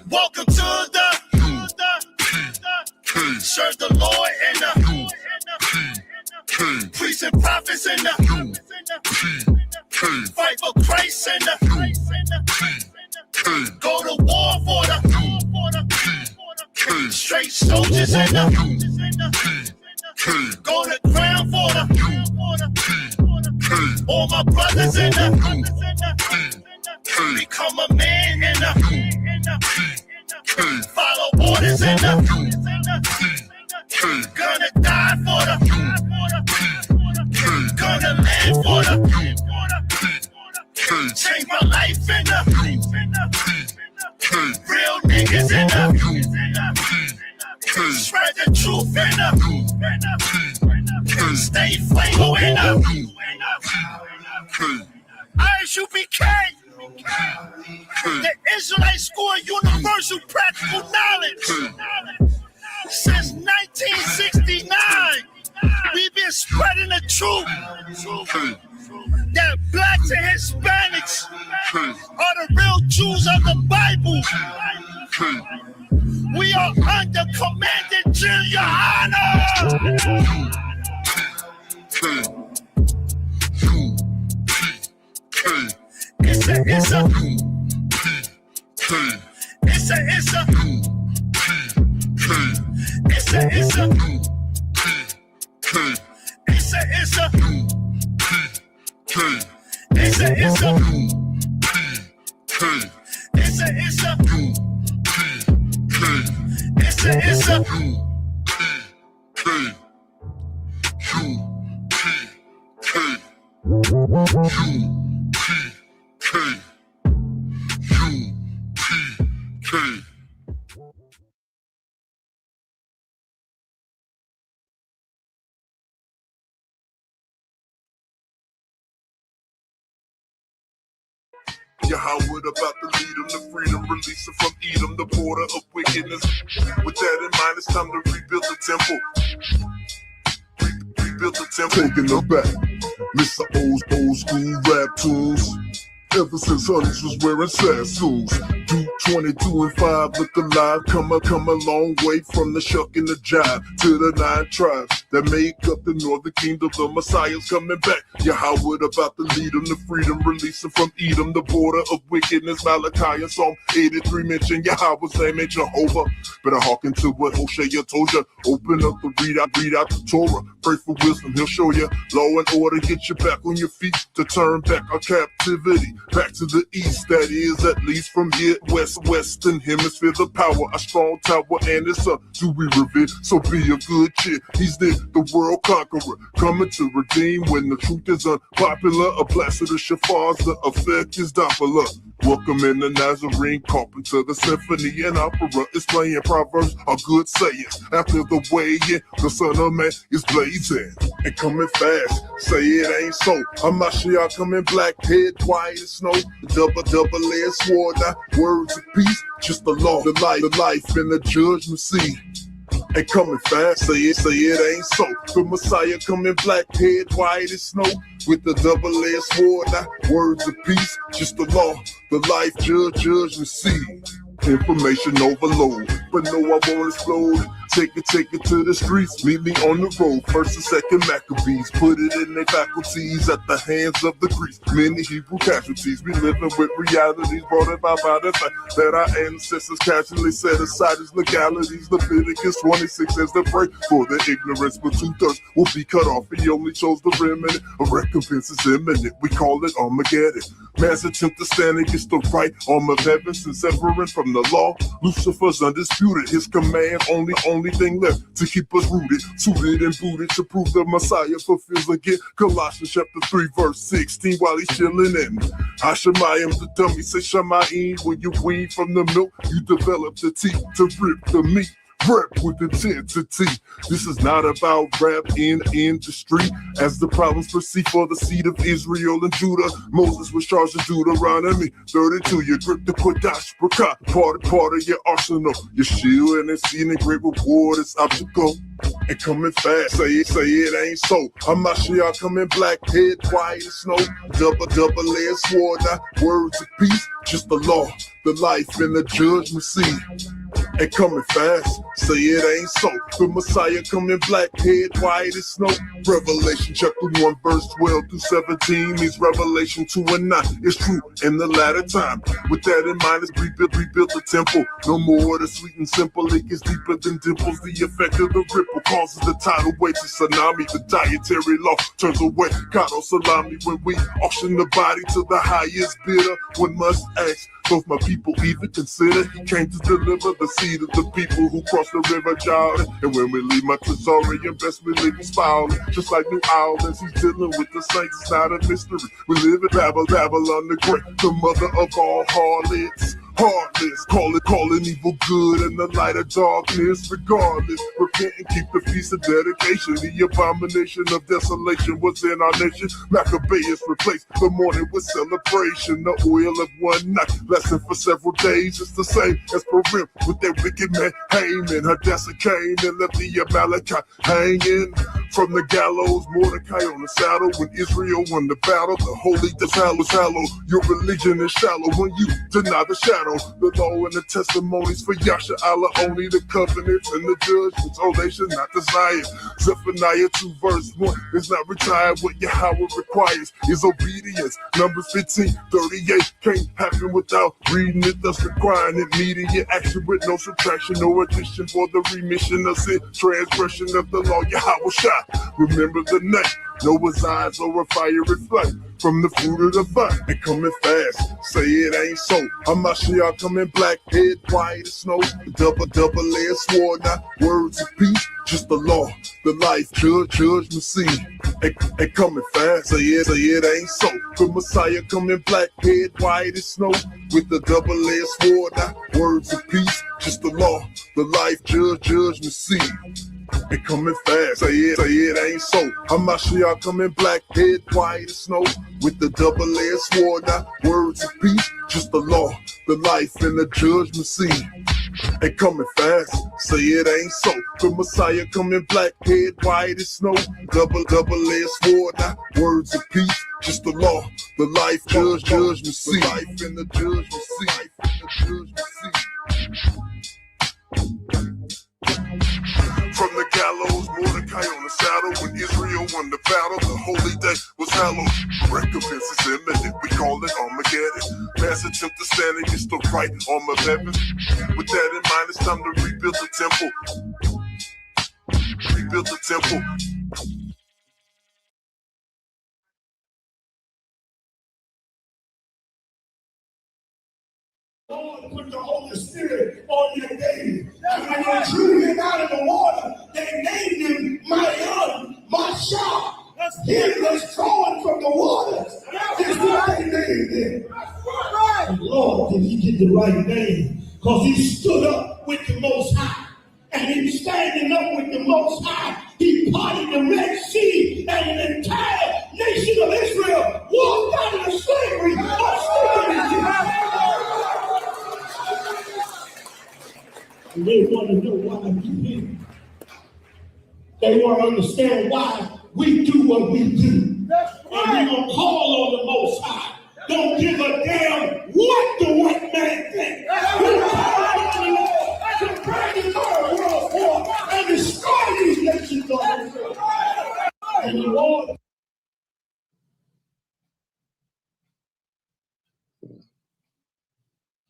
Welcome to the serve the Lord in the priests and prophets in the fight for Christ in the go to war for the straight soldiers in the go to ground for the all my brothers in the become a man in the follow orders in the gonna die for the gonna live for the change my life in the real niggas in the spread the truth in the stay flammable in the I.S.U.P.K. The Israelite School of Universal Practical Knowledge. Since 1969, we've been spreading the truth that blacks and Hispanics are the real Jews of the Bible. We are under Commander General YAHANNA. It's a Yahweh about to lead them to freedom, release them from Edom, the border of wickedness. With that in mind, it's time to rebuild the temple. Rebuild the temple. Taking them back. Mr. Old school rap tunes. Ever since Honeys was wearing Sassoons. Do 22 and 5 look alive. Come a long way from the shuck and the jive to the 9 tribes that make up the northern kingdom. The Messiah's coming back. Yahweh about to lead them to freedom, release them from Edom, the border of wickedness. Malachi and Psalm 83 mention Yahweh's name ain't Jehovah. Better hearken to what Hosea told you. Open up the read out the Torah. Pray for wisdom, he'll show you law and order. Get you back on your feet to turn back our captivity. Back to the east, that is at least from here. Western hemisphere, the power, a strong tower, and it's up to be revered. So be a good cheer. He's the world conqueror, coming to redeem when the truth is unpopular. A blast of the shafars, the effect is Doppler. Welcome in the Nazarene, carpenter, the symphony and opera is playing. Proverbs are good sayings. After the weigh-in, the Son of Man is blazing and coming fast. Say it ain't so. I'm not sure y'all coming black, head white as snow. Double-edged sword, not words of peace, just the law, the life, and the judgment seat. And coming fast, say it ain't so. The Messiah coming black, head white as snow. With the double-edged sword, not words of peace, just the law, the life, judgment seat. Information overload, but no, I won't explode. Take it to the streets, meet me on the road. First and second Maccabees, put it in their faculties at the hands of the Greeks. Many Hebrew casualties, we living with realities brought about by the fact that our ancestors casually set aside as legalities. Leviticus 26 as the break for the ignorance, but 2/3 will be cut off. He only chose the remnant. A recompense is imminent, we call it Armageddon. Man's attempt to stand against the right arm of heaven, since severing from the law. Lucifer's undisputed, his command only only thing left to keep us rooted, suited and booted to prove the Messiah fulfills again. Colossians chapter 3 verse 16 while he's chilling in Hashemayim, the dummy say Shamayim. When you wean from the milk, you develop the teeth to rip the meat. Rap with intensity. This is not about rap in industry. As the problems proceed for the seed of Israel and Judah, Moses was charged with Deuteronomy 32. You grip the Kodash, part of your arsenal. Your shield and it's seen a great reward. It's obstacle and coming fast. Say it ain't so. Hamashiach coming black, head white as snow. Double-edged sword, not words of peace. Just the law, the life, and the judgment seat. And coming fast, say it ain't so. The Messiah coming black, head white as snow. Revelation chapter 1 verse 12 through 17 means Revelation 2 and 9. It's true in the latter time. With that in mind, let's rebuild the temple. No more the sweet and simple. It gets deeper than dimples. The effect of the ripple causes the tidal wave to tsunami. The dietary law turns away Kato salami. When we auction the body to the highest bidder, one must ask, both my people even consider he came to deliver the seed of the people who crossed the river Jordan. And when we leave my Tesori investment, leave me spiraling. Just like New Orleans, he's dealing with the saints. It's not a mystery. We live in Babylon the Great, the mother of all harlots. Heartless, calling evil good in the light of darkness. Regardless, repent and keep the feast of dedication. The abomination of desolation was in our nation. Maccabeus replaced the morning with celebration. The oil of one night lasting for several days. It's the same as Purim with that wicked man Haman. Hadassah came and left the Amalekite hanging from the gallows. Mordecai on the saddle when Israel won the battle. The holy was hallowed. Your religion is shallow when you deny the shadow. The law and the testimonies for Yasha Allah, only the covenants and the judgments, oh they should not desire. Zephaniah 2 verse 1 is not retired. What Yahweh requires is obedience. Numbers 15:38 can't happen without reading it, thus requiring immediate action with no subtraction or addition for the remission of sin, transgression of the law. Yahweh Shai, remember the name. Noah's eyes or a fiery flame from the fruit of the vine and coming fast. Say it ain't so. Hamashiach coming black, head white as snow. Double-edged sword, not words of peace. Just the law, the life, judgment seed. And coming fast. Say it ain't so. The Messiah coming black, head white as snow. With the double-edged sword, not words of peace. Just the law, the life, judgment seed. And coming fast, say it ain't so. Hamashiach coming black, head white as snow. With the double-edged sword, not words of peace. Just the law, the life, and the judgment seed. And coming fast, say it ain't so. The Messiah coming black, head white as snow. Double-edged sword, not words of peace. Just the law, the life, judgment seed. The life and the judgment seed. From the gallows, Mordecai on the saddle. When Israel won the battle, the holy day was hallowed. Recompense is imminent, we call it Armageddon. Mass attempt to stand against the right arm of heaven. With that in mind, it's time to rebuild the temple. Rebuild the temple. Lord put the Holy Spirit on your name. And when they drew him out of the water, they named him Masha. Him was drawn from the waters. That's why they named him. And Lord, did he get the right name? Because he stood up with the Most High. And in standing up with the Most High, he parted the Red Sea, and an entire nation of Israel walked out of the slavery of Egypt. And they want to know why we do. They want to understand why we do what we do. That's right. And we're going to call on the Most High. Don't give a damn what the white man thinks. We're calling on the Lord to bring the world war and destroy these nations on the earth. And the Lord.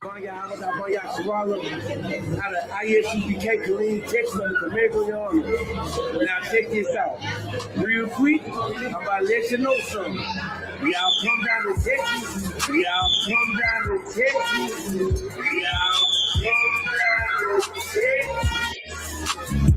Out of I.S.U.P.K. Kareem, Texas, on the Commercial Army. Now check this out. Real quick, I'm about to let you know something. We all come down to Texas. We all come down to Texas. We all come down to Texas.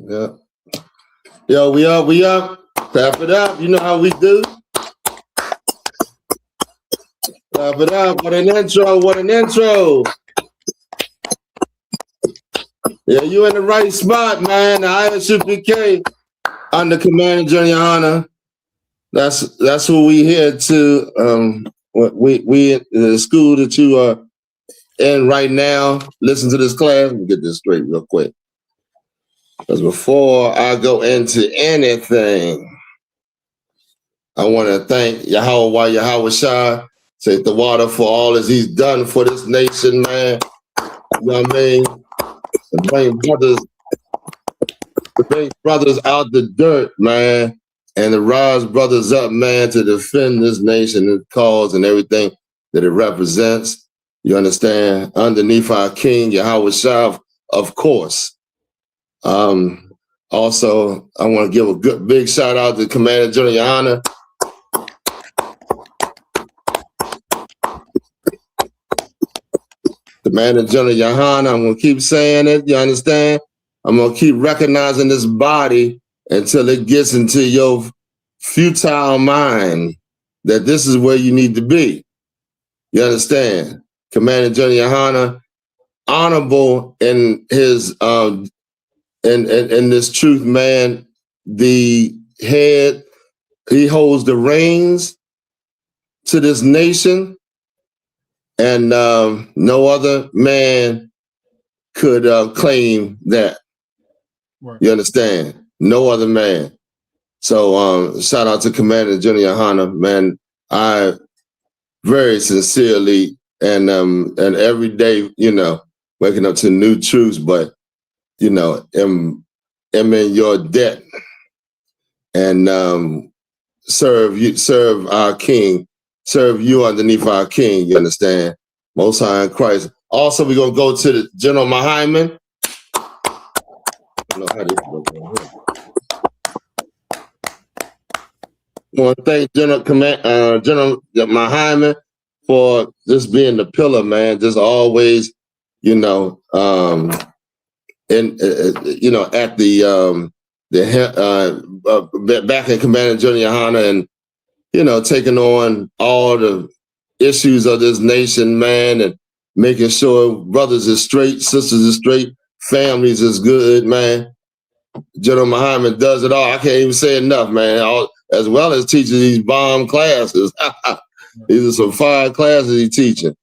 Yeah. Yo, we up. Clap it up. You know how we do. Clap it up. What an intro. Yeah, you in the right spot, man. The I.S.U.P.K. under Command and General YAHANNA. That's who we here to. We the school that you are in right now. Listen to this class. Let me get this straight real quick. Because before I go into anything, I want to thank Yahweh Shai, take the water for all that he's done for this nation, man. You know what I mean? To bring brothers out the dirt, man, and to rise brothers up, man, to defend this nation, the cause and everything that it represents. You understand? Underneath our King, Yahweh Shai, of course. Also, I want to give a good big shout out to Commander General YAHANNA. Commander General YAHANNA, I'm going to keep saying it, you understand? I'm going to keep recognizing this body until it gets into your futile mind that this is where you need to be. You understand? Commander General YAHANNA, honorable in his in this truth, man, the head, he holds the reins to this nation, and no other man could claim that. Right. You understand? No other man. So shout out to Commander General YAHANNA, man. I very sincerely and every day, you know, waking up to new truths, but you know, am in your debt and serve our King, serve you underneath our King, you understand? Most High in Christ. Also, we're going to go to the General Mahyman. I don't know how this goes. I want to thank General Mahyman for just being the pillar, man. Just always, you know, you know, at the back in Commander General YAHANNA, and you know, taking on all the issues of this nation, man, and making sure brothers is straight, sisters is straight, families is good, man. General Mahyman does it all. I can't even say enough, man. As well as teaching these bomb classes. These are some fine classes he's teaching.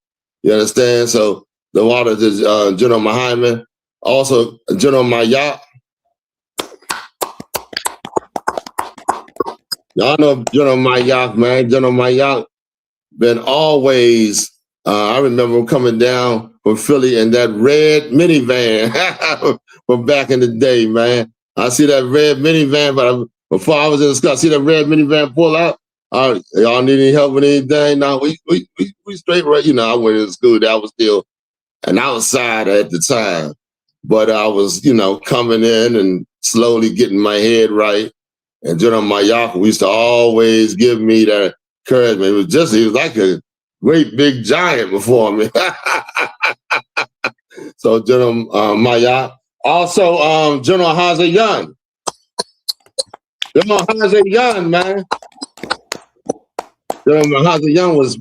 You understand? So the water to General Mahyman. Also, General Mayak. Y'all know General Mayak, man. General Mayak been always, I remember coming down from Philly in that red minivan from back in the day, man. I see that red minivan, but before I was in the school, I see that red minivan pull out. Y'all need any help with anything? No, we straight right. You know, I went to school. That was still an outsider at the time. But I was, you know, coming in and slowly getting my head right. And General Mayaka used to always give me that encouragement. He was like a great big giant before me. So General Mayak. Also, General Haza Young. General Haza Young, man. General Haza Young was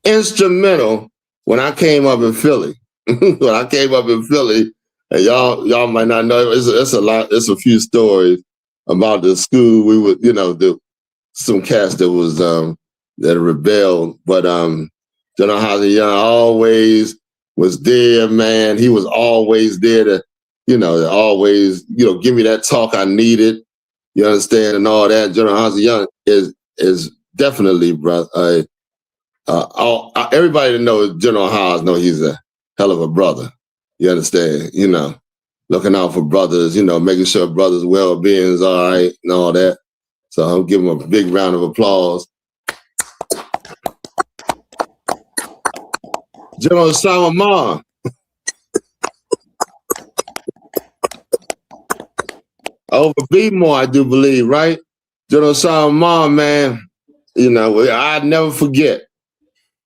instrumental when I came up in Philly. When I came up in Philly, and y'all might not know, it's a few stories about the school we would, you know, the some cats that was that rebelled, but General Houser Young always was there, man. He was always there to, always, give me that talk I needed. You understand, and all that. General Houser Young is definitely, brother. Everybody that knows General Haas know he's a hell of a brother. You understand? Looking out for brothers. Making sure brothers' well-being is all right and all that. So I'll give him a big round of applause. General SHALAM. Over Beatmore, I do believe, right? General SHALAM, man. I'd never forget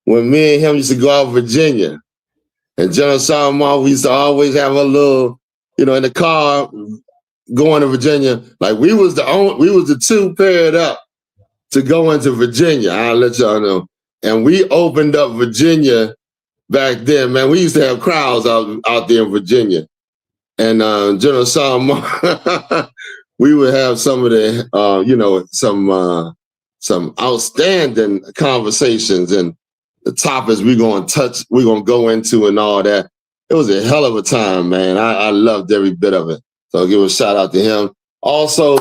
when me and him used to go out to Virginia. And General SHALAM, we used to always have a little, in the car going to Virginia. Like we was the two paired up to go into Virginia. I'll let y'all know. And we opened up Virginia back then, man. We used to have crowds out there in Virginia. And General SHALAM, we would have some of the, some outstanding conversations and the topics we're going to go into and all that. It was a hell of a time, man. I loved every bit of it. So I'll give a shout out to him. Also,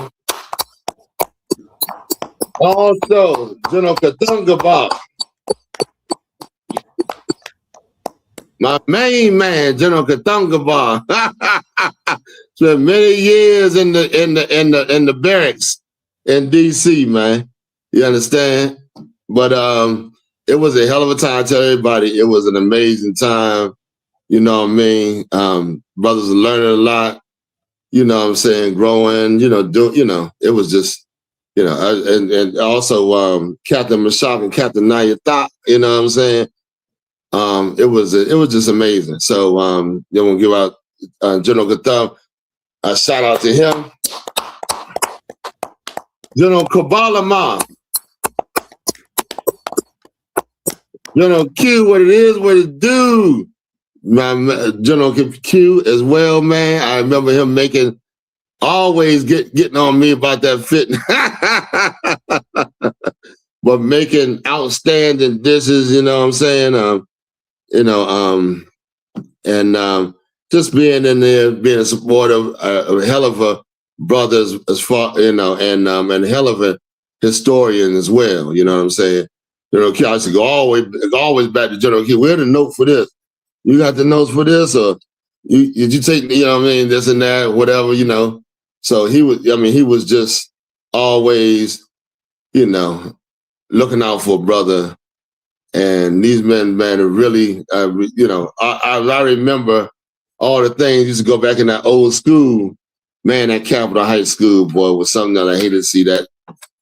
General Kathungaba. My main man, General Kathungaba, spent many years in the barracks in DC, man. You understand? But it was a hell of a time. I tell everybody, it was an amazing time. You know what I mean? Brothers are learning a lot. You know what I'm saying? Growing. It was just, and also Captain Mashak and Captain Nayata. You know what I'm saying? It was just amazing. So we'll give out General Gatham a shout out to him. General Kabbalah, General Q, what it is, what it do. My General Q as well, man. I remember him always getting on me about that fitness, but making outstanding dishes. You know what I'm saying? And just being in there, being supportive, a hell of a brother as far, and hell of a historian as well. You know what I'm saying? General Q, I used to go always back to General Q. Where's the note for this? You got the notes for this, or did you take, this and that, whatever, So he was just always, looking out for a brother. And these men, man, are really, I remember all the things used to go back in that old school. Man, that Capitol High School, boy, was something that I hated to see that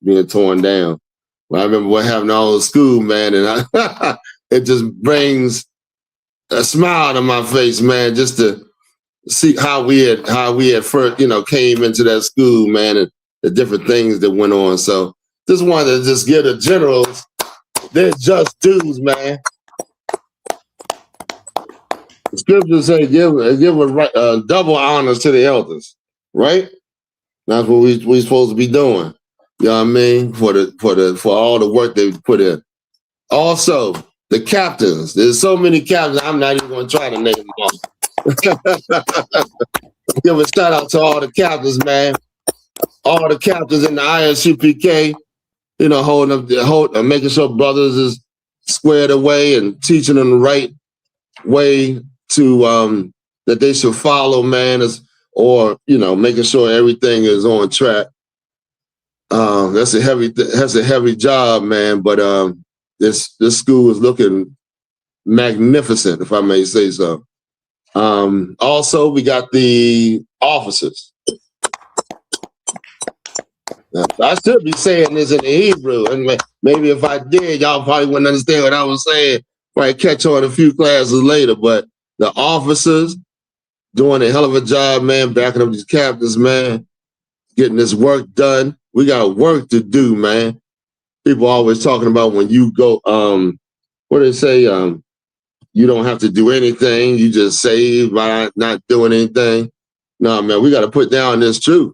being torn down. But I remember what happened to old school, man, and it just brings a smile to my face, man, just to see how we had first, came into that school, man, and the different things that went on. So just wanted to just give the generals their just dues, man. The scriptures say give double honors to the elders, right? That's what we supposed to be doing. You know what I mean? For all the work they put in. Also, the captains. There's so many captains, I'm not even going to try to name them all. Give a shout out to all the captains, man. All the captains in the I.S.U.P.K, making sure brothers is squared away and teaching them the right way to that they should follow, man, making sure everything is on track. That's a heavy job, man. But this school is looking magnificent, if I may say so. Also, we got the officers. Now, I should be saying this in Hebrew, and maybe if I did, y'all probably wouldn't understand what I was saying. Probably catch on a few classes later. But the officers doing a hell of a job, man, backing up these captains, man, getting this work done. We got work to do, man. People always talking about when you go, what do they say? You don't have to do anything. You just save by not doing anything. No, man, we got to put down this truth.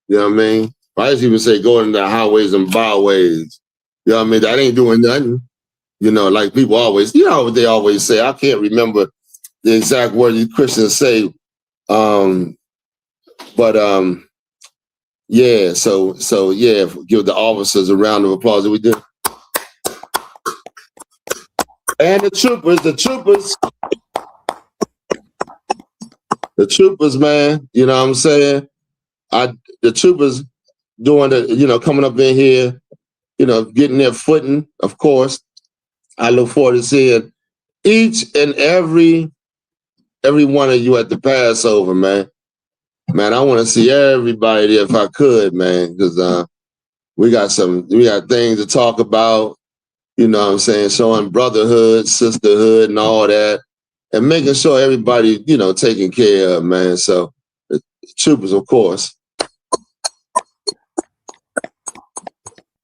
You know what I mean? I used to even say going into the highways and byways. You know what I mean? That ain't doing nothing. You know, like people always, you know what they always say. I can't remember the exact word you Christians say. Yeah, so yeah, give the officers a round of applause that we did. And the troopers, man, you know what I'm saying? The troopers doing the, you know, coming up in here, you know, getting their footing, of course. I look forward to seeing each and every one of you at the Passover, man. Man, I want to see everybody there if I could, man, because we got things to talk about, you know what I'm saying, showing brotherhood, sisterhood, and all that, and making sure everybody, you know, taken care of, man. So, the troopers, of course.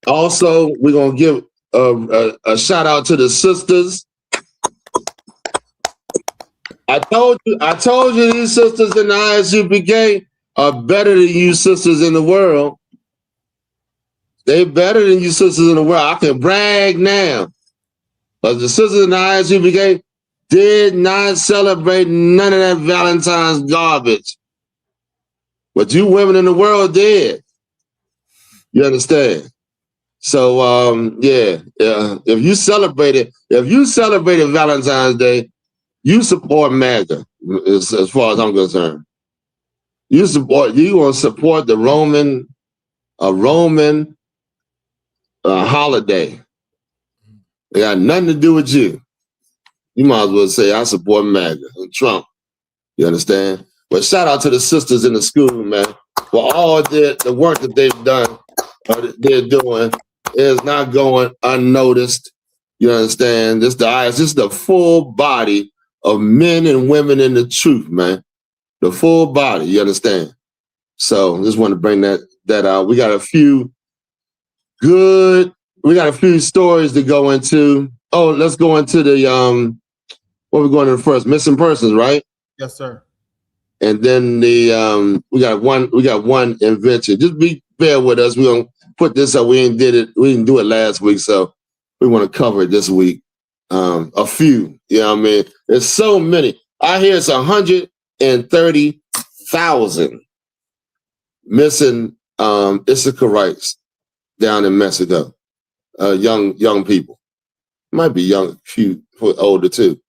Also, we're going to give a shout out to the sisters. I told you these sisters in the I.S.U.P.K are better than you sisters in the world. They better than you sisters in the world. I can brag now. But the sisters in the I.S.U.P.K did not celebrate none of that Valentine's garbage. But you women in the world did. You understand? So yeah. If you celebrated Valentine's Day, you support MAGA, as far as I'm concerned. You want to support the Roman holiday. It got nothing to do with you. You might as well say I support MAGA and Trump. You understand? But shout out to the sisters in the school, man, for all the work that they've done, they're doing is not going unnoticed. You understand? This is the full body of men and women in the truth, man. The full body, you understand? So just want to bring that out. We got a few stories to go into. Oh, let's go into the what we're going into first, missing persons, right? Yes, sir. And then the we got one invention. Just bear with us. We're gonna put this up. We didn't do it last week, so we want to cover it this week. A few, you know what I mean? There's so many. I hear it's 130,000 missing I.S.U.P.K down in Mexico. Young people. Might be young, few older too.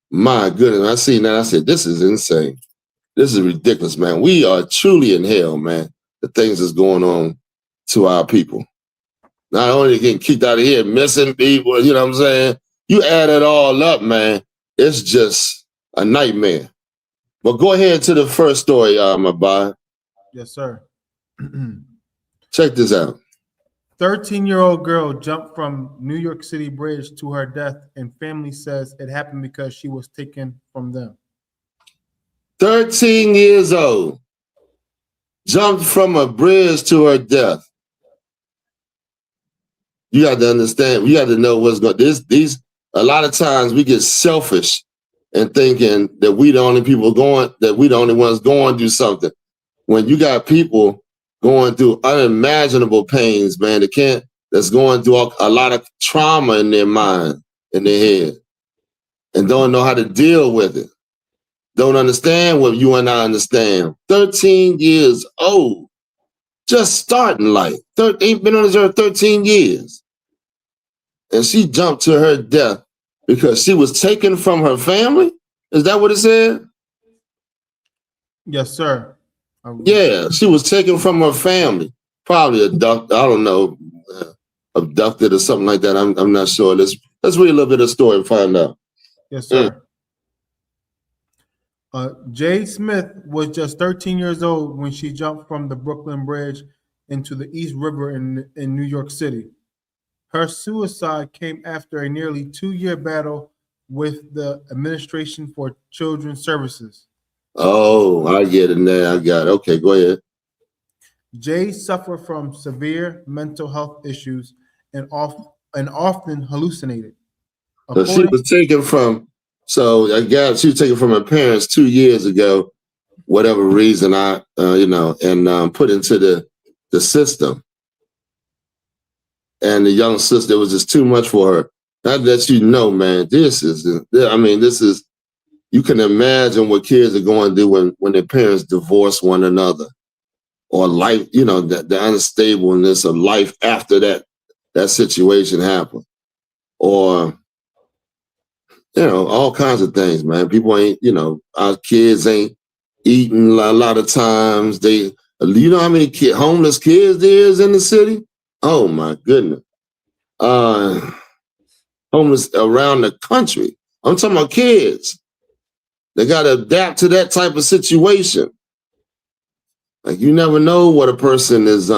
My goodness, I seen that. I said, this is insane. This is ridiculous, man. We are truly in hell, man. The things that's going on to our people. Not only getting kicked out of here, missing people, you know what I'm saying? You add it all up, man. It's just a nightmare. But go ahead to the first story, my boy. Yes, sir. Check this out. 13-year-old girl jumped from New York City bridge to her death, and family says it happened because she was taken from them. 13 years old, jumped from a bridge to her death. You got to understand, you got to know what's going on. A lot of times we get selfish and thinking that we the only ones going through something. When you got people going through unimaginable pains, man, that's going through a lot of trauma in their mind, in their head, and don't know how to deal with it. Don't understand what you and I understand. 13 years old, just starting life. Ain't been on this earth 13 years. And she jumped to her death because she was taken from her family? Is that what it said? Yes, sir. Yeah, she was taken from her family. Probably abducted, I don't know, abducted or something like that. I'm not sure. Let's read a little bit of the story and find out. Yes, sir. Jade Smith was just 13 years old when she jumped from the Brooklyn Bridge into the East River in New York City. Her suicide came after a nearly 2-year battle with the Administration for Children's Services. Oh, I get it now. I got it. Okay, go ahead. Jade suffered from severe mental health issues and often hallucinated. So she was taken from, I guess she was taken from her parents 2 years ago, whatever reason, and put into the the system. And the young sister, it was just too much for her. That lets you know, man, this is, you can imagine what kids are going to do when their parents divorce one another, or life, the unstableness of life after that situation happened, or, all kinds of things, man. People ain't, our kids ain't eating a lot of times. You know how many homeless kids there is in the city? Oh my goodness. Homeless around the country. I'm talking about kids. They got to adapt to that type of situation. Like, you never know what a person is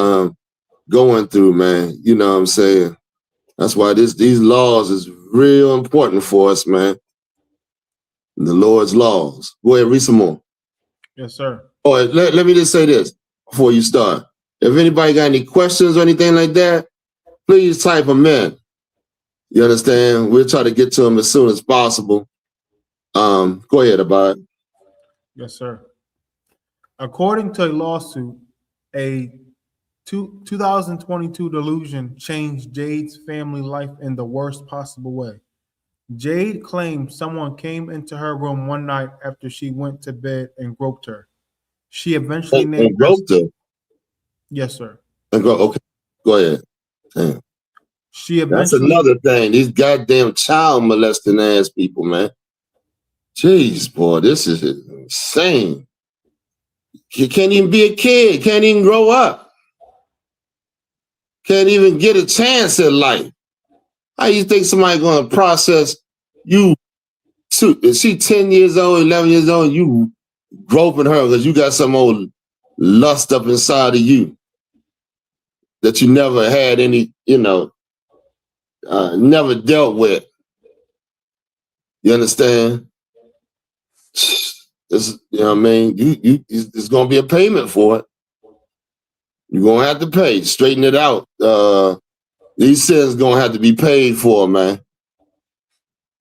going through, man. You know what I'm saying? That's why these laws is real important for us, man. The Lord's laws. Go ahead, read some more. Yes, sir. Oh, let me just say this before you start. If anybody got any questions or anything like that, please type them in. You understand? We'll try to get to them as soon as possible. Go ahead, Abad. Yes, sir. According to a lawsuit, a 2022 delusion changed Jade's family life in the worst possible way. Jade claimed someone came into her room one night after she went to bed and groped her. She eventually named groped her. Yes, sir. Okay, go ahead. Damn. That's another thing. These goddamn child molesting ass people, man. Jeez, boy, this is insane. You can't even be a kid. Can't even grow up. Can't even get a chance at life. How you think somebody going to process you? Is she 10 years old, 11 years old, you groping her because you got some old lust up inside of you that you never had any, never dealt with. You understand? This, you know what I mean? It's going to be a payment for it. You're going to have to pay. Straighten it out. These sins going to have to be paid for, man.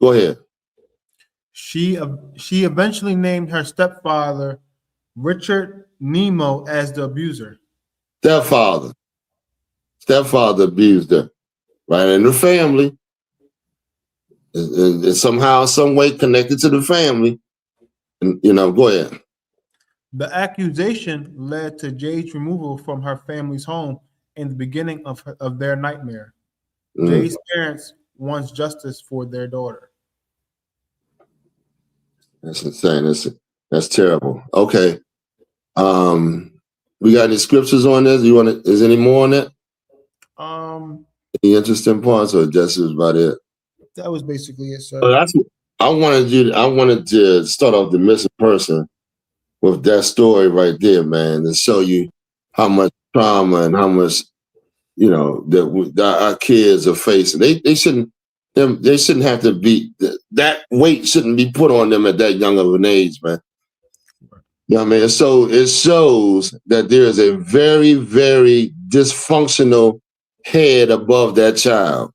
Go ahead. She eventually named her stepfather, Richard Nemo, as the abuser. Stepfather abused her. Right in the family. It's somehow, some way connected to the family. And, go ahead. The accusation led to Jade's removal from her family's home in the beginning of their nightmare. Jade's parents want justice for their daughter. That's insane. That's terrible. Okay. We got any scriptures on this? Is any more on it? Any interesting parts, or just is about it? That was basically it, sir. Well, I wanted to start off the missing person with that story right there, man, and show you how much trauma and how much, that our kids are facing. They shouldn't have to be, that weight shouldn't be put on them at that young of an age, man. You know what I mean? So it shows that there is a very, very dysfunctional head above that child.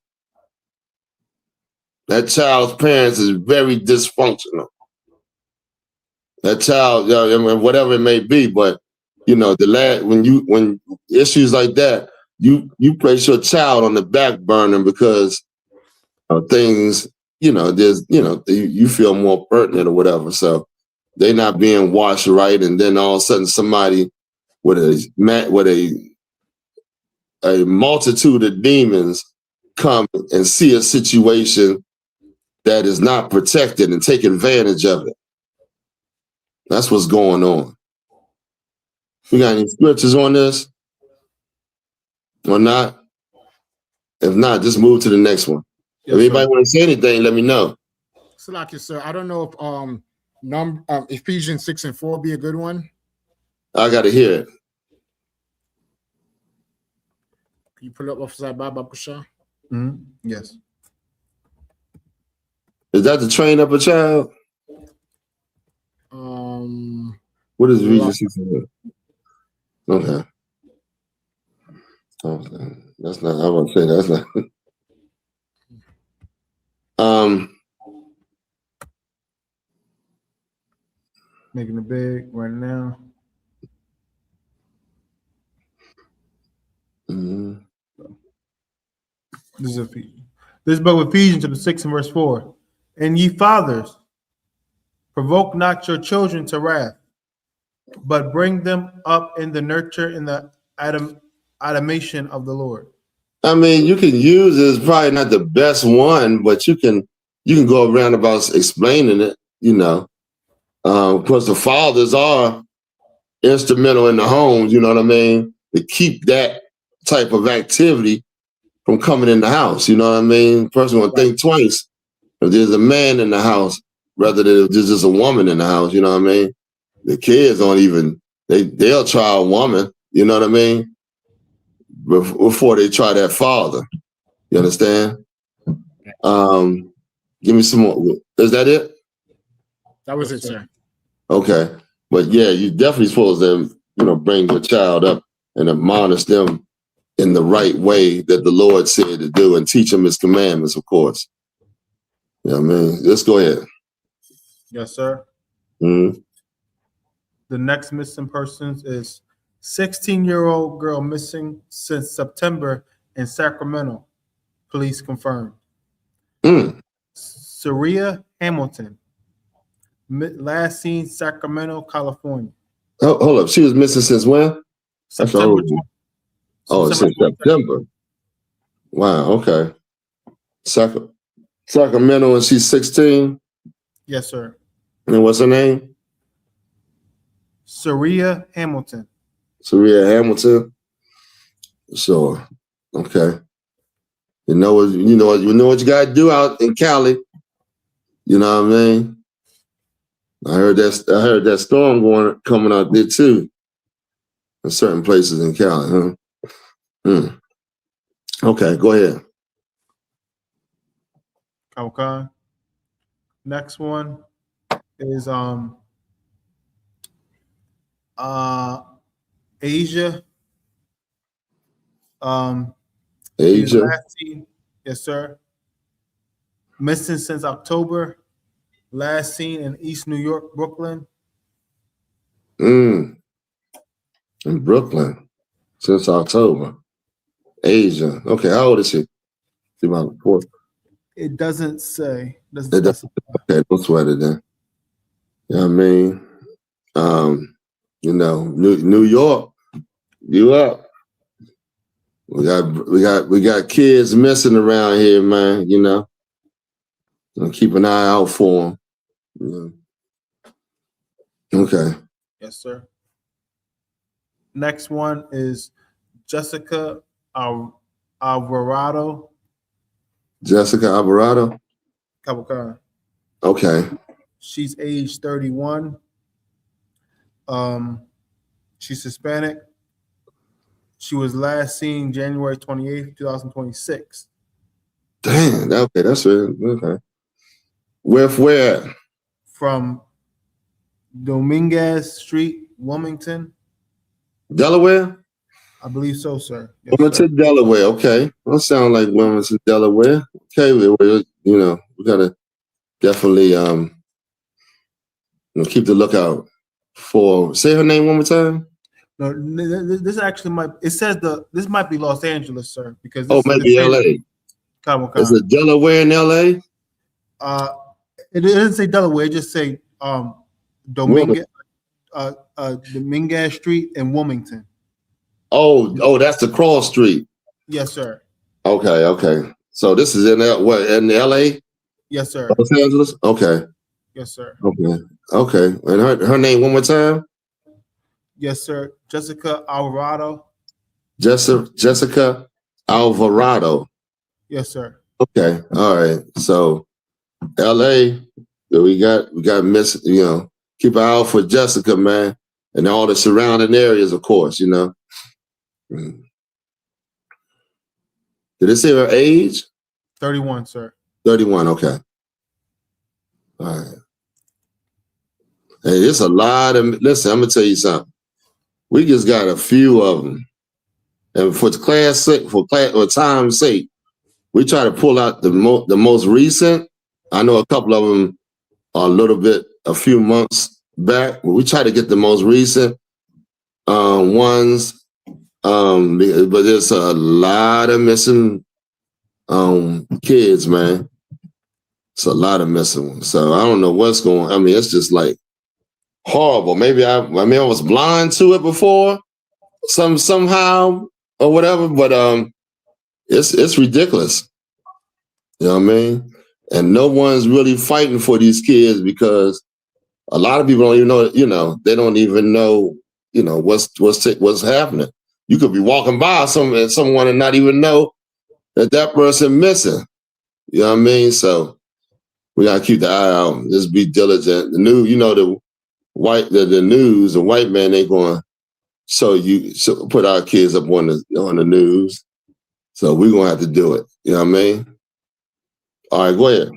That child's parents is very dysfunctional. That child, whatever it may be, but when issues like that, you place your child on the back burner because things, you feel more pertinent or whatever. So they're not being watched right, and then all of a sudden somebody with a multitude of demons come and see a situation that is not protected and take advantage of it. That's what's going on. We got any scriptures on this or not? If not, just move to the next one. Yes, if anybody want to say anything, let me know. Salaki, sir, I don't know if Ephesians 6:4 be a good one. I got to hear it. Can you pull up Officer Baba Kusha? Yes. Is that to train up a child? What is Ephesians 6:4? Okay. That's not, I won't say that's not. Making it big right now. Mhm. This is Ephesians. This book of Ephesians chapter 6 and verse 4. And ye fathers, provoke not your children to wrath, but bring them up in the nurture in the admonition of the Lord. I mean, you can use it. It's probably not the best one, but you can go around about explaining it. You know, of course, the fathers are instrumental in the homes. You know what I mean? To keep that type of activity from coming in the house. You know what I mean? Person will think twice if there's a man in the house rather than if there's just a woman in the house. You know what I mean? The kids don't even they'll try a woman. You know what I mean? Before they try that father. You understand? Give me some more. Is that it? That was it, sir. Okay. But yeah, you definitely supposed to, bring your child up and admonish them in the right way that the Lord said to do and teach them his commandments, of course. You know what I mean? Let's go ahead. Yes, sir. Mm-hmm. The next missing persons is 16-year-old girl missing since September in Sacramento. Police confirmed. Saria Hamilton, last seen Sacramento, California. Oh, hold up. She was missing since when? September. Since September. Wow, okay. Sacramento, and she's 16? Yes, sir. And what's her name? Saria Hamilton. Saria Hamilton? Sure. Okay. You know what you gotta do out in Cali. You know what I mean? I heard that storm coming out there too. In certain places in Cali, huh? Okay, go ahead. Okay. Next one is Asia. Asia. Last seen, yes, sir. Missing since October. Last seen in East New York, Brooklyn. In Brooklyn since October. Asia. Okay, how old is she? She about 4. It doesn't say. Okay, don't sweat it then. You know what I mean? New York, you up. We got kids missing around here, man, And keep an eye out for them. Yeah. Okay. Yes, sir. Next one is Jessica Alvarado. Jessica Alvarado? Cavalcante. Okay. She's age 31. She's Hispanic. She was last seen January 28th, 2026. Damn, okay, that's it. Okay. Where? From Dominguez Street, Wilmington. Delaware? I believe so, sir. Yes, Wilmington, sir. Delaware. Okay. That sound like Wilmington, Delaware. Okay, we gotta definitely keep the lookout for. Say her name one more time. No, this actually this might be Los Angeles, sir, because maybe LA. Is it Delaware and LA? It doesn't say Delaware. It just say Dominguez Street in Wilmington. Oh, that's the cross street. Yes, sir. Okay. So this is in LA? Yes, sir. Los Angeles? Okay. Yes, sir. Okay. And her name one more time? Yes, sir. Jessica Alvarado. Jessica Alvarado. Yes, sir. Okay. All right. So LA, we got miss, keep an eye out for Jessica, man, and all the surrounding areas, of course, Did it say her age? 31, sir. 31, okay. All right. Hey, it's a lot of, listen, I'm gonna tell you something. We just got a few of them. And for time's sake, we try to pull out the most recent. I know a couple of them are a few months back. We try to get the most recent ones But there's a lot of missing kids, man. It's a lot of missing ones. So I don't know what's going on. I mean, it's just like horrible. Maybe I was blind to it before, somehow or whatever, but it's ridiculous. You know what I mean? And no one's really fighting for these kids because a lot of people don't even know, they don't even know, what's happening. You could be walking by someone and not even know that person missing. You know what I mean? So we gotta keep the eye out. Just be diligent. The news, the news, the white man ain't going to put our kids up on the news. So we're gonna have to do it. You know what I mean? All right, go ahead.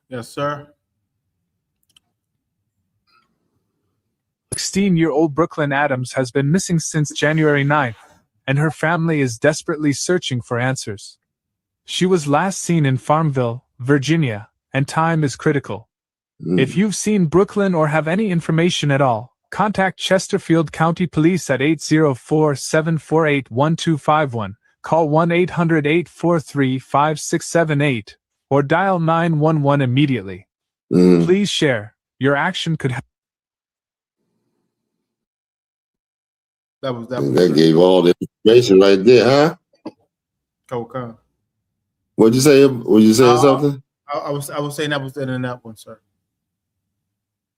Yes, sir. 16-year-old Brooklyn Adams has been missing since January 9th, and her family is desperately searching for answers. She was last seen in Farmville, Virginia, and time is critical. If you've seen Brooklyn or have any information at all, contact Chesterfield County Police at 804-748-1251, call 1-800-843-5678, or dial 911 immediately. Please share. Your action could help. That gave all the information right there, huh? Okay. What'd you say? Would you say something? I was saying that was in that one, sir.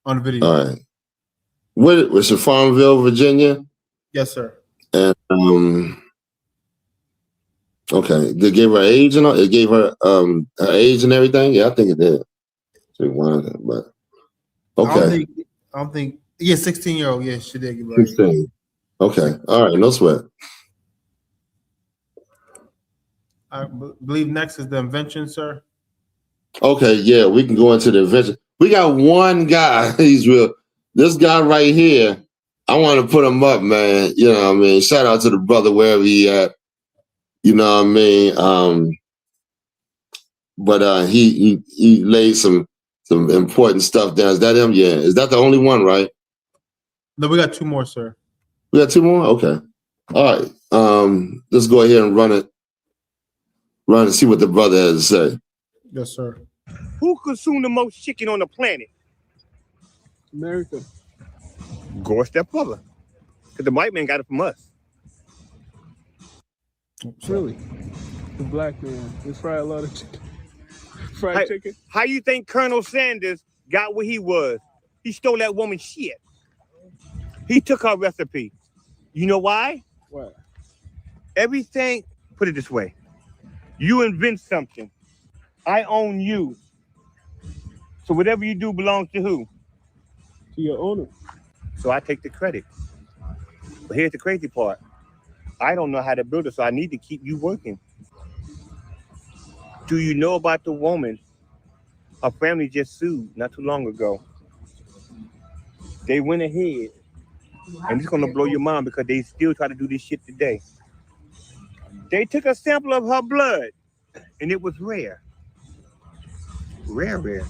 On the video. All right. What was it, Farmville, Virginia? Yes, sir. And okay. They gave her age and all. It gave her her age and everything. Yeah, I think it did. But okay. I don't think. Yeah, 16-year-old. Yeah, she did give her 16. Okay. All right. No sweat. I believe next is the invention, sir. Okay. Yeah, we can go into the invention. We got one guy. He's real. This guy right here. I want to put him up, man. You know what I mean? Shout out to the brother wherever he at. You know what I mean? But he laid some important stuff down. Is that him? Yeah. Is that the only one, right? No, we got two more, sir. We got two more? Okay. All right. Let's go ahead and run and see what the brother has to say. Yes, sir. Who consumed the most chicken on the planet? America. Go a step further. Because the white man got it from us. Really? The black man. They fry a lot of chicken. Fried chicken. How you think Colonel Sanders got where he was? He stole that woman's shit. He took her recipe. You know why? Why? Everything, put it this way. You invent something. I own you. So whatever you do belongs to who? To your owner. So I take the credit. But here's the crazy part. I don't know how to build it, so I need to keep you working. Do you know about the woman? Her family just sued not too long ago. They went ahead, and it's gonna blow your mind because they still try to do this shit today. They took a sample of her blood, and it was rare. Rare.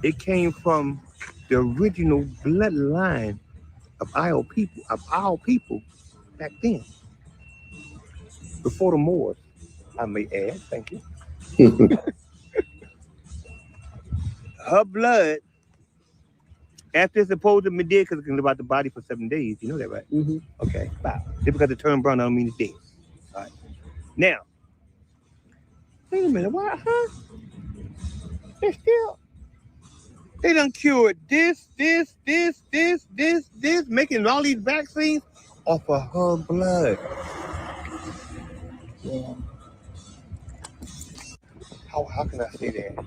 It came from the original bloodline of our people back then. Before the Moors, I may add, thank you. Her blood, after it's supposedly dead, because it can live out the body for 7 days. You know that, right? Mm-hmm. Okay, wow. Just because it turned brown, I don't mean it's dead. All right. Now, wait a minute, why, huh? They done cured this, making all these vaccines off of her blood. Yeah. How can I say that?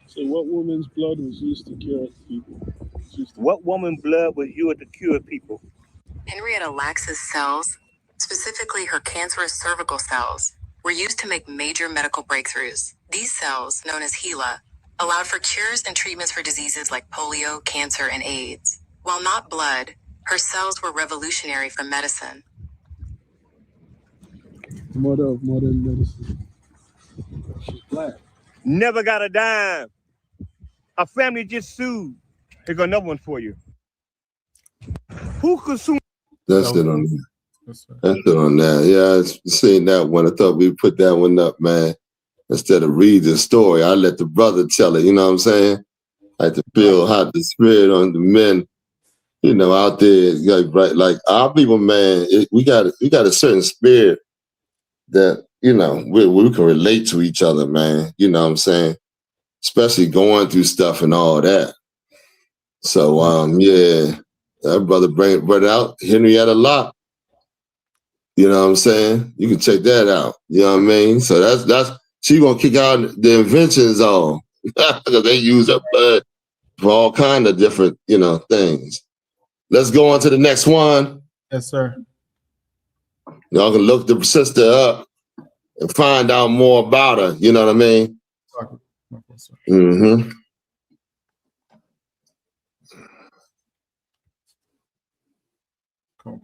So what woman's blood was used to cure people? What woman's blood was used to cure people? Henrietta Lax's cells, specifically her cancerous cervical cells, were used to make major medical breakthroughs. These cells, known as HeLa, allowed for cures and treatments for diseases like polio, cancer, and AIDS. While not blood, her cells were revolutionary for medicine. Mother of modern medicine. She's black. Never got a dime. Her family just sued. Here's another one for you. Who consumed? That's it on there. Yes, sir. That's good on that. Yeah, I seen that one. I thought we put that one up, man. Instead of read the story, I let the brother tell it. You know what I'm saying? I had to feel how the spirit on the men, you know, out there, like our people, man. We got a certain spirit that, you know, we can relate to each other, man. You know what I'm saying? Especially going through stuff and all that. So, yeah, that brother brought it out. Henrietta Locke. You know what I'm saying? You can check that out. You know what I mean? So that's she gonna kick out the inventions on because they use her blood for all kind of different, you know, things. Let's go on to the next one. Yes, sir. Y'all can look the sister up and find out more about her. You know what I mean? Mm-hmm.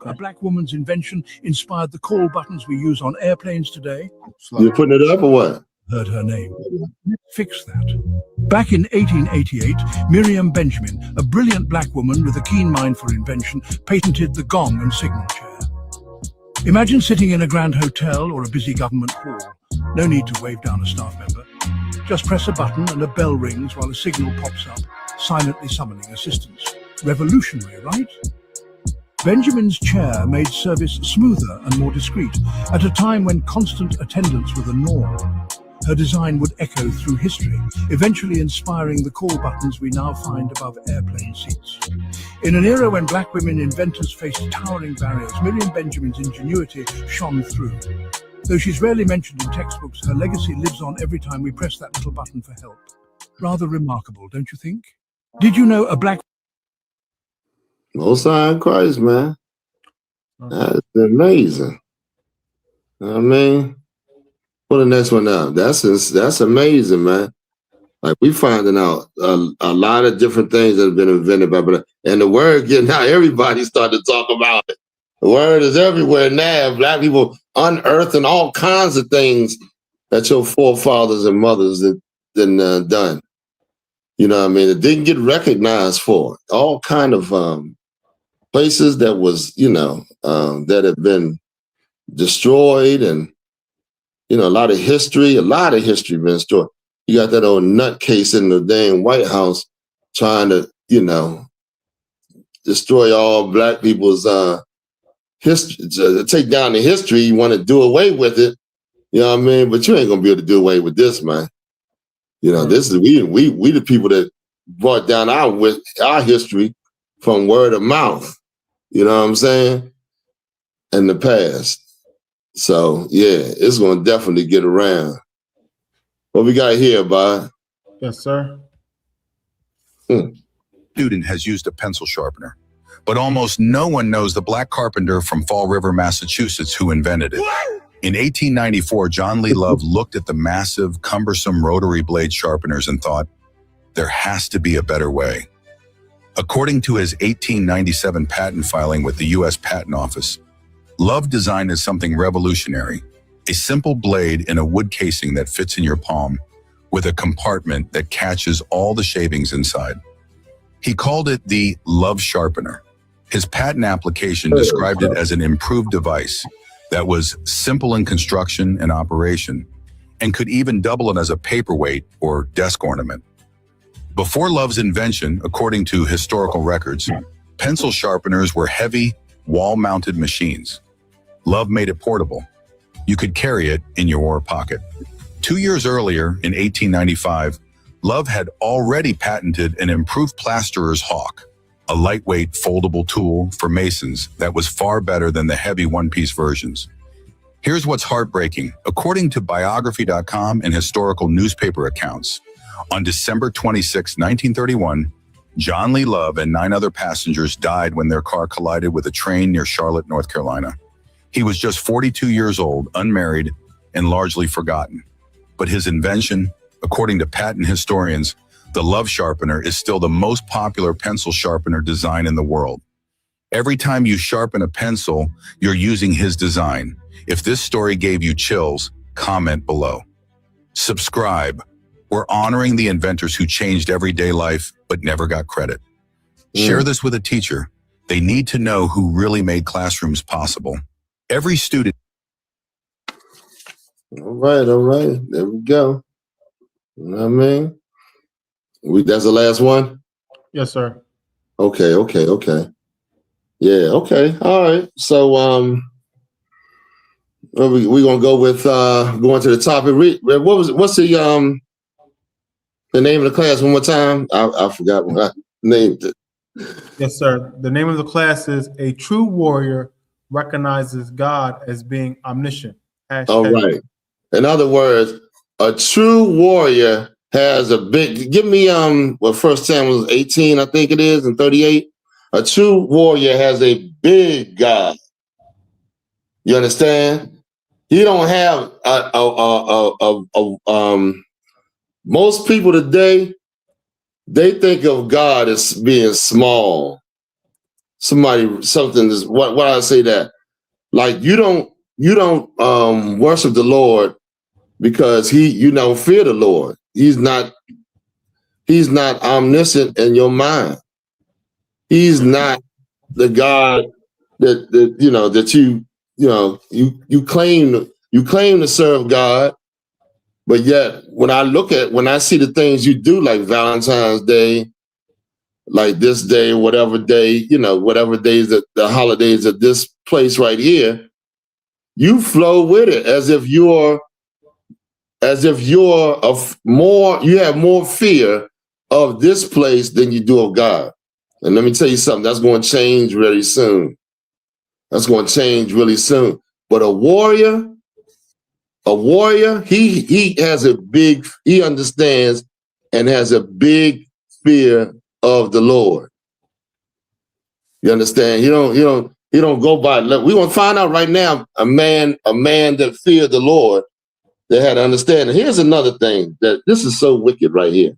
A black woman's invention inspired the call buttons we use on airplanes today. You putting it up or what? Heard her name. Fix that. Back in 1888, Miriam Benjamin, a brilliant black woman with a keen mind for invention, patented the gong and signal chair. Imagine sitting in a grand hotel or a busy government hall. No need to wave down a staff member. Just press a button and a bell rings while a signal pops up, silently summoning assistance. Revolutionary, right? Benjamin's chair made service smoother and more discreet, at a time when constant attendants were the norm. Her design would echo through history, eventually inspiring the call buttons we now find above airplane seats. In an era when black women inventors faced towering barriers, Miriam Benjamin's ingenuity shone through. Though she's rarely mentioned in textbooks, her legacy lives on every time we press that little button for help. Rather remarkable, don't you think? Did you know a black... Most High in Christ, man. That's amazing. You know what I mean? Put the next one up. That's amazing, man. Like we finding out a lot of different things that have been invented by, and the word getting out. Everybody started to talk about it. The word is everywhere now. Black people unearthing all kinds of things that your forefathers and mothers had done. You know what I mean? It didn't get recognized for all kind of places that was, you know, that have been destroyed, and you know, a lot of history been destroyed. You got that old nutcase in the dang White House trying to, you know, destroy all black people's history, take down the history. You want to do away with it, you know what I mean? But you ain't gonna be able to do away with this, man. You know, this is we the people that brought down our history from word of mouth. You know what I'm saying? In the past. So yeah, it's gonna definitely get around. What we got here, Bob? Yes, sir. Student has used a pencil sharpener, but almost no one knows the black carpenter from Fall River, Massachusetts, who invented it. In 1894, John Lee Love looked at the massive, cumbersome rotary blade sharpeners and thought, there has to be a better way. According to his 1897 patent filing with the U.S. Patent Office, Love designed something revolutionary, a simple blade in a wood casing that fits in your palm with a compartment that catches all the shavings inside. He called it the Love Sharpener. His patent application described it as an improved device that was simple in construction and operation and could even double it as a paperweight or desk ornament. Before Love's invention, according to historical records, pencil sharpeners were heavy, wall-mounted machines. Love made it portable. You could carry it in your pocket. 2 years earlier, in 1895, Love had already patented an improved plasterer's hawk, a lightweight foldable tool for masons that was far better than the heavy one-piece versions. Here's what's heartbreaking. According to biography.com and historical newspaper accounts, on December 26, 1931, John Lee Love and 9 other passengers died when their car collided with a train near Charlotte, North Carolina. He was just 42 years old, unmarried, and largely forgotten. But his invention, according to patent historians, the Love Sharpener is still the most popular pencil sharpener design in the world. Every time you sharpen a pencil, you're using his design. If this story gave you chills, comment below. Subscribe. We're honoring the inventors who changed everyday life but never got credit. Share this with a teacher. They need to know who really made classrooms possible. Every student. All right. There we go. You know what I mean? That's the last one? Yes, sir. Okay. Yeah, okay. All right. So we're gonna go with going to the topic. What's the name of the class one more time? I forgot what I named it. Yes, sir. The name of the class is A True Warrior Recognizes God as Being Omniscient. All right. In other words, a true warrior has a big. Give me First Samuel 18, I think it is, and 38. A true warrior has a big God. You understand? He don't have most people today. They think of God as being small. Something is why I say that. Like you don't worship the Lord because you don't fear the Lord. He's not omniscient in your mind. He's not the God that you claim to serve God, but yet when I see the things you do, like Valentine's Day, like this day, whatever day, whatever days that the holidays at this place right here, you flow with it as if you have more fear of this place than you do of God. And let me tell you something, that's going to change really soon. But a warrior, he understands and has a big fear of the Lord. You understand? He don't go by. We're gonna find out right now a man that feared the Lord, that had understanding. Here's another thing that this is so wicked right here.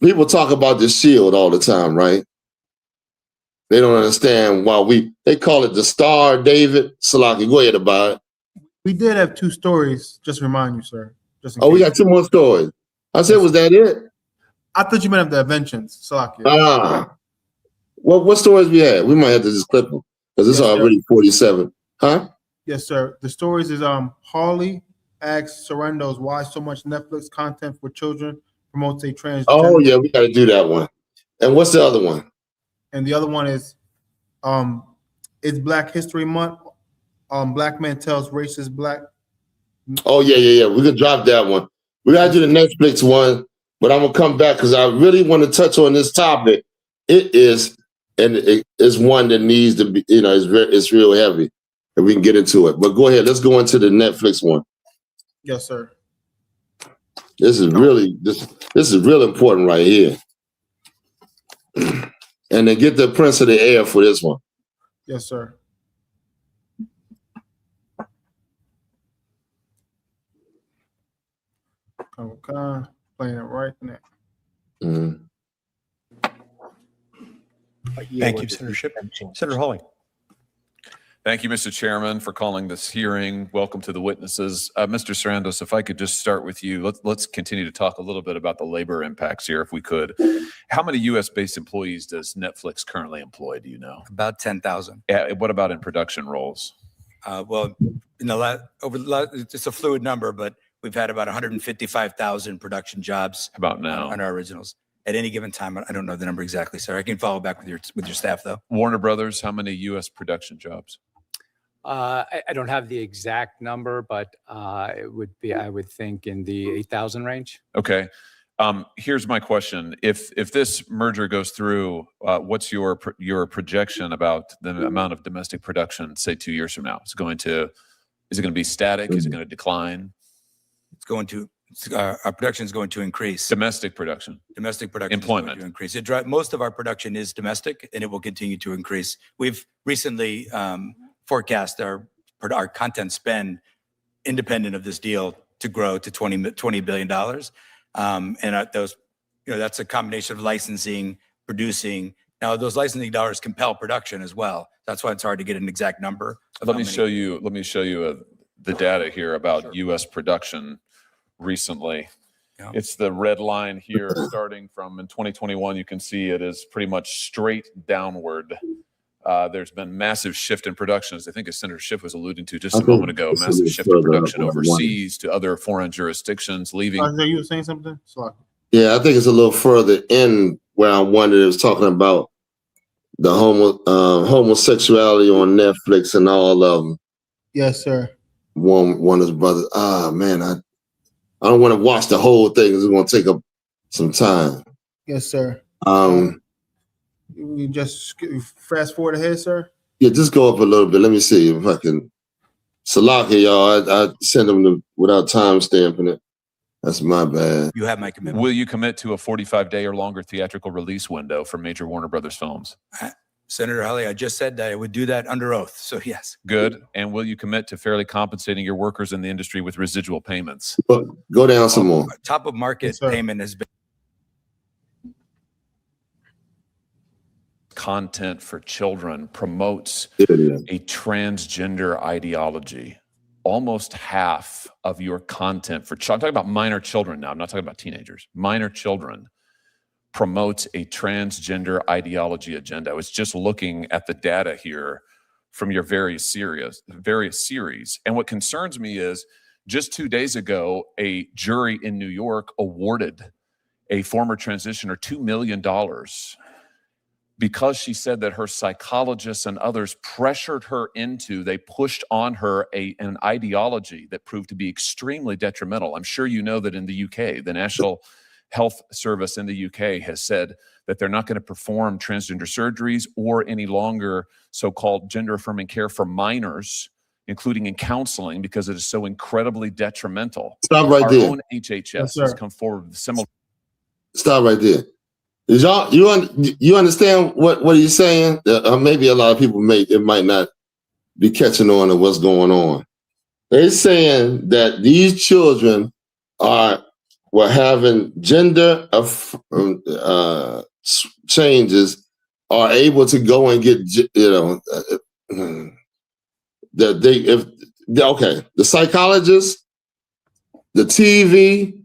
People talk about the shield all the time, right? They don't understand why they call it the Star of David. Salaki, go ahead about it. We did have 2 stories, just to remind you, sir. We got 2 more stories. I said, was that it? I thought you meant the inventions, Salaki. What stories we had? We might have to just clip them because it's already 47. Huh? Yes, sir. The stories is Harley asks Sorendos why so much Netflix content for children promotes a transgender. Oh yeah, we got to do that one. And what's the other one? And the other one is it's Black History Month. Black man tells racist black. Oh yeah. We could drop that one. We got to do the Netflix one, but I'm gonna come back because I really want to touch on this topic. It is one that needs to be, it's real heavy, and we can get into it. But go ahead, let's go into the Netflix one. Yes, sir. This is real important right here. And then get the Prince of the Air for this one. Yes, sir. Okay, playing it right now. Mm-hmm. Thank you, Senator Shipp. Senator Hawley. Thank you, Mr. Chairman, for calling this hearing. Welcome to the witnesses. Mr. Sarandos, if I could just start with you, let's continue to talk a little bit about the labor impacts here, if we could. How many U.S.-based employees does Netflix currently employ, do you know? About 10,000. What about in production roles? Well, it's a fluid number, but we've had about 155,000 production jobs. About now? On our originals. At any given time, I don't know the number exactly, sir. I can follow back with your staff, though. Warner Brothers, how many U.S. production jobs? I don't have the exact number, but it would be, I would think, in the 8,000 range. Okay. Here's my question. If this merger goes through, what's your projection about the amount of domestic production, say 2 years from now? Is it going to be static? Is it going to decline? It's going to. Our production is going to increase. Domestic production. Employment is going to increase. Most of our production is domestic, and it will continue to increase. We've recently forecast our content spend, independent of this deal, to grow to $20 billion. And that's a combination of licensing, producing. Now, those licensing dollars compel production as well. That's why it's hard to get an exact number. Let me show you the data here about U.S. production recently. Yeah. It's the red line here starting from in 2021. You can see it is pretty much straight downward There's been massive shift in production, as I think as Senator Schiff was alluding to just I a moment think ago, it's a massive little shift in further up production where I wanted. overseas to other foreign jurisdictions, leaving. You were saying something? Sorry. Yeah, I think it's a little further in where I wondered. It was talking about the homosexuality on Netflix and all of them. Yes, sir. One of his brothers. Ah, man, I don't want to watch the whole thing. It's going to take up some time. Yes, sir. You just fast forward ahead, sir. Yeah, just go up a little bit. Let me see if I can. Salaki, y'all. I send them without time stamping it. That's my bad. You have my commitment. Will you commit to a 45-day or longer theatrical release window for major Warner Brothers films? Senator Hawley, I just said that I would do that under oath. So yes. Good. And will you commit to fairly compensating your workers in the industry with residual payments? Go down some more. Top of market payment has been. Content for children promotes a transgender ideology. Almost half of your content for I'm talking about minor children now. I'm not talking about teenagers. Minor children promotes a transgender ideology agenda. I was just looking at the data here from your various series. And what concerns me is just 2 days ago, a jury in New York awarded a former transitioner $2 million because she said that her psychologists and others pressured her into, they pushed on her an ideology that proved to be extremely detrimental. I'm sure you know that in the UK, the National Health Service in the UK has said that they're not going to perform transgender surgeries or any longer so-called gender-affirming care for minors, including in counseling, because it is so incredibly detrimental. Stop right there. Our own HHS has come forward with similar. Stop right there. You understand what he's saying? Maybe a lot of people might not be catching on to what's going on. They're saying that these children were having gender changes, are able to go and get the psychologists, the TV.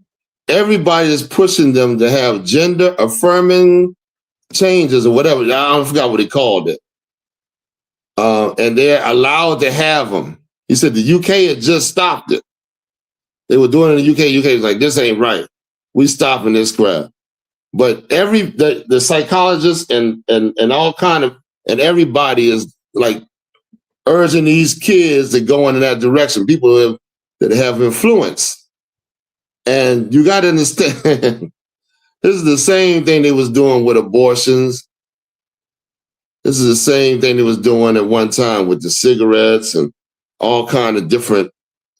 Everybody is pushing them to have gender affirming changes or whatever. I forgot what they called it. And they're allowed to have them. He said the UK had just stopped it. They were doing it in the UK. UK was like, this ain't right. We stopping this crap. But the psychologists and all kind of, and everybody is like urging these kids to go in that direction. People that have influence. And you got to understand, this is the same thing they was doing with abortions. This is the same thing they was doing at one time with the cigarettes and all kind of different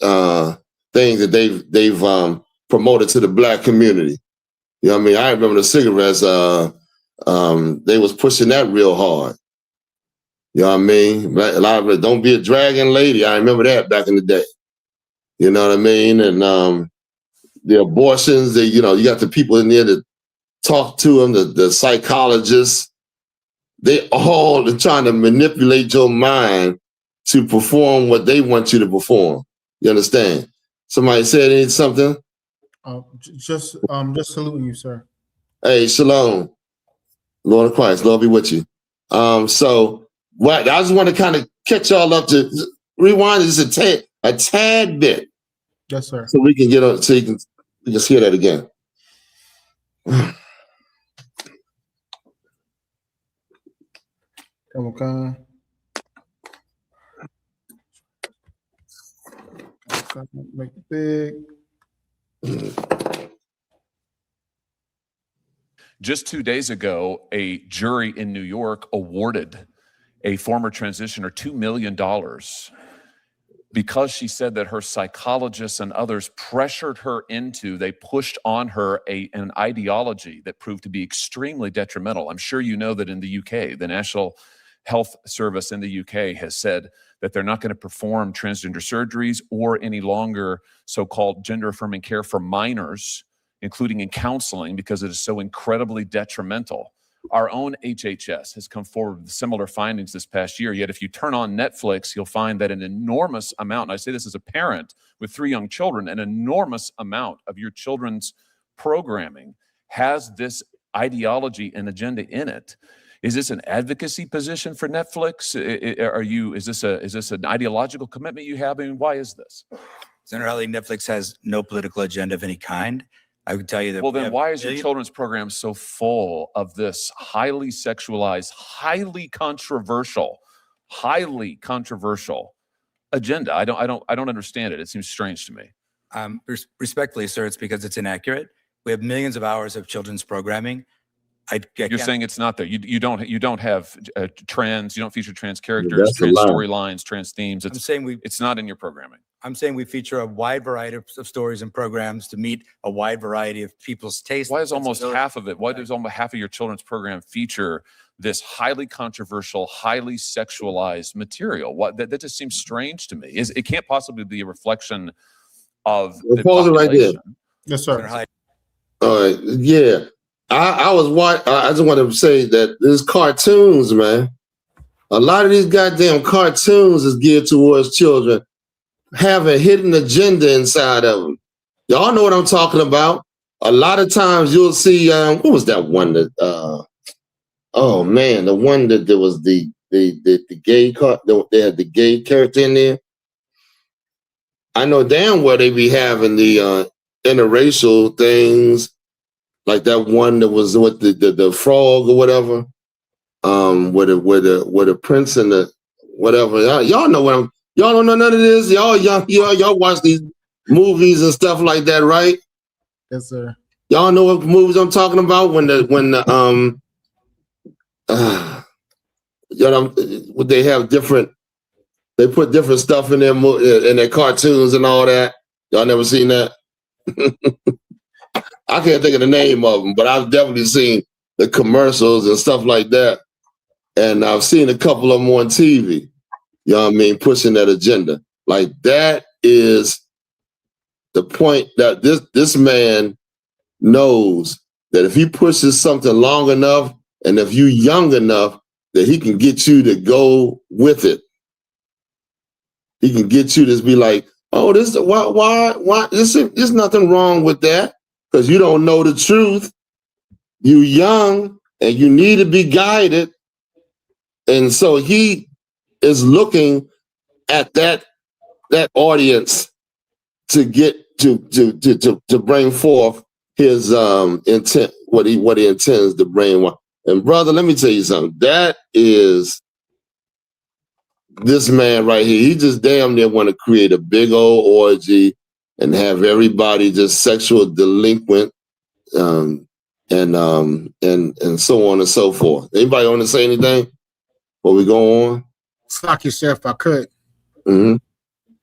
things that they've promoted to the Black community. You know what I mean? I remember the cigarettes, they was pushing that real hard. You know what I mean? A lot of it, don't be a dragon lady. I remember that back in the day. You know what I mean? And the abortions, you got the people in there that talk to them, the psychologists. They all are trying to manipulate your mind to perform what they want you to perform. You understand? Somebody said something? Just saluting you, sir. Hey, shalom. Lord of Christ, Lord be with you. So I just want to kind of catch y'all up to rewind just a tad bit. Yes, sir. So we can get on, so you can just hear that again. Come on. Make it big. Just 2 days ago, a jury in New York awarded a former transitioner $2 million because she said that her psychologists and others pressured her into, they pushed on her an ideology that proved to be extremely detrimental. I'm sure you know that in the UK, the National Health Service in the UK has said that they're not going to perform transgender surgeries or any longer so-called gender-affirming care for minors, including in counseling, because it is so incredibly detrimental. Our own HHS has come forward with similar findings this past year. Yet if you turn on Netflix, you'll find that an enormous amount, and I say this as a parent with 3 young children, an enormous amount of your children's programming has this ideology and agenda in it. Is this an advocacy position for Netflix? Is this an ideological commitment you have? I mean, why is this? Senator Hawley, Netflix has no political agenda of any kind. I would tell you that. Well, then why is your children's program so full of this highly sexualized, highly controversial agenda? I don't understand it. It seems strange to me. Respectfully, sir, it's because it's inaccurate. We have millions of hours of children's programming. You're saying it's not there. You don't have trans. You don't feature trans characters, That's a trans lie. storylines, trans themes. I'm saying it's not in your programming. I'm saying we feature a wide variety of stories and programs to meet a wide variety of people's tastes. Why is almost half of it? Why does almost half of your children's program feature this highly controversial, highly sexualized material? That just seems strange to me. It can't possibly be a reflection of the Pause it right there. population. Yes, sir. All right. Yeah. I just want to say that there's cartoons, man. A lot of these goddamn cartoons is geared towards children, have a hidden agenda inside of them. Y'all know what I'm talking about. A lot of times you'll see, what was that one that, oh man, the one that there was the gay they had the gay character in there. I know damn well they be having the interracial things, like that one that was with the frog or whatever, with the prince and the whatever. Y'all know what y'all don't know none of this. Y'all watch these movies and stuff like that, right? Yes, sir. Y'all know what movies I'm talking about when they have different. They put different stuff in their cartoons and all that. Y'all never seen that? I can't think of the name of them, but I've definitely seen the commercials and stuff like that. And I've seen a couple of them on TV. You know what I mean? Pushing that agenda. Like, that is the point that this man knows that if he pushes something long enough and if you're young enough, that he can get you to go with it. He can get you to be like, oh, why? There's nothing wrong with that, because you don't know the truth. You're young and you need to be guided. And so he is looking at that audience to get to bring forth his intent, what he intends to bring. And brother, let me tell you something. That is this man right here. He just damn near want to create a big old orgy and have everybody just sexual delinquent, and so on and so forth. Anybody want to say anything before we go on? Stock yourself, if I could. Mm-hmm.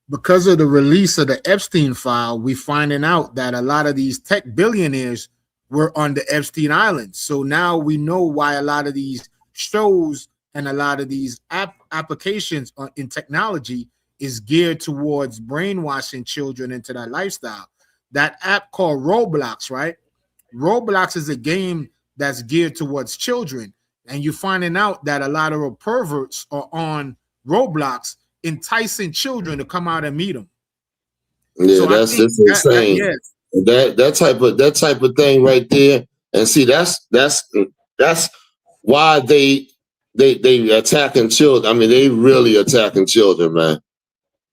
Because of the release of the Epstein file, we're finding out that a lot of these tech billionaires were on the Epstein Island. So now we know why a lot of these shows and a lot of these applications in technology is geared towards brainwashing children into that lifestyle. That app called Roblox, right? Roblox is a game that's geared towards children. And you're finding out that a lot of perverts are on Roblox, enticing children to come out and meet them. Yeah, so that's insane. That type of thing right there. And see, that's why they attacking children. I mean, they really attacking children, man.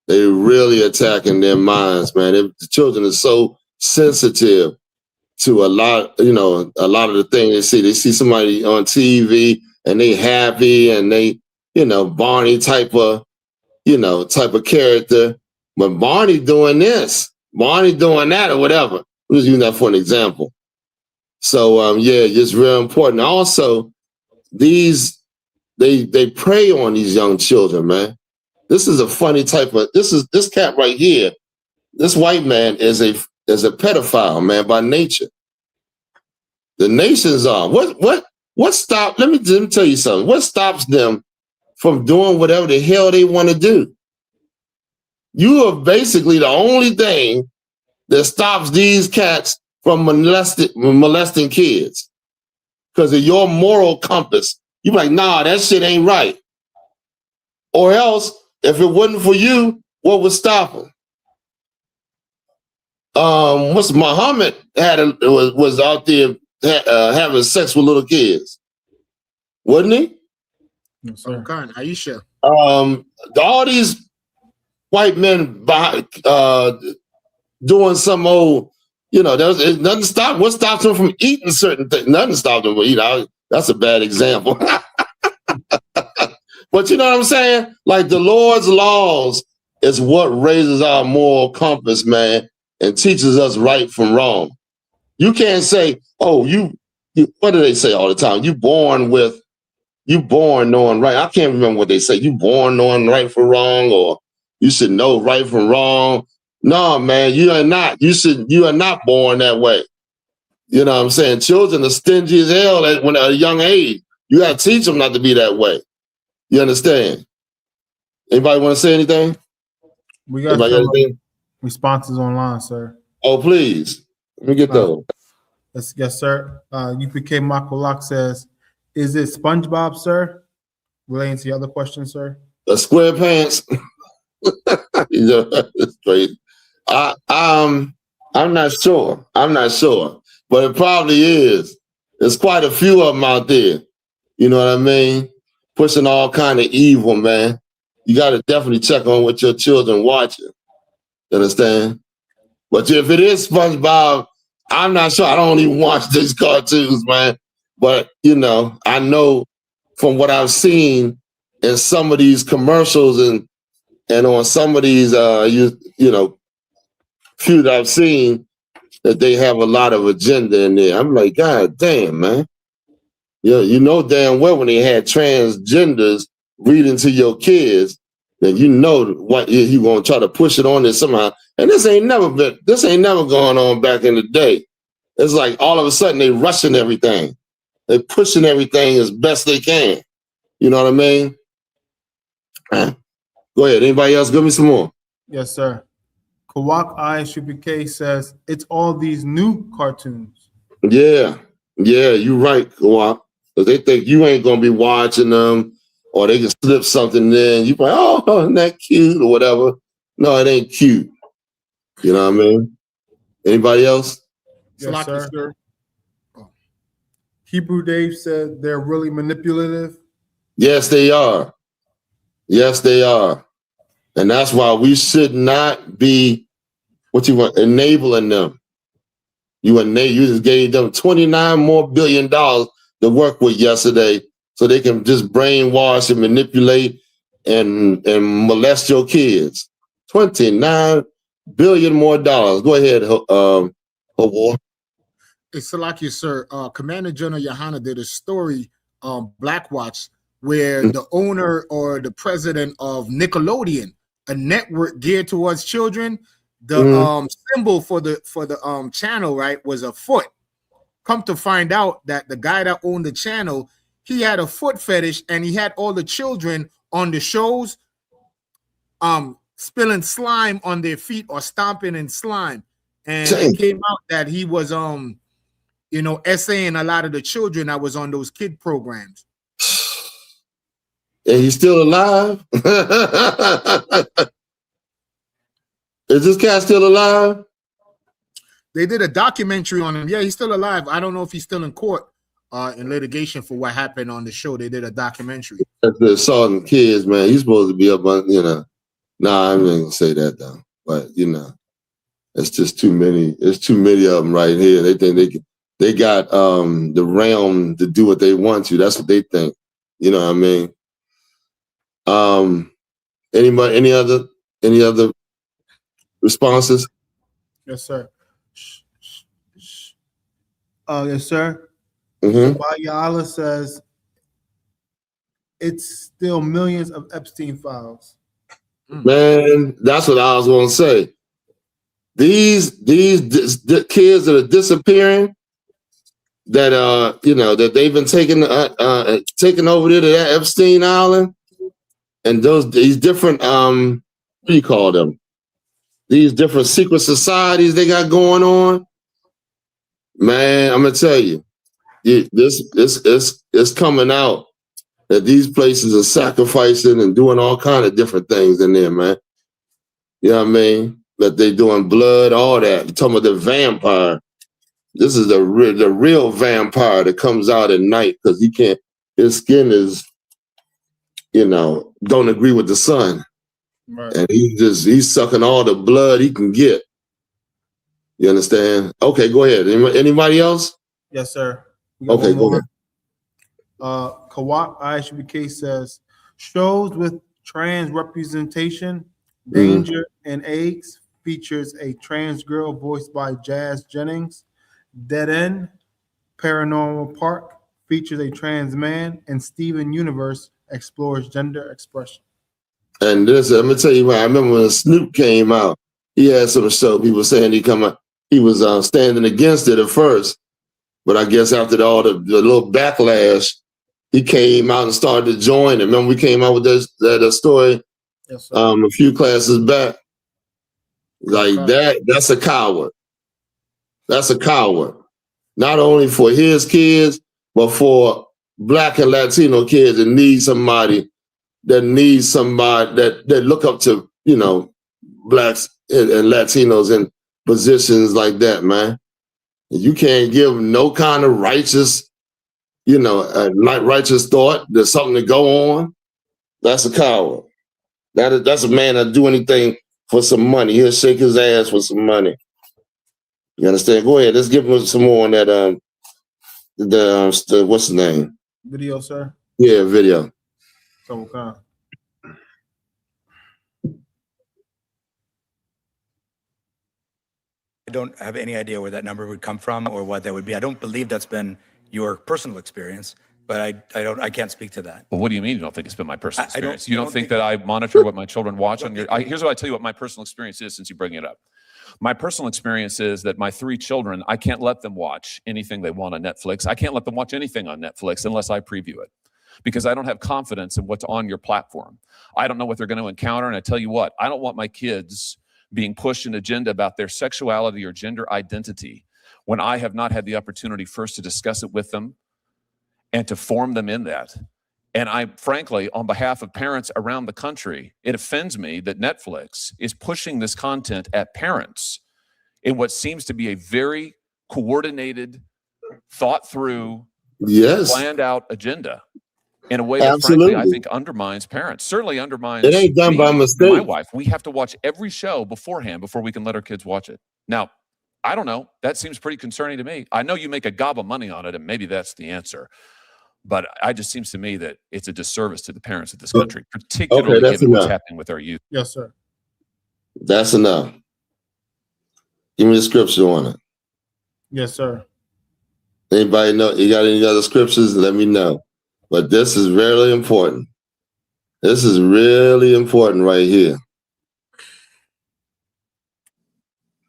They really attacking their minds, man. The children are so sensitive to a lot of the things they see. They see somebody on TV and they happy and they, Barney type of character. But Barney doing this, Barney doing that or whatever. I'm just using that for an example. So it's real important. Also, they prey on these young children, man. This is a funny this cat right here. This white man is a pedophile, man, by nature. The nations are. What stop? Let me tell you something. What stops them from doing whatever the hell they want to do? You are basically the only thing that stops these cats from molesting kids, because of your moral compass. You're like, nah, that shit ain't right. Or else, if it wasn't for you, what would stop them? What's Muhammad was out there having sex with little kids. Wouldn't he? Yes, sir. Aisha. All these white men doing some old, there's nothing stop. What stops them from eating certain things? Nothing stops them from eating. That's a bad example. But you know what I'm saying? Like the Lord's laws is what raises our moral compass, man, and teaches us right from wrong. You can't say, oh, you what do they say all the time? You born knowing right. I can't remember what they say. You born knowing right from wrong, or you should know right from wrong. No, man, you are not. You are not born that way. You know what I'm saying? Children are stingy as hell at a young age. You got to teach them not to be that way. You understand? Anybody want to say anything? We got some responses online, sir. Oh, please. Let me get those. Yes, sir. UPK Makolak says, is it SpongeBob, sir? Relating to the other question, sir. SquarePants. It's crazy. I'm not sure. But it probably is. There's quite a few of them out there. You know what I mean? Pushing all kind of evil, man. You got to definitely check on what your children watching. You understand? But if it is SpongeBob, I'm not sure. I don't even watch these cartoons, man. But, I know from what I've seen in some of these commercials and on some of these, few that I've seen, that they have a lot of agenda in there. I'm like, God damn, man. You know damn well when they had transgenders reading to your kids, then you know what you're gonna try to push it on there somehow. And this ain't never going on back in the day. It's like all of a sudden they rushing everything. They pushing everything as best they can. You know what I mean? Go ahead. Anybody else? Give me some more. Yes, sir. Kawak I.S.U.P.K says it's all these new cartoons. Yeah, you're right, Kawak. Because they think you ain't gonna be watching them, or they can slip something in. You like, oh, isn't that cute or whatever? No, it ain't cute. You know what I mean? Anybody else? Yes, sir. Hebrew Dave said they're really manipulative. Yes, they are. And that's why we should not be enabling them. You just gave them $29 more billion to work with yesterday, so they can just brainwash and manipulate and molest your kids. $29 billion more. Go ahead, Hawar. It's like you, sir. Commander General YAHANNA did a story on Black Watch where the owner or the president of Nickelodeon, a network geared towards children, the symbol for the channel, right, was a foot. Come to find out that the guy that owned the channel, he had a foot fetish, and he had all the children on the shows spilling slime on their feet or stomping in slime. And it came out that he was essaying a lot of the children that was on those kid programs. And he's still alive? Is this cat still alive? They did a documentary on him. Yeah, he's still alive. I don't know if he's still in court in litigation for what happened on the show. They did a documentary. That's the assaulting kids, man. He's supposed to be up on, Nah, I'm not gonna say that though. But it's just too many. There's too many of them right here. They think they got the realm to do what they want to. That's what they think. You know what I mean? Anybody? Any other responses? Yes, sir. Yes, sir. Bayala says it's still millions of Epstein files. Man, that's what I was going to say. These kids that are disappearing, that that they've been taken over there to that Epstein Island, and these different what do you call them? These different secret societies they got going on. Man, I'm gonna tell you, it's coming out that these places are sacrificing and doing all kind of different things in there, man. You know what I mean? That they doing blood, all that. You're talking about the vampire. This is the real vampire that comes out at night because his skin is, don't agree with the sun. Right. And he's sucking all the blood he can get. You understand? Okay, go ahead. Anybody else? Yes, sir. We got Okay, one go more. ahead. Kawak I.S.U.P.K says, shows with trans representation, Danger and Eggs features a trans girl voiced by Jazz Jennings. Dead End, Paranormal Park features a trans man, and Steven Universe explores gender expression. And this, I'm gonna tell you what, I remember when Snoop came out, he had some show, people saying he was standing against it at first, but I guess after all the little backlash, he came out and started to join it. Remember we came out with that story Yes, sir. a few classes back? Like that's a coward. That's a coward. Not only for his kids, but for Black and Latino kids that need somebody that look up to, Blacks and Latinos in positions like that, man. You can't give no kind of righteous, righteous thought. There's something to go on. That's a coward. That's a man that do anything for some money. He'll shake his ass for some money. You understand? Go ahead. Let's give him some more on that. The what's the name? Video, sir. Yeah, video. So, I don't have any idea where that number would come from or what that would be. I don't believe that's been your personal experience, but I can't speak to that. Well, what do you mean you don't think it's been my personal experience? You don't think that that I monitor what my children watch on your... Here's what I tell you what my personal experience is since you bring it up. My personal experience is that my 3 children, I can't let them watch anything they want on Netflix. I can't let them watch anything on Netflix unless I preview it, because I don't have confidence in what's on your platform. I don't know what they're going to encounter, and I tell you what, I don't want my kids being pushed an agenda about their sexuality or gender identity when I have not had the opportunity first to discuss it with them and to form them in that. And I, frankly, on behalf of parents around the country, it offends me that Netflix is pushing this content at parents in what seems to be a very coordinated, thought through, planned out agenda in a way that, frankly, I think undermines parents. Certainly undermines it ain't done me by mistake. and my wife. We have to watch every show beforehand before we can let our kids watch it. Now, I don't know. That seems pretty concerning to me. I know you make a gob of money on it, and maybe that's the answer. But it just seems to me that it's a disservice to the parents of this country, particularly given what's happening with our youth. Yes, sir. That's enough. Give me the scripture on it. Yes, sir. Anybody know? You got any other scriptures? Let me know. But this is really important. This is really important right here.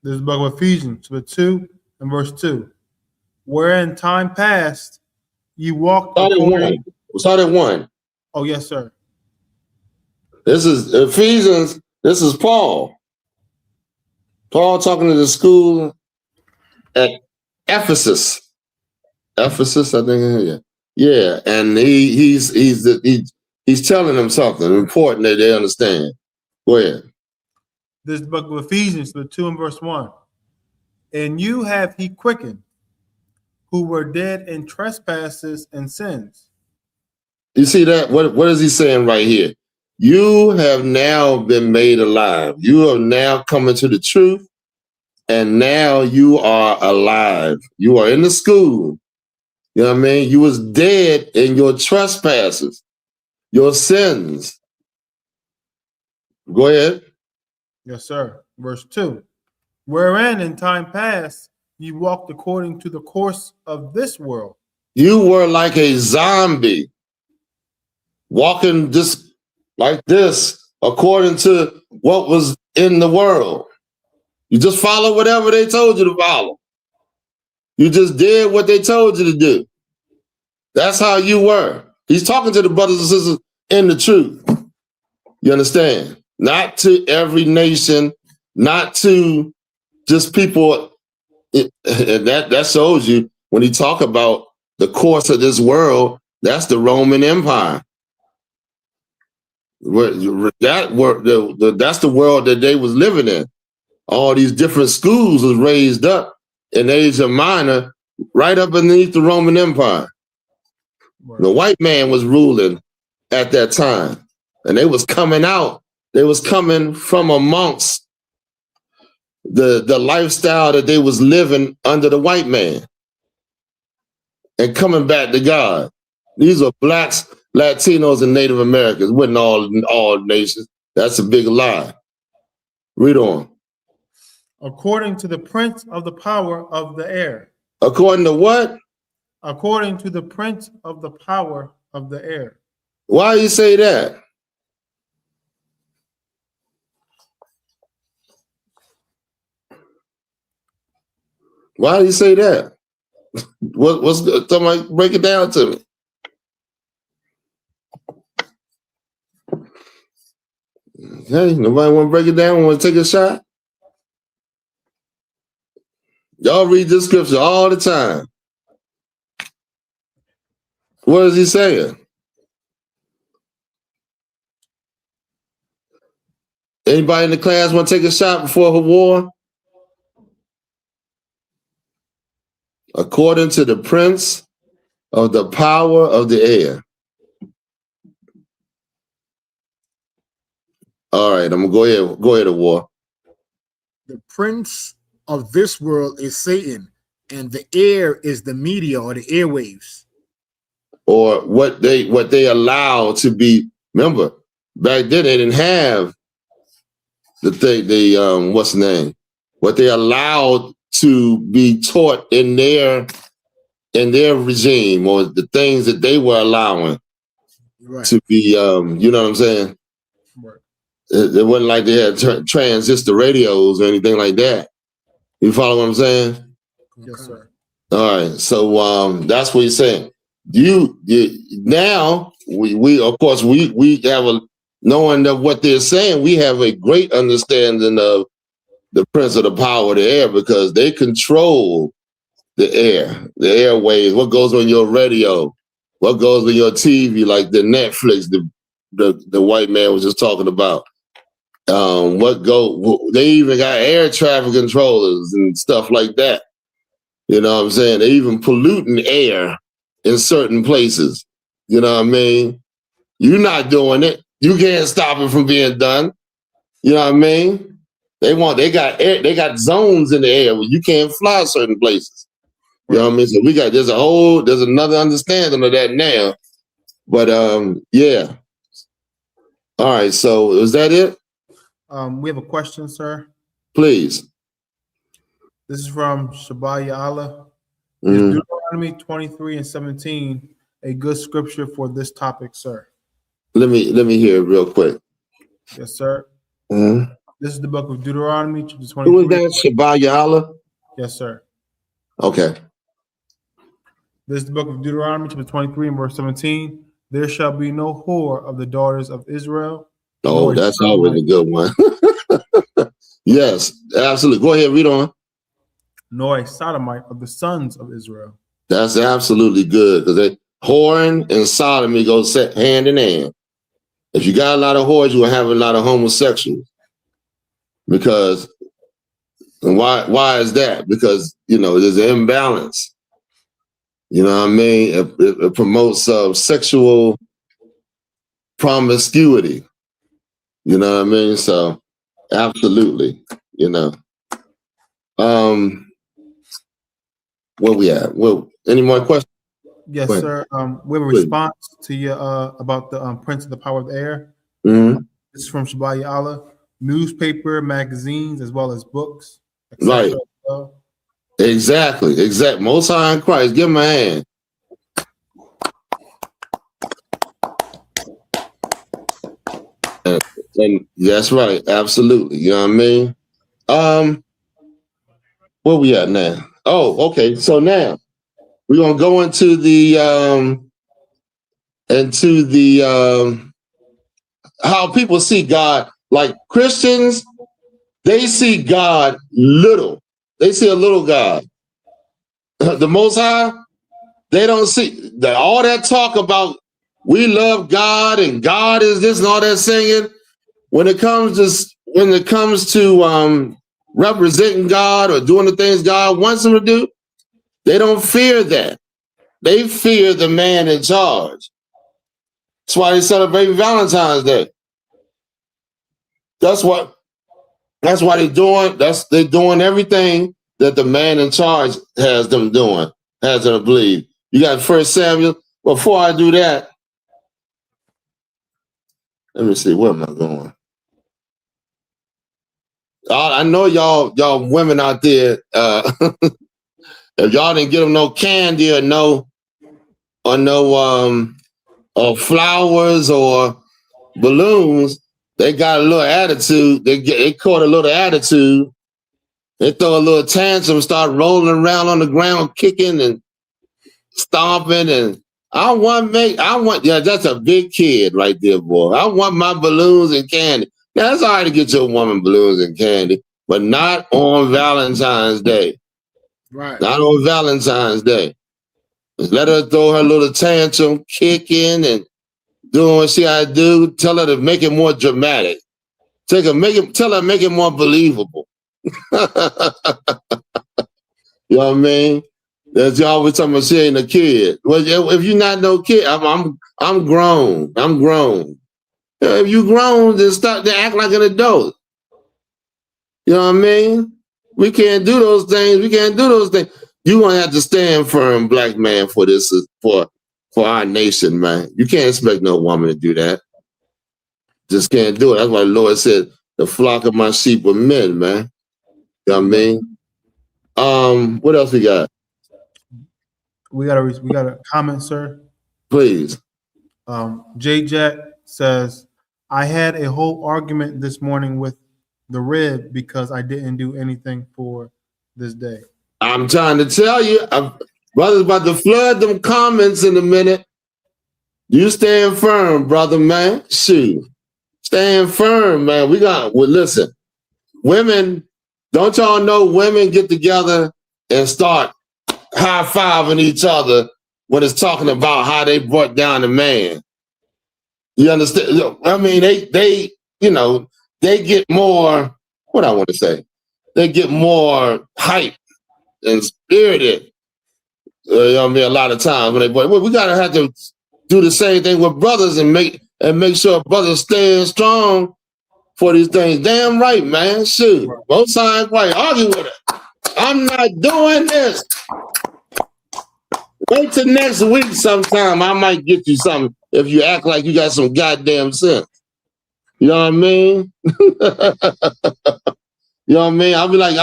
This is the book of Ephesians, chapter 2 and verse 2. Where in time past you walked. Start at 1. Oh, yes, sir. This is Ephesians. This is Paul. Paul talking to the school at Ephesus. Ephesus, I think. Yeah, and he's telling them something important that they understand. Go ahead. This is the book of Ephesians, chapter 2 and verse 1. And you have he quickened, who were dead in trespasses and sins. You see that? What is he saying right here? You have now been made alive. You have now come into the truth, and now you are alive. You are in the school. You know what I mean? You was dead in your trespasses, your sins. Go ahead. Yes, sir. Verse 2. Wherein in time past you walked according to the course of this world. You were like a zombie, walking just like this, according to what was in the world. You just follow whatever they told you to follow. You just did what they told you to do. That's how you were. He's talking to the brothers and sisters in the truth. You understand? Not to every nation, not to just people. And that shows you when he talk about the course of this world, that's the Roman Empire. That's the world that they was living in. All these different schools was raised up in Asia Minor, right up underneath the Roman Empire. The white man was ruling at that time, and they was coming out. They was coming from amongst the lifestyle that they was living under the white man and coming back to God. These are blacks, Latinos, and Native Americans. It wasn't all nations. That's a big lie. Read on. According to the prince of the power of the air. According to what? According to the prince of the power of the air. Why you say that? Why do you say that? What's good? Somebody break it down to me. Hey, nobody want to break it down? Want to take a shot? Y'all read this scripture all the time. What is he saying? Anybody in the class want to take a shot before her war? According to the prince of the power of the air. All right, I'm gonna go ahead, war. The prince of this world is Satan, and the air is the media or the airwaves. Or what they allow to be. Remember, back then they didn't have what's the name? What they allowed to be taught in their regime, or the things that they were allowing to be, you know what I'm saying? Right. It wasn't like they had transistor radios or anything like that. You follow what I'm saying? Yes, sir. All right. So that's what he's saying. Now we of course we have a knowing of what they're saying, we have a great understanding of the prince of the power of the air, because they control the air, the airwaves, what goes on your radio, what goes on your TV, like the Netflix, the white man was just talking about. They even got air traffic controllers and stuff like that. You know what I'm saying? They even polluting air in certain places. You know what I mean? You're not doing it. You can't stop it from being done. You know what I mean? They got zones in the air where you can't fly certain places. You know what I mean? So there's another understanding of that now. But yeah. All right, so is that it? We have a question, sir. Please. This is from Shabaya Allah. Is Deuteronomy 23:17 a good scripture for this topic, sir? Let me hear it real quick. Yes, sir. This is the book of Deuteronomy, chapter 23. Who is that? Shabaya Allah? Yes, sir. Okay. This is the book of Deuteronomy, chapter 23, and verse 17. There shall be no whore of the daughters of Israel. Oh, that's always a good one. Yes, absolutely. Go ahead, read on. Nor a sodomite of the sons of Israel. That's absolutely good, because whoring and sodomy go hand in hand. If you got a lot of whores, you will have a lot of homosexuals. Because, and why is that? Because, there's an imbalance. You know what I mean? It promotes sexual promiscuity. You know what I mean? So, absolutely, Where we at? Any more questions? Yes, sir. We have a response to you about the Prince of the Power of the Air. Mm-hmm. This is from Shabaya Allah. Newspaper, magazines, as well as books. Right. Exactly. Most High in Christ. Give him a hand. And that's right. Absolutely. You know what I mean? Where we at now? Oh, okay. So now we're gonna go into the how people see God. Like Christians, they see God little. They see a little God. The Most High, they don't see that. All that talk about we love God and God is this and all that singing. When it comes to representing God or doing the things God wants them to do, they don't fear that. They fear the man in charge. That's why they celebrate Valentine's Day. That's why they're doing everything that the man in charge has them believe. You got 1 Samuel. Before I do that, let me see, where am I going? I know y'all women out there, if y'all didn't get them no candy or no flowers or balloons, they got a little attitude. They caught a little attitude. They throw a little tantrum, start rolling around on the ground, kicking and stomping. And yeah, that's a big kid right there, boy. I want my balloons and candy. Now, it's all right to get your woman balloons and candy, but not on Valentine's Day. Right. Not on Valentine's Day. Just let her throw her little tantrum, kicking and doing what she got to do. Tell her to make it more dramatic. Tell her make it more believable. You know what I mean? That's always talking about she ain't a kid. Well, if you're not no kid, I'm grown. I'm grown. If you grown, then start to act like an adult. You know what I mean? We can't do those things. You're gonna have to stand firm, black man, for this, for our nation, man. You can't expect no woman to do that. Just can't do it. That's why the Lord said, the flock of my sheep are men, man. You know what I mean? What else we got? We got a comment, sir. Please. J-Jet says, I had a whole argument this morning with the Rib because I didn't do anything for this day. I'm trying to tell you, brother's about to flood them comments in a minute. You stand firm, brother, man. Shoot. Stand firm, man. Listen, women, don't y'all know women get together and start high-fiving each other when it's talking about how they brought down a man. You understand? I mean, they get more, what I want to say, they get more hype and spirited. You know what I mean? A lot of times when we gotta have to do the same thing with brothers and make sure brothers stay strong for these things. Damn right, man. Shoot. Both sides right. Argue with it. I'm not doing this. Wait till next week sometime. I might get you something if you act like you got some goddamn sense. You know what I mean? You know what I mean? I'll be like,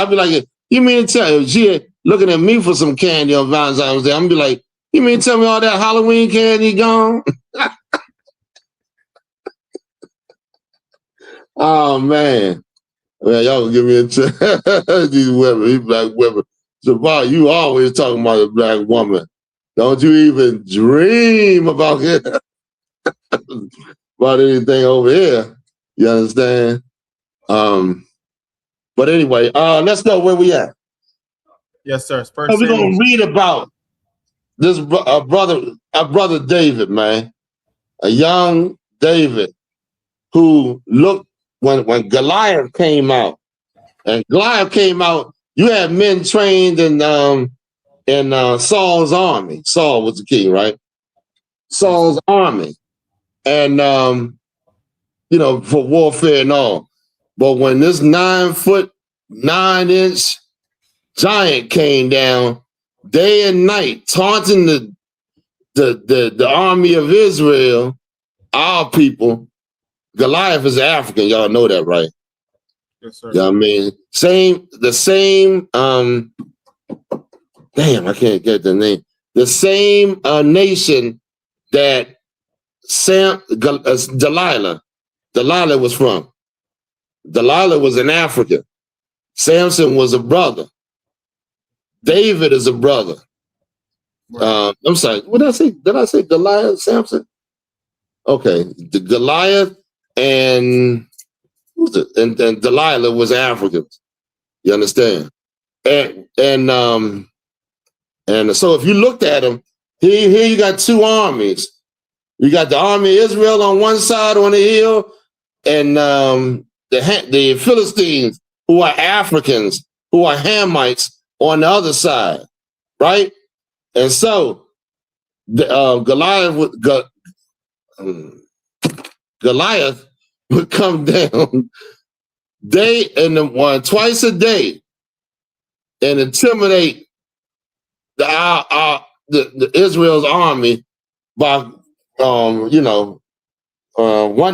you mean to tell she looking at me for some candy on Valentine's Day? I'm gonna be like, you mean to tell me all that Halloween candy gone? Oh man. Man, y'all gonna give me a these women, these black women. Jabbar, you always talking about a black woman. Don't you even dream about it, about anything over here. You understand? But anyway, let's go where we at. Yes, sir. We're gonna read about this brother David, man. A young David who looked when Goliath came out. And Goliath came out, you had men trained in Saul's army. Saul was the king, right? Saul's army. And for warfare and all. But when this 9-foot, 9-inch giant came down day and night, taunting the army of Israel, our people, Goliath is African, y'all know that, right? Yes, sir. You know what I mean? The same, damn, I can't get the name. The same nation that Delilah was from. Delilah was in Africa. Samson was a brother. David is a brother. Right. I'm sorry, what did I say? Did I say Goliath, Samson? Okay, the Goliath and Delilah was Africans. You understand? And so if you looked at them, here you got two armies. You got the army of Israel on one side on the hill, and the Philistines, who are Africans, who are Hamites, on the other side, right? And so Goliath would come down twice a day and intimidate the Israel's army by wanting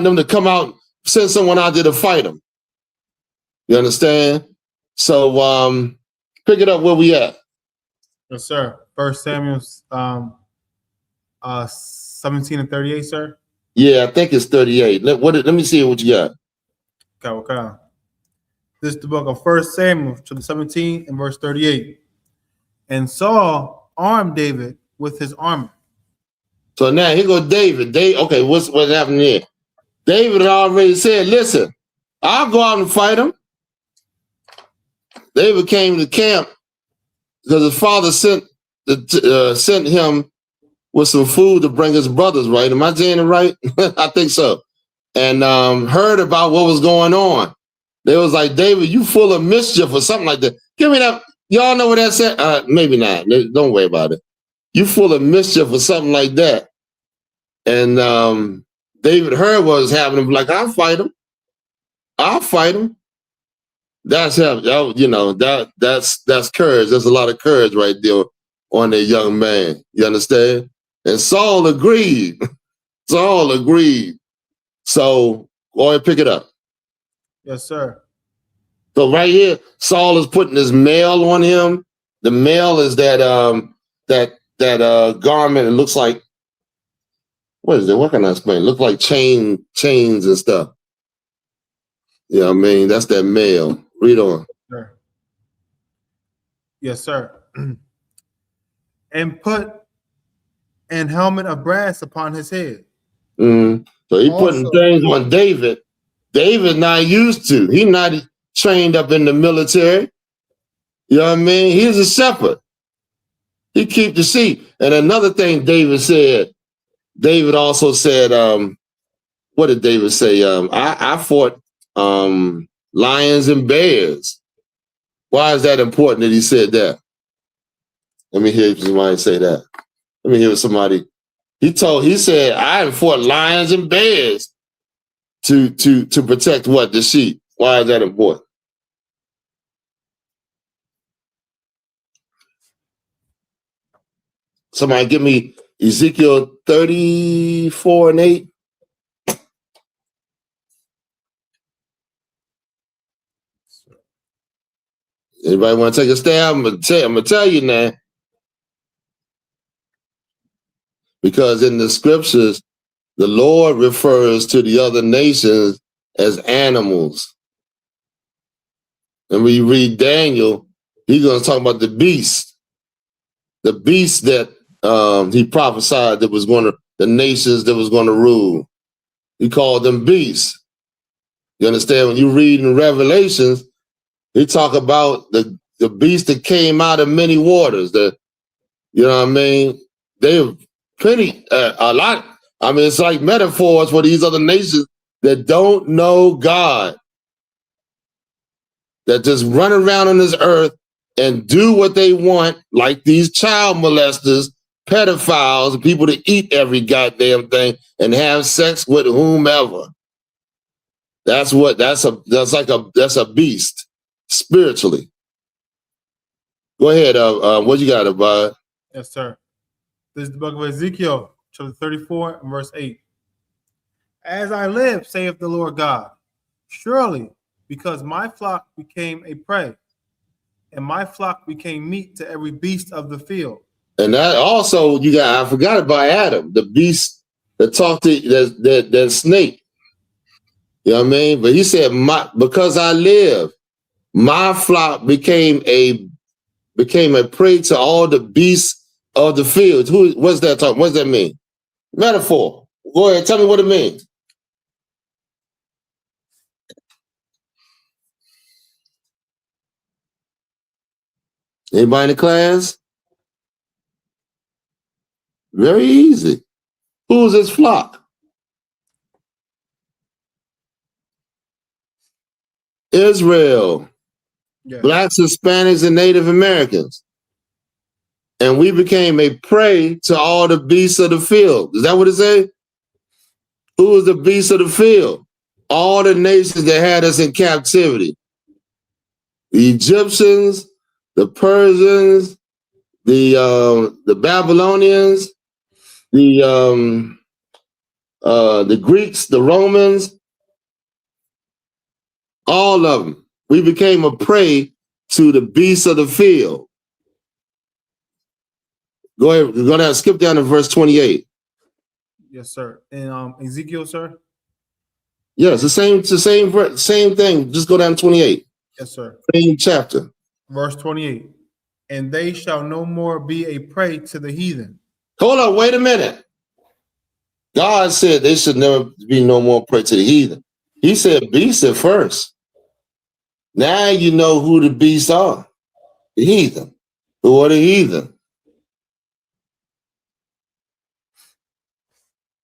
them to come out, send someone out there to fight them. You understand? So pick it up where we at. Yes, sir. 1 Samuel 17 and 38, sir. Yeah, I think it's 38. Let me see what you got. Okay. This is the book of 1 Samuel, chapter 17 and verse 38. And Saul armed David with his armor. So now here goes David. Okay, what's happening here? David had already said, listen, I'll go out and fight him. David came to camp because his father sent him with some food to bring his brothers, right? Am I saying it right? I think so. And heard about what was going on. They was like, David, you full of mischief or something like that. Give me that. Y'all know what that said? Maybe not. Don't worry about it. You full of mischief or something like that. And David heard what was happening. Like, I'll fight him. That's him. That's courage. There's a lot of courage right there on that young man. You understand? And Saul agreed. So go ahead, pick it up. Yes, sir. So right here, Saul is putting his mail on him. The mail is that garment. It looks like, what is it? What can I explain? It looks like chains and stuff. You know what I mean? That's that mail. Read on. Sure. Yes, sir. And put an helmet of brass upon his head. Mm-hmm. So he putting things on David. David not used to. He not trained up in the military. You know what I mean? He's a shepherd. He keep the sheep. And another thing David also said, what did David say? I fought lions and bears. Why is that important that he said that? Let me hear somebody say that. Let me hear somebody. He said, I fought lions and bears to protect what? The sheep. Why is that important? Somebody give me Ezekiel 34 and 8. Anybody want to take a stab? I'm gonna tell you now. Because in the scriptures, the Lord refers to the other nations as animals. And when you read Daniel, he's going to talk about the beast that he prophesied the nations that was going to rule. He called them beasts. You understand? When you read in Revelations, he talk about the beast that came out of many waters. You know what I mean? They were a lot. I mean, it's like metaphors for these other nations that don't know God, that just run around on this earth and do what they want, like these child molesters, pedophiles, people that eat every goddamn thing and have sex with whomever. That's a beast spiritually. Go ahead. What you got about? Yes, sir. This is the book of Ezekiel, chapter 34 and verse 8. As I live, saith the Lord God, surely because my flock became a prey, and my flock became meat to every beast of the field. And that also, I forgot about Adam, the beast that talked to that snake. You know what I mean? But he said, because I live, my flock became a prey to all the beasts of the field. What's that talking? What does that mean? Metaphor. Go ahead, tell me what it means. Anybody in the class? Very easy. Who's his flock? Israel. Yes. Blacks, Hispanics, and Native Americans. and we became a prey to all the beasts of the field. Is that what it say? Who was the beasts of the field? All the nations that had us in captivity. The Egyptians, the Persians, the Babylonians, the Greeks, the Romans, all of them. We became a prey to the beasts of the field. Go ahead, go down, skip down to verse 28. Yes, sir. And Ezekiel, sir? Yes, the same thing. Just go down to 28. Yes, sir. Same chapter. Verse 28. And they shall no more be a prey to the heathen. Hold up, wait a minute. God said they should never be no more prey to the heathen. He said beasts at first. Now you know who the beasts are. The heathen. Who are the heathen?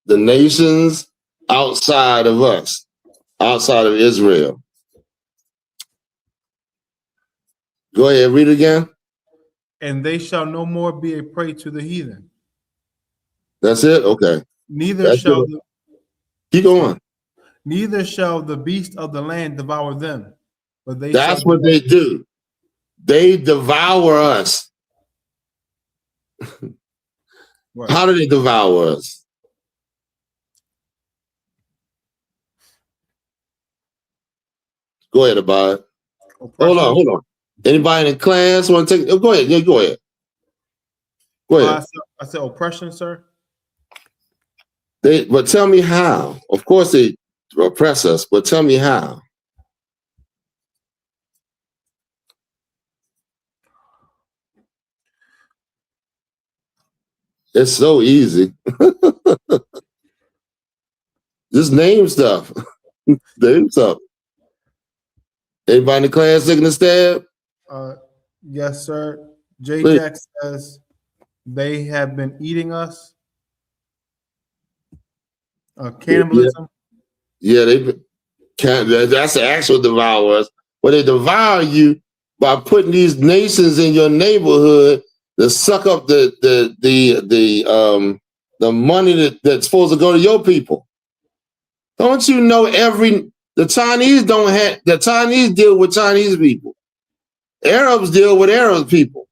The nations outside of us, outside of Israel. Go ahead, read it again. And they shall no more be a prey to the heathen. That's it? Okay. Neither shall keep going. Neither shall the beast of the land devour them. But they That's what they do. They devour us. Right. How do they devour us? Go ahead, Abad. Hold on. Anybody in class want to take? Oh, go ahead. Yeah, go ahead. Go ahead. I said oppression, sir. But tell me how. Of course they oppress us, but tell me how. It's so easy. Just name stuff. Name stuff. Anybody in the class taking a stab? Yes, sir. J. Jack says they have been eating us. Cannibalism. Yeah, that's the actual devour us. But they devour you by putting these nations in your neighborhood to suck up the money that's supposed to go to your people. Don't you know the Chinese deal with Chinese people. Arabs deal with Arab people.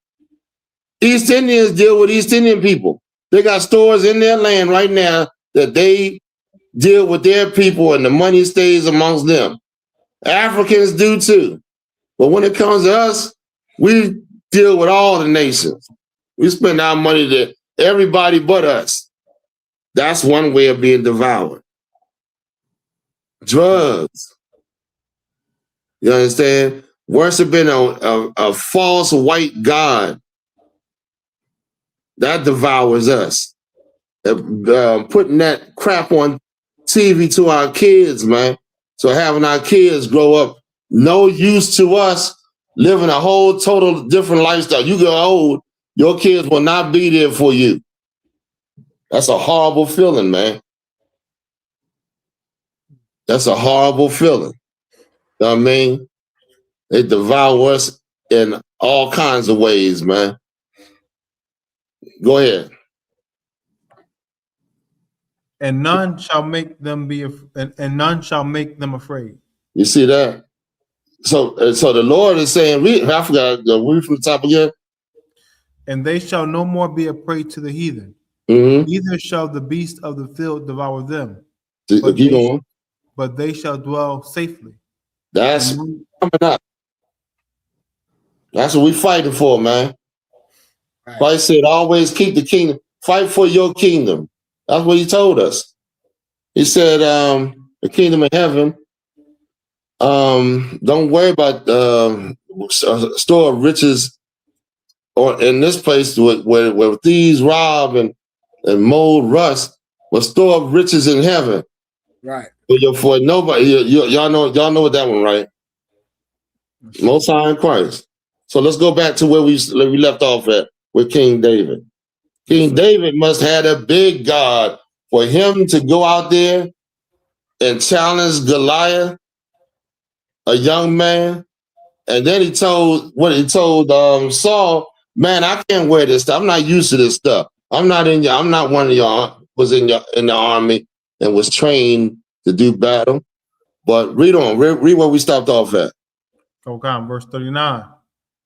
East Indians deal with East Indian people. They got stores in their land right now that they deal with their people and the money stays amongst them. Africans do too. But when it comes to us, we deal with all the nations. We spend our money to everybody but us. That's one way of being devoured. Drugs. You understand? Worshiping a false white god. That devours us. Putting that crap on TV to our kids, man. So having our kids grow up no use to us, living a whole total different lifestyle. You get old, your kids will not be there for you. That's a horrible feeling, man. That's a horrible feeling. You know what I mean? They devour us in all kinds of ways, man. Go ahead. And none shall make them and none shall make them afraid. You see that? So the Lord is saying, I forgot the read from the top again. And they shall no more be a prey to the heathen. Mm-hmm. Neither shall the beast of the field devour them. But they shall dwell safely. That's coming up. That's what we're fighting for, man. Right. Christ said, always keep the kingdom. Fight for your kingdom. That's what he told us. He said, the kingdom of heaven, don't worry about store of riches or in this place where thieves rob and mold rust, but store of riches in heaven. Right. For nobody, y'all know what that one, right? Most High in Christ. So let's go back to where we left off at with King David. King David must have a big God for him to go out there and challenge Goliath, a young man. And then he told Saul, man, I can't wear this stuff. I'm not used to this stuff. I'm not one of y'all was in the army and was trained to do battle. But read on, read where we stopped off at. Okay, verse 39.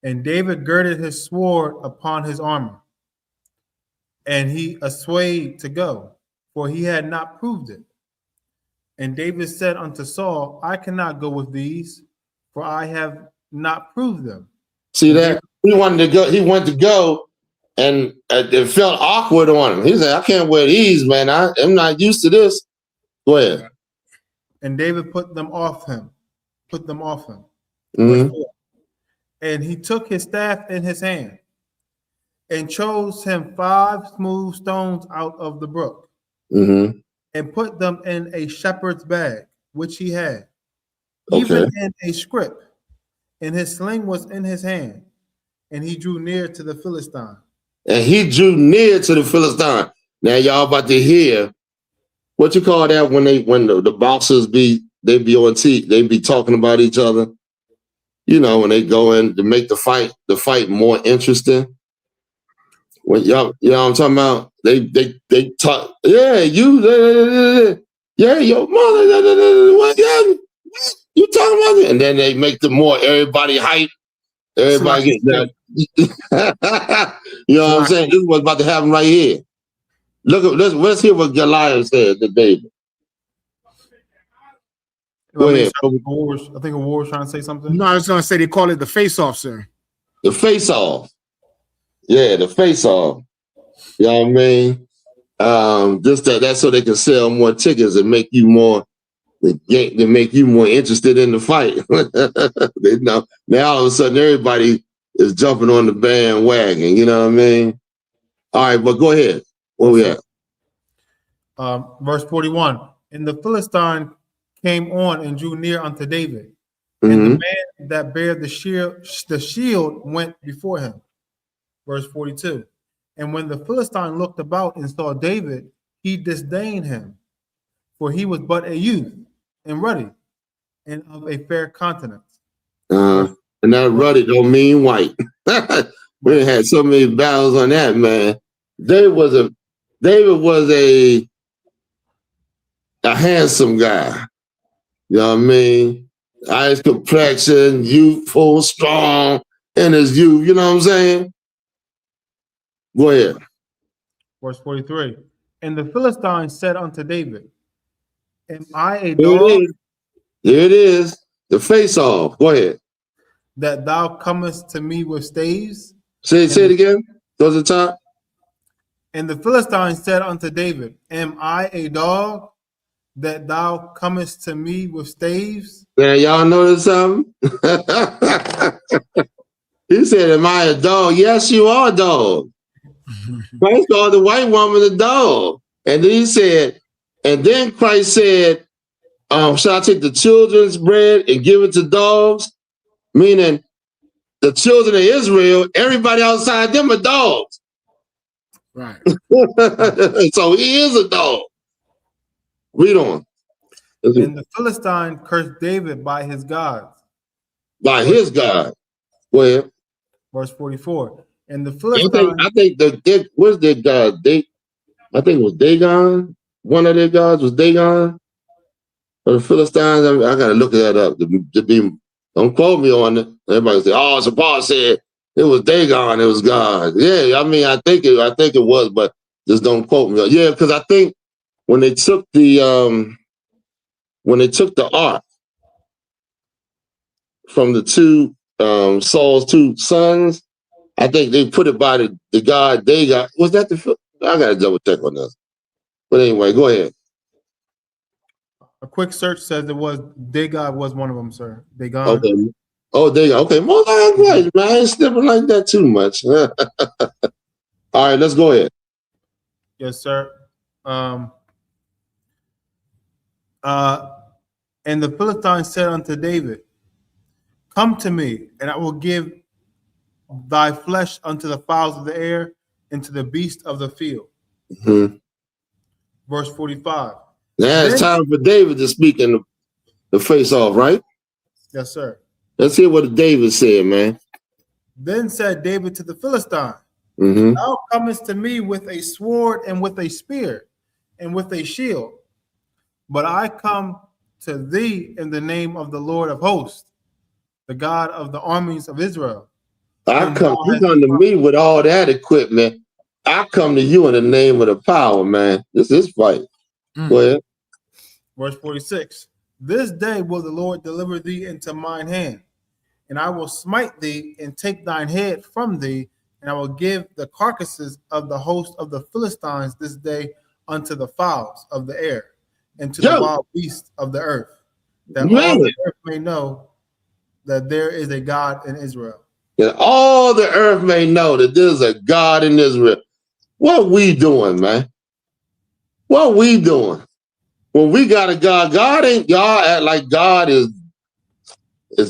And David girded his sword upon his armor, and he assayed to go, for he had not proved it. And David said unto Saul, I cannot go with these, for I have not proved them. See that? He wanted to go, and it felt awkward on him. He said, I can't wear these, man. I'm not used to this. Go ahead. And David put them off him. Mm-hmm. And he took his staff in his hand and chose him 5 smooth stones out of the brook, mm-hmm. and put them in a shepherd's bag, which he had, okay. even in a scrip, and his sling was in his hand, and he drew near to the Philistine. Now y'all about to hear what you call that when the boxers be on TV, they be talking about each other. You know, when they go in to make the fight more interesting. When y'all, you know what I'm talking about? They talk, yeah, your mother, what you talking about it? And then they make everybody hype. Everybody get that. You know what I'm saying? This is what's about to happen right here. Let's hear what Goliath said to David. Go ahead. I think a war was trying to say something. No, I was going to say they call it the face-off, sir. The face-off. Yeah, the face-off. You know what I mean? Just that's so they can sell more tickets and make you more interested in the fight. Now all of a sudden everybody is jumping on the bandwagon. You know what I mean? All right, but go ahead. Where we at? Verse 41. And the Philistine came on and drew near unto David, mm-hmm. and the man that bare the shield went before him. Verse 42. And when the Philistine looked about and saw David, he disdained him, for he was but a youth and ruddy, and of a fair countenance. And that ruddy don't mean white. We had so many battles on that, man. David was a handsome guy. You know what I mean? Eyes complexion, youthful, strong, in his youth. You know what I'm saying? Go ahead. Verse 43. And the Philistine said unto David, am I a dog? There it is. The face off. Go ahead. That thou comest to me with staves? Say it again. Go to the top. And the Philistine said unto David, am I a dog that thou comest to me with staves? Man, y'all notice something? He said, am I a dog? Yes, you are a dog. Christ called the white woman a dog. And then he said, and then Christ said, shall I take the children's bread and give it to dogs? Meaning the children of Israel, everybody outside them are dogs. Right. So he is a dog. Read on. And the Philistine cursed David by his gods. By his God. Go ahead. Verse 44. And the Philistine. I think what's their God? I think it was Dagon. One of their gods was Dagon. Or the Philistines. I gotta look that up to be. Don't quote me on it. Everybody say, "Oh, so Paul said it was Dagon. It was God." Yeah, I mean, I think it was, but just don't quote me. Yeah, because I think when they took the ark from the two Saul's two sons, I think they put it by the god Dagon. Was that the? I gotta double check on this. But anyway, go ahead. A quick search says it was Dagon was one of them, sir. Dagon. Okay. Oh, Dagon. Okay, more like man. I ain't snipping like that too much. All right, let's go ahead. Yes, sir. And the Philistine said unto David, come to me, and I will give thy flesh unto the fowls of the air and to the beasts of the field. Mm-hmm. Verse 45. Now it's time for David to speak in the face off, right? Yes, sir. Let's hear what David said, man. Then said David to the Philistine, Mm-hmm. thou comest to me with a sword and with a spear and with a shield, but I come to thee in the name of the Lord of hosts, the God of the armies of Israel. You come to me with all that equipment. I come to you in the name of the power, man. This is fight. Go ahead. Verse 46. This day will the Lord deliver thee into mine hand, and I will smite thee and take thine head from thee, and I will give the carcasses of the host of the Philistines this day unto the fowls of the air and to the wild beasts of the earth, that all the earth may know that there is a God in Israel. That all the earth may know that there's a God in Israel. What we doing, man? What we doing? When we got a God, God act like God is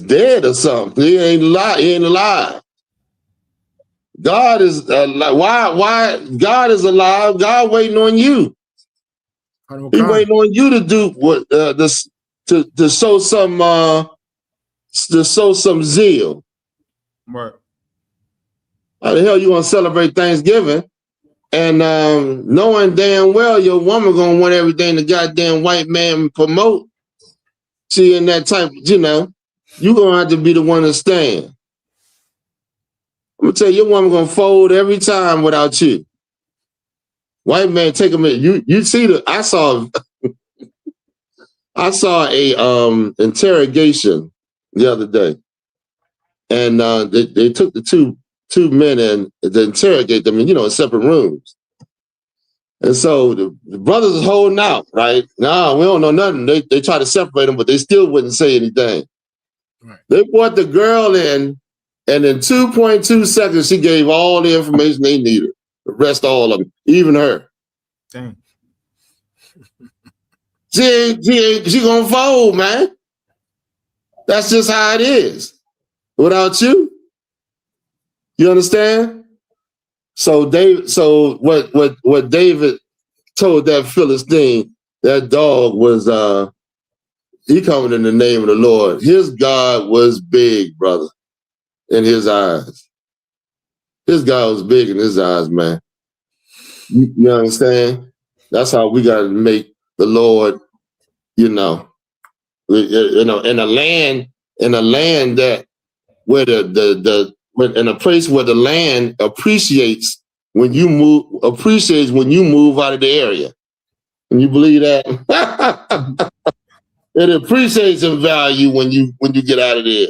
dead or something. He ain't alive. He ain't alive. God is like why God is alive? God waiting on you. He waiting on you to do what to show some zeal. Right. How the hell you gonna celebrate Thanksgiving and knowing damn well your woman gonna want everything the goddamn white man promote? See, in that type, you gonna have to be the one to stand. I'm gonna tell you, your woman gonna fold every time without you. White man, take a minute. You see I saw a interrogation the other day, and they took the two men and to interrogate them, in separate rooms. And so the brothers is holding out, right? Nah, we don't know nothing. They try to separate them, but they still wouldn't say anything. Right. They brought the girl in, and in 2.2 seconds, she gave all the information they needed. The rest, all of them, even her. Dang. She gonna fold, man. That's just how it is. Without you, you understand? So what David told that Philistine, that dog was he coming in the name of the Lord. His God was big, brother, in his eyes. His God was big in his eyes, man. You understand? That's how we got to make the Lord, in a land that where in a place where the land appreciates when you move out of the area. Can you believe that? It appreciates in value when you get out of there.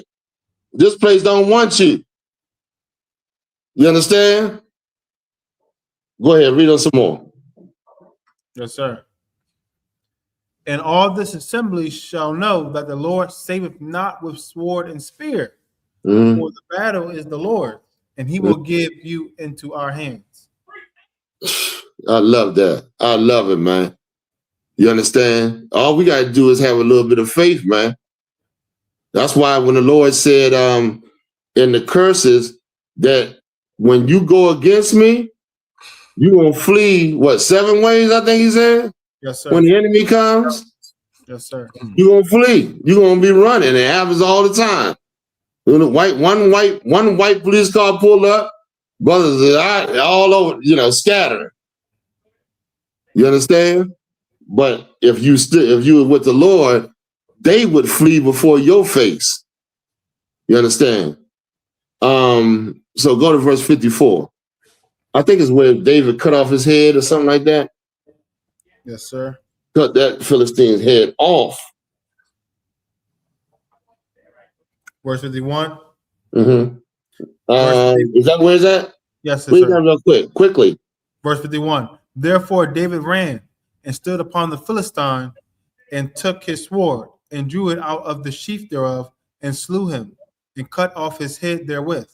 This place don't want you. You understand? Go ahead, read on some more. Yes, sir. And all this assembly shall know that the Lord saveth not with sword and spear, for the battle is the Lord, and he will give you into our hands. I love that. I love it, man. You understand? All we got to do is have a little bit of faith, man. That's why when the Lord said in the curses that when you go against me, you're going to flee, 7 ways, I think he said? Yes, sir. When the enemy comes? Yes, sir. You're going to flee. You're going to be running. It happens all the time. When one white police car pulled up, brothers are all over, scattered. You understand? But if you were with the Lord, they would flee before your face. You understand? So go to verse 54. I think it's where David cut off his head or something like that. Yes, sir. Cut that Philistine's head off. Verse 51. Mm-hmm. Is that where is that? Yes, read sir. that real quickly. Verse 51. Therefore David ran and stood upon the Philistine and took his sword and drew it out of the sheath thereof and slew him and cut off his head therewith.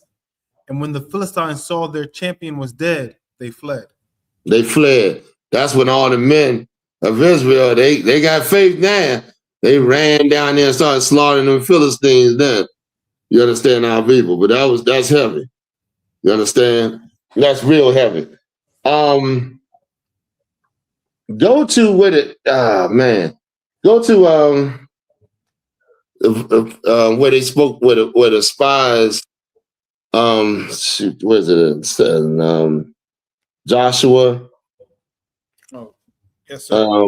And when the Philistines saw their champion was dead, they fled. They fled. That's when all the men of Israel, they got faith now. They ran down there and started slaughtering them Philistines then. You understand, our people? But that's heavy. You understand? That's real heavy. Go to with it. Man. Go to where they spoke where the spies Shoot, where is it? It's in, Joshua. Oh, yes, sir.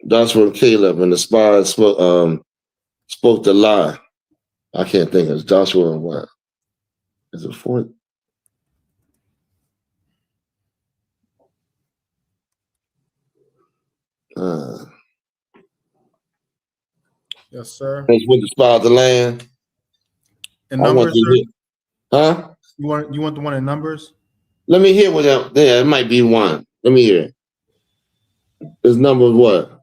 Joshua and Caleb, and the spies spoke the lie. I can't think. It's Joshua and what? Is it 4? Yes, sir. That's what the spy of the land. In Numbers, huh? You want the one in Numbers? Let me hear what that. Yeah, it might be one. Let me hear it. It's Numbers what?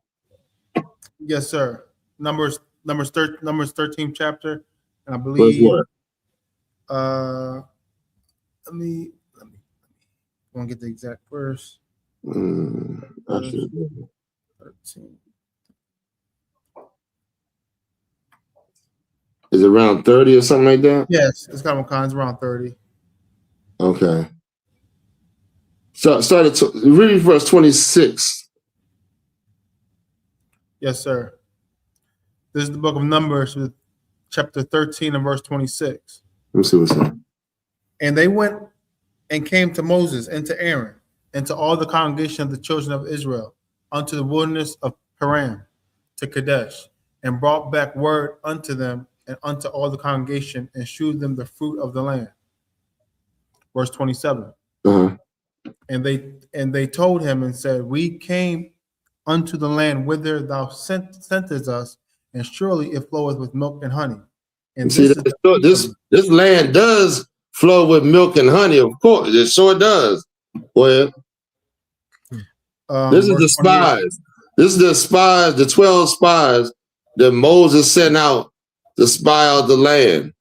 Yes, sir. Numbers 13th chapter, and I Verse believe. what? Let me. I want to get the exact verse. I should. 13. Is it around 30 or something like that? Yes, it's got kinds around 30. Okay. So started reading verse 26. Yes, sir. This is the book of Numbers, chapter 13 and verse 26. Let me see what's up. And they went and came to Moses and to Aaron and to all the congregation of the children of Israel unto the wilderness of Paran to Kadesh, and brought back word unto them and unto all the congregation, and shewed them the fruit of the land. Verse 27. And they told him and said, we came unto the land whither thou sentest us, and surely it floweth with milk and honey. And see, this land does flow with milk and honey, of course. It sure does. Well, this is the spies. This is the spies, the 12 spies that Moses sent out to spy out the land.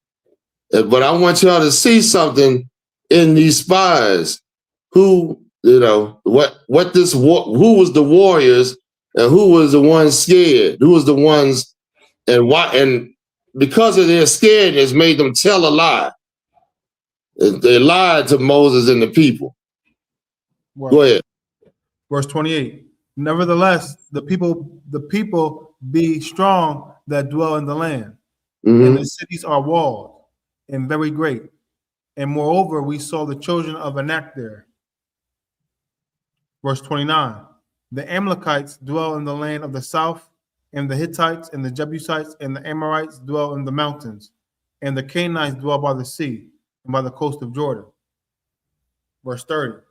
But I want y'all to see something in these spies. Who, you know, who was the warriors and who was the ones scared? Who was the ones, and why? And because of their scaredness, made them tell a lie. They lied to Moses and the people. Well, go ahead. Verse 28. Nevertheless, the people be strong that dwell in the land, and the cities are walled and very great. And moreover, we saw the children of Anak there. Verse 29. The Amalekites dwell in the land of the south, and the Hittites and the Jebusites and the Amorites dwell in the mountains, and the Canaanites dwell by the sea and by the coast of Jordan. Verse 30.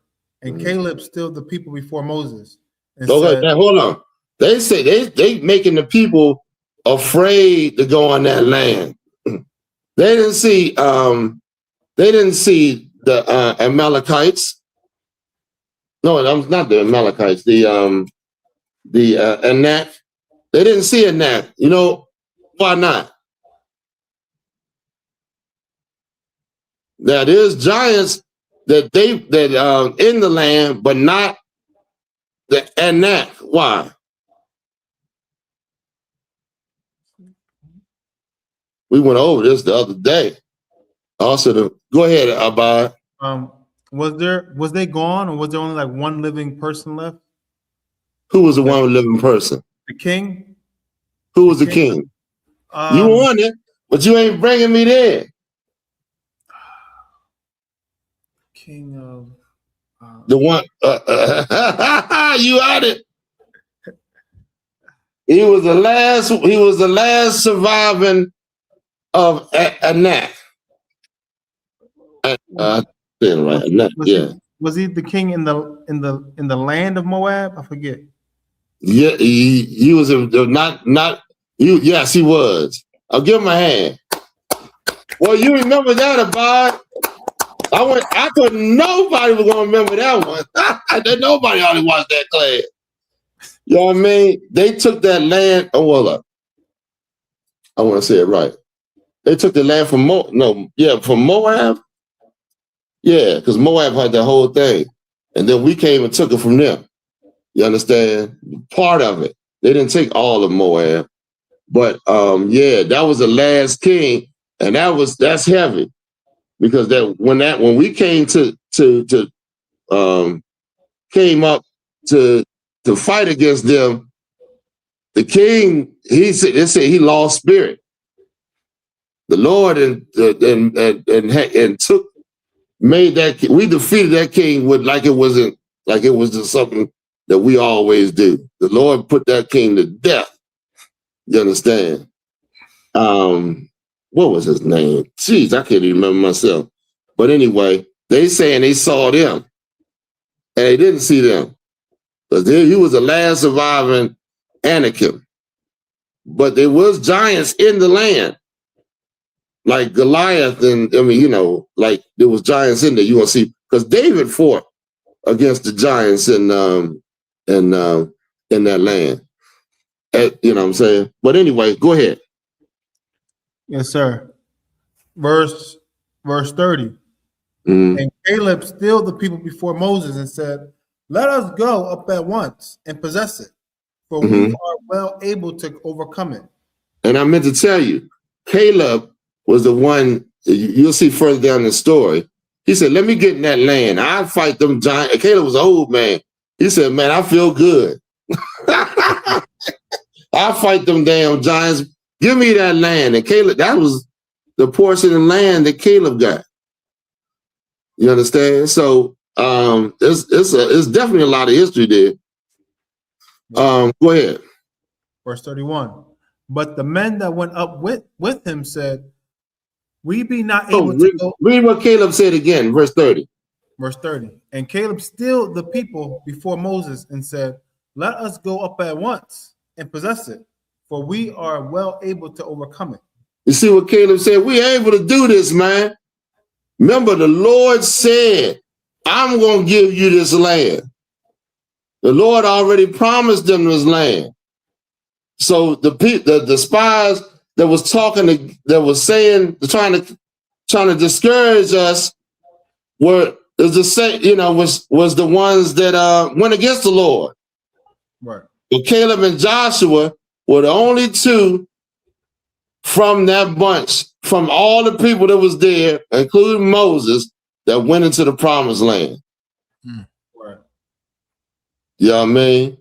And Caleb stilled the people before Moses. And said, now, hold on. They say they making the people afraid to go on that land. They didn't see the Amalekites. No, not the Amalekites. The Anak. They didn't see Anak. You know why not? Now there's giants that in the land, but not the Anak. Why? We went over this the other day. Also, go ahead, Abad. Was they gone, or was there only like one living person left? Who was the one living person? The king. Who was the king? You won it, but you ain't bringing me there. King of the one. You had it. He was the last surviving of Anak. Was he the king in the land of Moab? I forget. Yeah, he was not. Yes, he was. I'll give him a hand. Well, you remember that, Abad? I thought nobody was gonna remember that one. Nobody only watched that class. You know what I mean? They took that land. Oh, well, I want to say it right. They took the land from from Moab. Yeah, because Moab had that whole thing, and then we came and took it from them. You understand? Part of it. They didn't take all of Moab, but that was the last king, and that's heavy, because when we came came up to fight against them, the king they said he lost spirit. The Lord and made that, we defeated that king with like it was just something that we always do. The Lord put that king to death. You understand? What was his name? Jeez, I can't even remember myself. But anyway, they saying they saw them, and they didn't see them. Because he was the last surviving Anakim. But there was giants in the land, like Goliath, and I mean, you know, like there was giants in there. You want to see, because David fought against the giants in that land. You know what I'm saying? But anyway, go ahead. Yes, sir. Verse 30. And Caleb stilled the people before Moses and said, "Let us go up at once and possess it, for we are well able to overcome it." And I meant to tell you, Caleb was the one, you'll see further down the story. He said, "Let me get in that land. I'll fight them giants." Caleb was an old man. He said, "Man, I feel good. I'll fight them damn giants. Give me that land." And Caleb, that was the portion of land that Caleb got. You understand? So it's definitely a lot of history there. Go ahead. Verse 31. But the men that went up with him said, "We be not able to go." Read what Caleb said again, verse 30. Verse 30. And Caleb stilled the people before Moses and said, "Let us go up at once and possess it, for we are well able to overcome it." You see what Caleb said? We able to do this, man. Remember, the Lord said, "I'm going to give you this land." The Lord already promised them this land. So the spies that was talking, that was saying, trying to discourage us, was the ones that went against the Lord. Right. But Caleb and Joshua were the only two from that bunch, from all the people that was there, including Moses, that went into the promised land. Right. You know what I mean?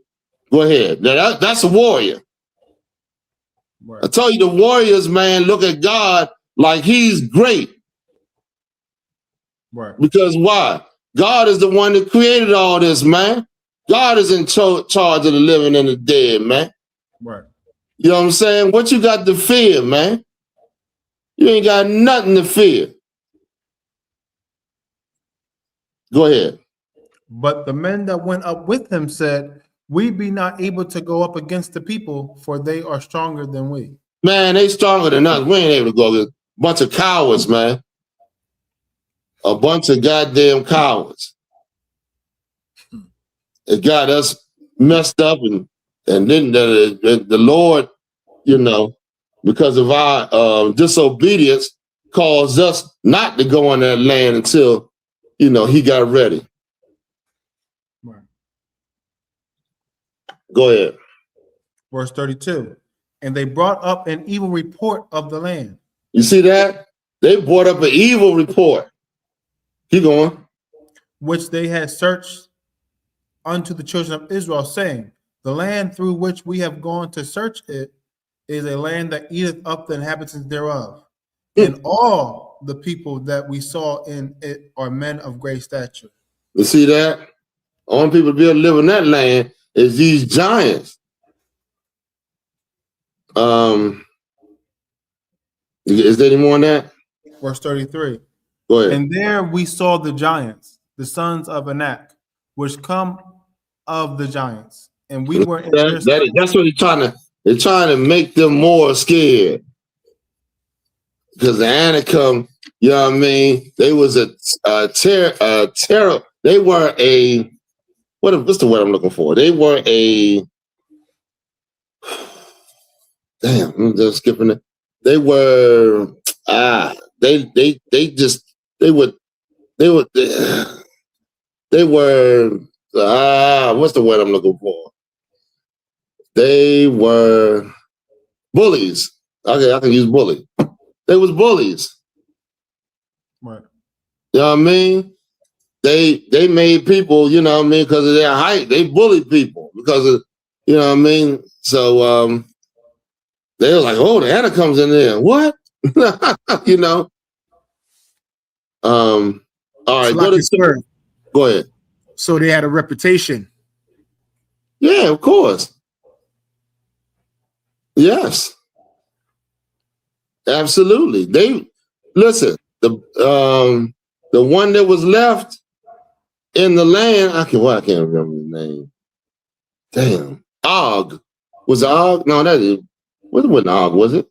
Go ahead. Now that's a warrior. Right. I told you, the warriors, man, look at God like he's great. Right. Because why? God is the one that created all this, man. God is in charge of the living and the dead, man. Right. You know what I'm saying? What you got to fear, man? You ain't got nothing to fear. Go ahead. But the men that went up with him said, "We be not able to go up against the people, for they are stronger than we." Man, they stronger than us. We ain't able to go against a bunch of cowards, man. A bunch of goddamn cowards. It got us messed up, and then the Lord, you know, because of our disobedience, caused us not to go on that land until, you know, he got ready. Right. Go ahead. Verse 32. And they brought up an evil report of the land. You see that? They brought up an evil report. Keep going. Which they had searched unto the children of Israel, saying, "The land through which we have gone to search it is a land that eateth up the inhabitants thereof. And all the people that we saw in it are men of great stature." You see that? Only people to be able to live in that land is these giants. Is there any more on that? Verse 33. Go ahead. And there we saw the giants, the sons of Anak, which come of the giants, and we were in that's what they're trying to make them more scared. Because the Anakim, you know what I mean? They was a terror. They were a, what's the word I'm looking for? They were a, damn, I'm just skipping it. They were, they were, what's the word I'm looking for? They were bullies. Okay, I can use bully. They was bullies. Right. You know what I mean? They made people, you know what I mean, because of their height, they bullied people because of, you know what I mean? So they were like, "Oh, the Anna comes in there. What? You know. All right, So go like to you said, go ahead. so they had a reputation. Yeah, of course. Yes. Absolutely. They listen, the one that was left in the land, I can't remember the name. Damn. Og. Was it Og? No, it wasn't Og, was it?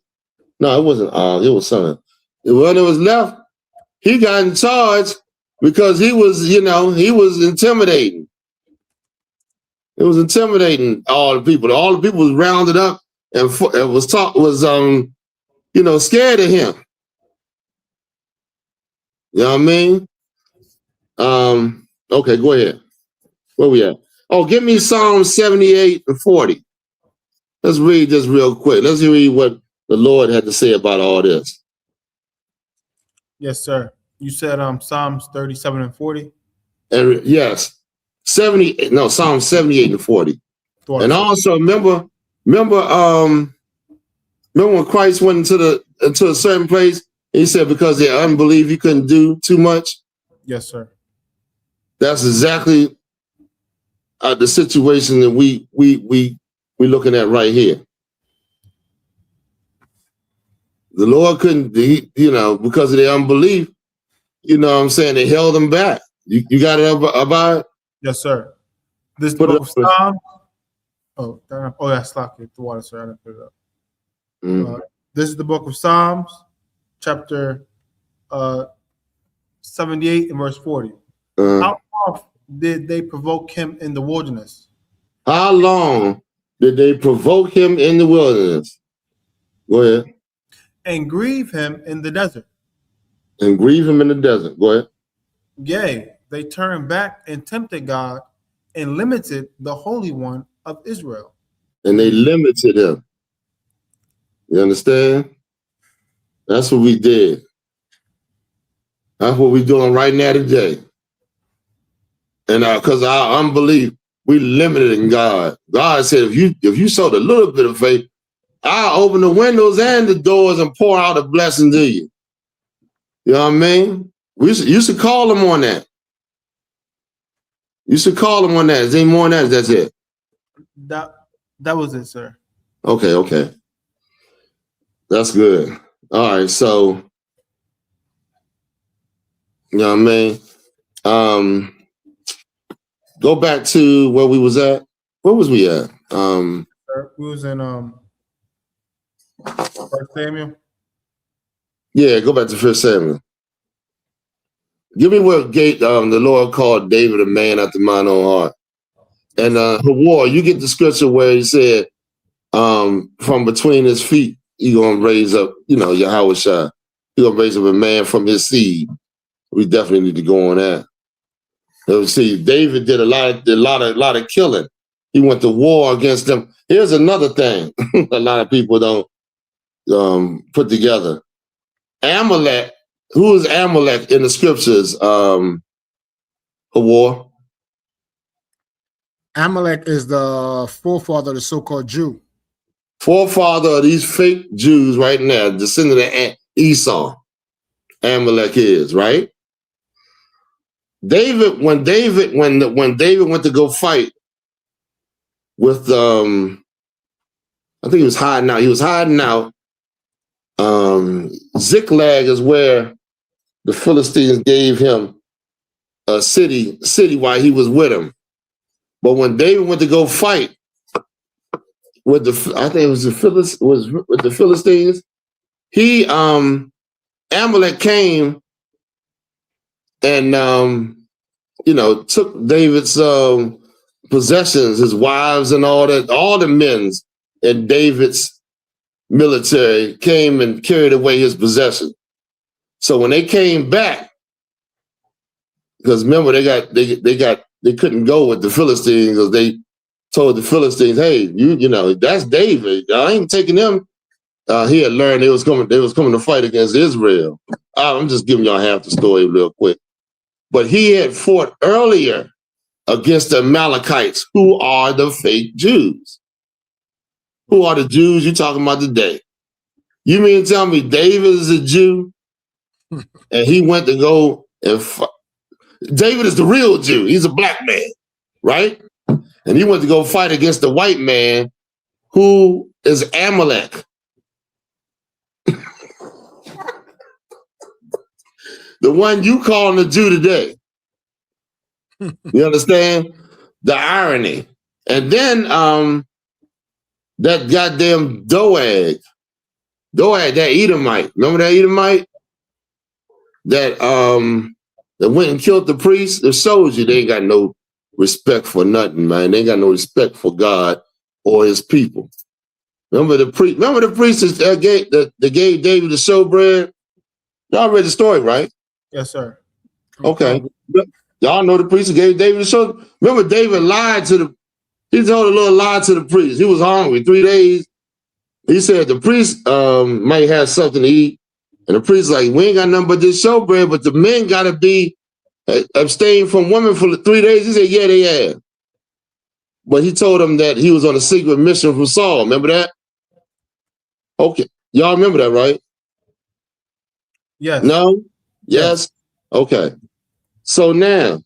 No, it wasn't Og. It was something. The one that was left, he got in charge because he was, he was intimidating. It was intimidating all the people. All the people was rounded up and was scared of him. You know what I mean? Okay, go ahead. Where we at? Oh, give me Psalm 78 and 40. Let's read this real quick. Let's read what the Lord had to say about all this. Yes, sir. You said Psalms 37 and 40? And yes, Psalm 78 and 40. And also remember when Christ went into a certain place, he said because of their unbelief, he couldn't do too much. Yes, sir. That's exactly the situation that we looking at right here. The Lord couldn't, because of their unbelief, you know what I'm saying, they held them back. You got it about it? Yes, sir. This book of Psalms. That's lucky. The water, sir. I didn't put it up. This is the book of Psalms, chapter 78 and verse 40. How often did they provoke him in the wilderness? How long did they provoke him in the wilderness? Go ahead. And grieve him in the desert. And grieve him in the desert. Go ahead. Yea, they turned back and tempted God and limited the Holy One of Israel. And they limited him. You understand? That's what we did. That's what we're doing right now today. And because our unbelief, we limited in God. God said, if you sowed a little bit of faith, I'll open the windows and the doors and pour out a blessing to you. You know what I mean? You should call them on that. You should call them on that. Is there any more than that? That's it. That was it, sir. Okay. That's good. All right, so you know what I mean? Go back to where we was at. Where was we at? We was in 1 Samuel. Yeah, go back to 1 Samuel. Give me what the Lord called David a man after mine own heart. And War, you get the scripture where he said, from between his feet, he gonna raise up, Yahweh Shai. He gonna raise up a man from his seed. We definitely need to go on that. See, David did a lot of killing. He went to war against them. Here's another thing a lot of people don't put together. Amalek. Who is Amalek in the scriptures? War. Amalek is the forefather of the so-called Jew. Forefather of these fake Jews right now, descendant of Esau. Amalek is, right? When David went to go fight with I think he was hiding out. He was hiding out. Ziklag is where the Philistines gave him a city while he was with them. But when David went to go fight with the Philistines, he Amalek came and took David's possessions, his wives and all the men's in David's military came and carried away his possessions. So when they came back, because remember they couldn't go with the Philistines because they told the Philistines, hey, that's David. I ain't taking him. He had learned they was coming to fight against Israel. I'm just giving y'all half the story real quick. But he had fought earlier against the Amalekites, who are the fake Jews. Who are the Jews you're talking about today? You mean to tell me David is a Jew and he went to go and David is the real Jew. He's a black man, right? And he went to go fight against the white man who is Amalek. The one you calling a Jew today. You understand? The irony. And then that goddamn Doeg, that Edomite. Remember that Edomite? That went and killed the priest? It shows you they ain't got no respect for nothing, man. They ain't got no respect for God or his people. Remember the priest that gave David the showbread? Y'all read the story, right? Yes, sir. Okay. Y'all know the priest that gave David the show. Remember David he told a little lie to the priest. He was hungry 3 days. He said the priest might have something to eat. And the priest like, we ain't got nothing but this showbread, but the men got to be abstained from women for 3 days. He said, yeah, they have. But he told him that he was on a secret mission from Saul. Remember that? Okay. Y'all remember that, right? Yes. No? Yes? Okay. So now,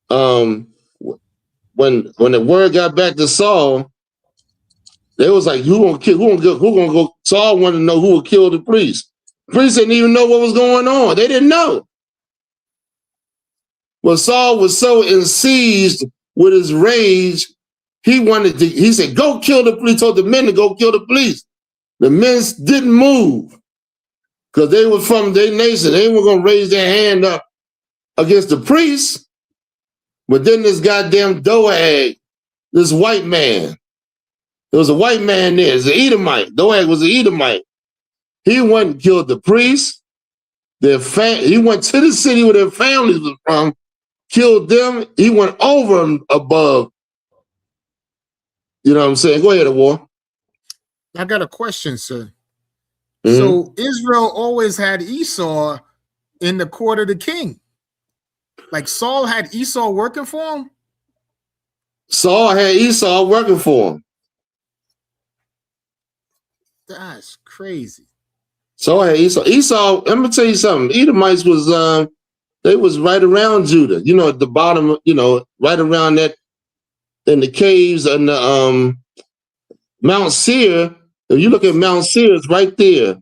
when the word got back to Saul, they was like, who gonna go? Saul wanted to know who would kill the priest. The priest didn't even know what was going on. They didn't know. But Saul was so enseized with his rage, he said, go kill the police. He told the men to go kill the police. The men didn't move because they were from their nation. They weren't going to raise their hand up against the priests. But then this goddamn Doeg, this white man, there was a white man there. It's an Edomite. Doeg was an Edomite. He went and killed the priests. He went to the city where their families were from, killed them. He went over and above. You know what I'm saying? Go ahead, War. I got a question, sir. Mm-hmm. So Israel always had Esau in the court of the king. Like Saul had Esau working for him? Saul had Esau working for him. That's crazy. Saul had Esau. Esau, let me tell you something. Edomites was they was right around Judah. You know, at the bottom, you know, right around that in the caves and the Mount Seir. If you look at Mount Seir, it's right there.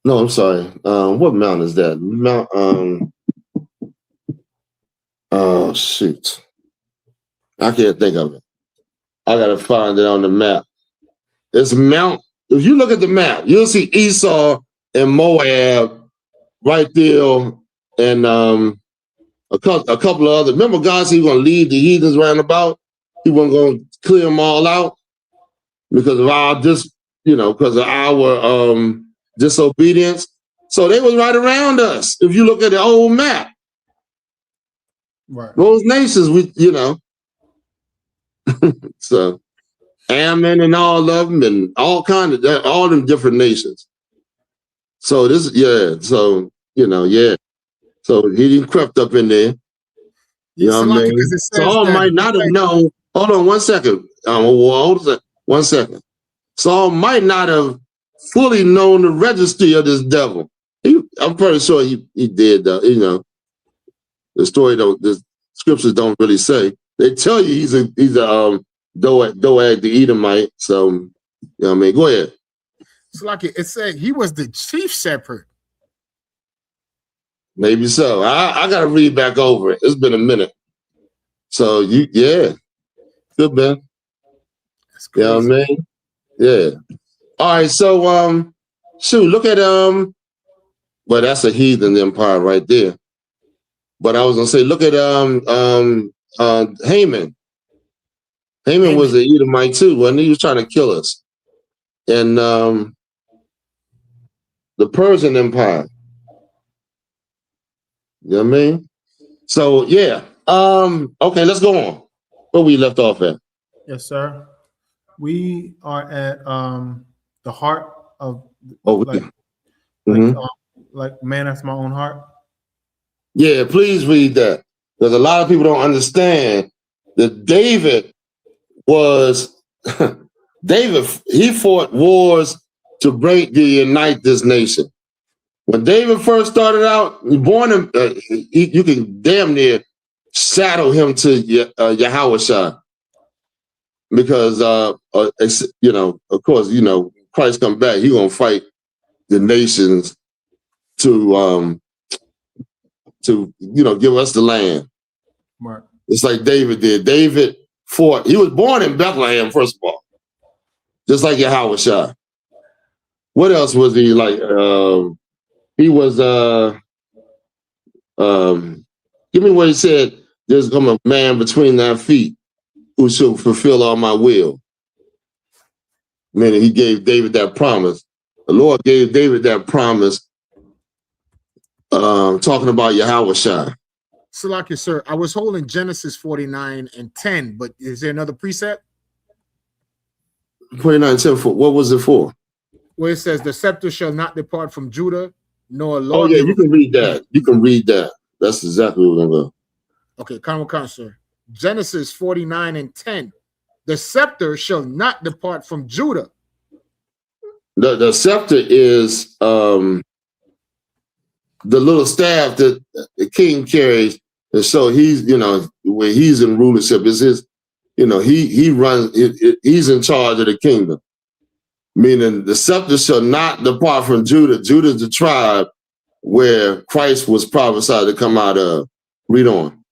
No, I'm sorry. What mountain is that? Mount oh shoot. I can't think of it. I gotta find it on the map. It's Mount. If you look at the map, you'll see Esau and Moab right there, and a couple of other. Remember, God said He was gonna lead the heathens round about. He wasn't gonna clear them all out because of our disobedience. So they was right around us. If you look at the old map, right, those nations, so Ammon and all of them, and all them different nations. So so he didn't crept up in there. You know what I mean? Saul might not have known. Hold on 1 second. One second. Saul might not have fully known the registry of this devil. I'm pretty sure he did, though. You know, the scriptures don't really say. They tell you he's a Doeg the Edomite. So, you know what I mean? Go ahead. It's like it said he was the chief shepherd. Maybe so. I got to read back over it. It's been a minute. So, good, man. That's crazy. You know what I mean? Yeah. All right. So, look at, well, that's a heathen empire right there. But I was going to say, look at Haman. Haman was an Edomite too, wasn't he? He was trying to kill us. And the Persian Empire. You know what I mean? So, yeah. Okay, let's go on. Where we left off at. Yes, sir. We are at the heart of like man after my own heart. Yeah, please read that. Because a lot of people don't understand that David, he fought wars to unite this nation. When David first started out, born him, you can damn near shadow him to Yahushua, because you know, of course, you know, Christ come back, he gonna fight the nations to you know, give us the land. Right. It's like David did. David fought. He was born in Bethlehem, first of all, just like Yahushua. What else was he like? He was give me what he said. There's come a man between thy feet who shall fulfill all my will. Meaning he gave David that promise. The Lord gave David that promise, talking about Yahushua. Salaki, sir, I was holding Genesis 49:10, but is there another precept? 49:10, what was it for? Where it says, the scepter shall not depart from Judah, nor Oh lawgiver. yeah, you can read that. You can read that. That's exactly what we're gonna go. Okay, come, sir. Genesis 49:10. The scepter shall not depart from Judah. The scepter is the little staff that the king carries, and so he's, you know, when he's in rulership, is his, you know, he runs. He's in charge of the kingdom. Meaning the scepter shall not depart from Judah. Judah is the tribe where Christ was prophesied to come out of. Read on.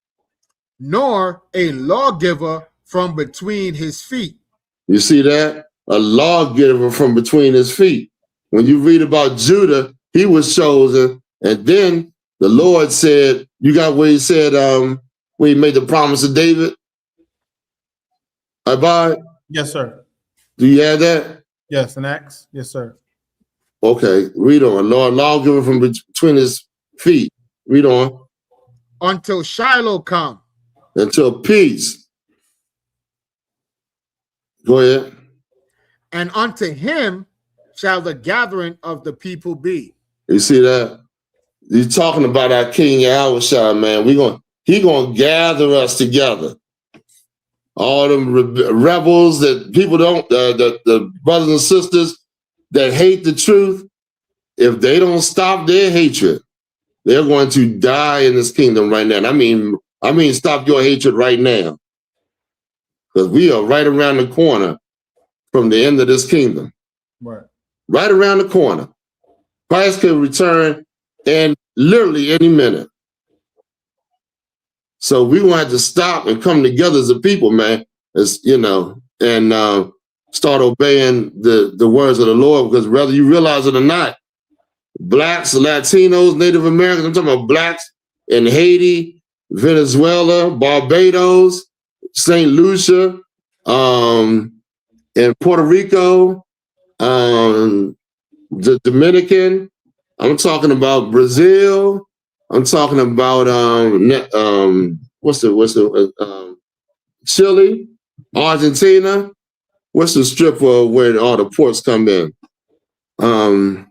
Nor a lawgiver from between his feet. You see that? A lawgiver from between his feet. When you read about Judah, he was chosen, and then the Lord said, you got where he said, when he made the promise to David? Abad? Yes, sir. Do you have that? Yes, in Acts. Yes, sir. Okay, read on. Lord, lawgiver from between his feet. Read on. Until Shiloh come. Until peace. Go ahead. And unto him shall the gathering of the people be. You see that? He's talking about our King Yahushua, man. He gonna gather us together. All them rebels that people don't, the brothers and sisters that hate the truth, if they don't stop their hatred, they're going to die in this kingdom right now. And I mean, stop your hatred right now, because we are right around the corner from the end of this kingdom. Right. Right around the corner. Christ could return in literally any minute. So we want to have to stop and come together as a people, man, as you know, and start obeying the words of the Lord, because whether you realize it or not, Blacks, Latinos, Native Americans, I'm talking about Blacks in Haiti, Venezuela, Barbados, St. Lucia, in Puerto Rico, the Dominican, I'm talking about Brazil, I'm talking about Chile, Argentina. What's the strip where all the ports come in? Y'all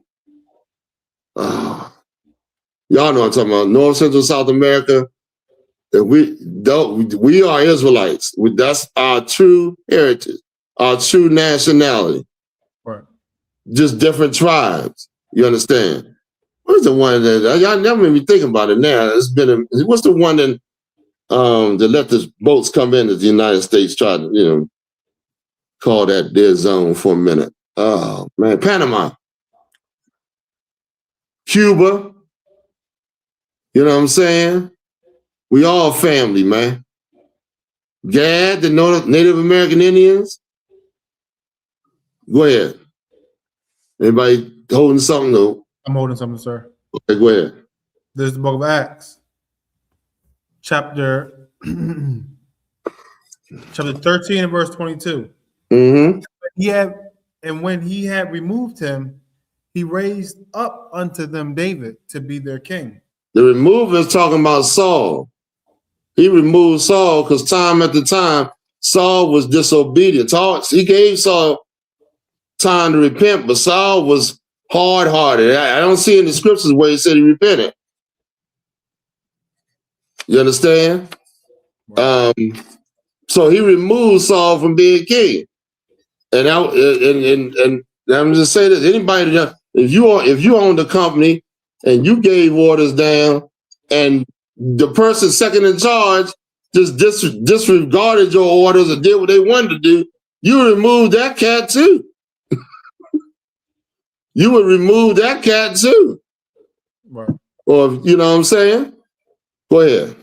know what I'm talking about. North, Central, South America. We are Israelites. That's our true heritage, our true nationality. Right. Just different tribes. You understand? What's the one that y'all never made me think about it now? What's the one that let the boats come in that the United States tried to, you know, call that their zone for a minute? Oh man, Panama, Cuba. You know what I'm saying? We all family, man. Gad, the Native American Indians. Go ahead. Anybody holding something? No. I'm holding something, sir. Okay, go ahead. There's the book of Acts, chapter 13 and verse 22. Mm-hmm. When he had removed him, he raised up unto them David to be their king. The remover is talking about Saul. He removed Saul because time after time, Saul was disobedient. He gave Saul time to repent, but Saul was hard-hearted. I don't see in the scriptures where he said he repented. You understand? So he removed Saul from being king. And I'm just saying this. Anybody that if you own the company and you gave orders down, and the person second in charge just disregarded your orders and did what they wanted to do, you remove that cat too. You would remove that cat too. Right. Or you know what I'm saying? Go ahead.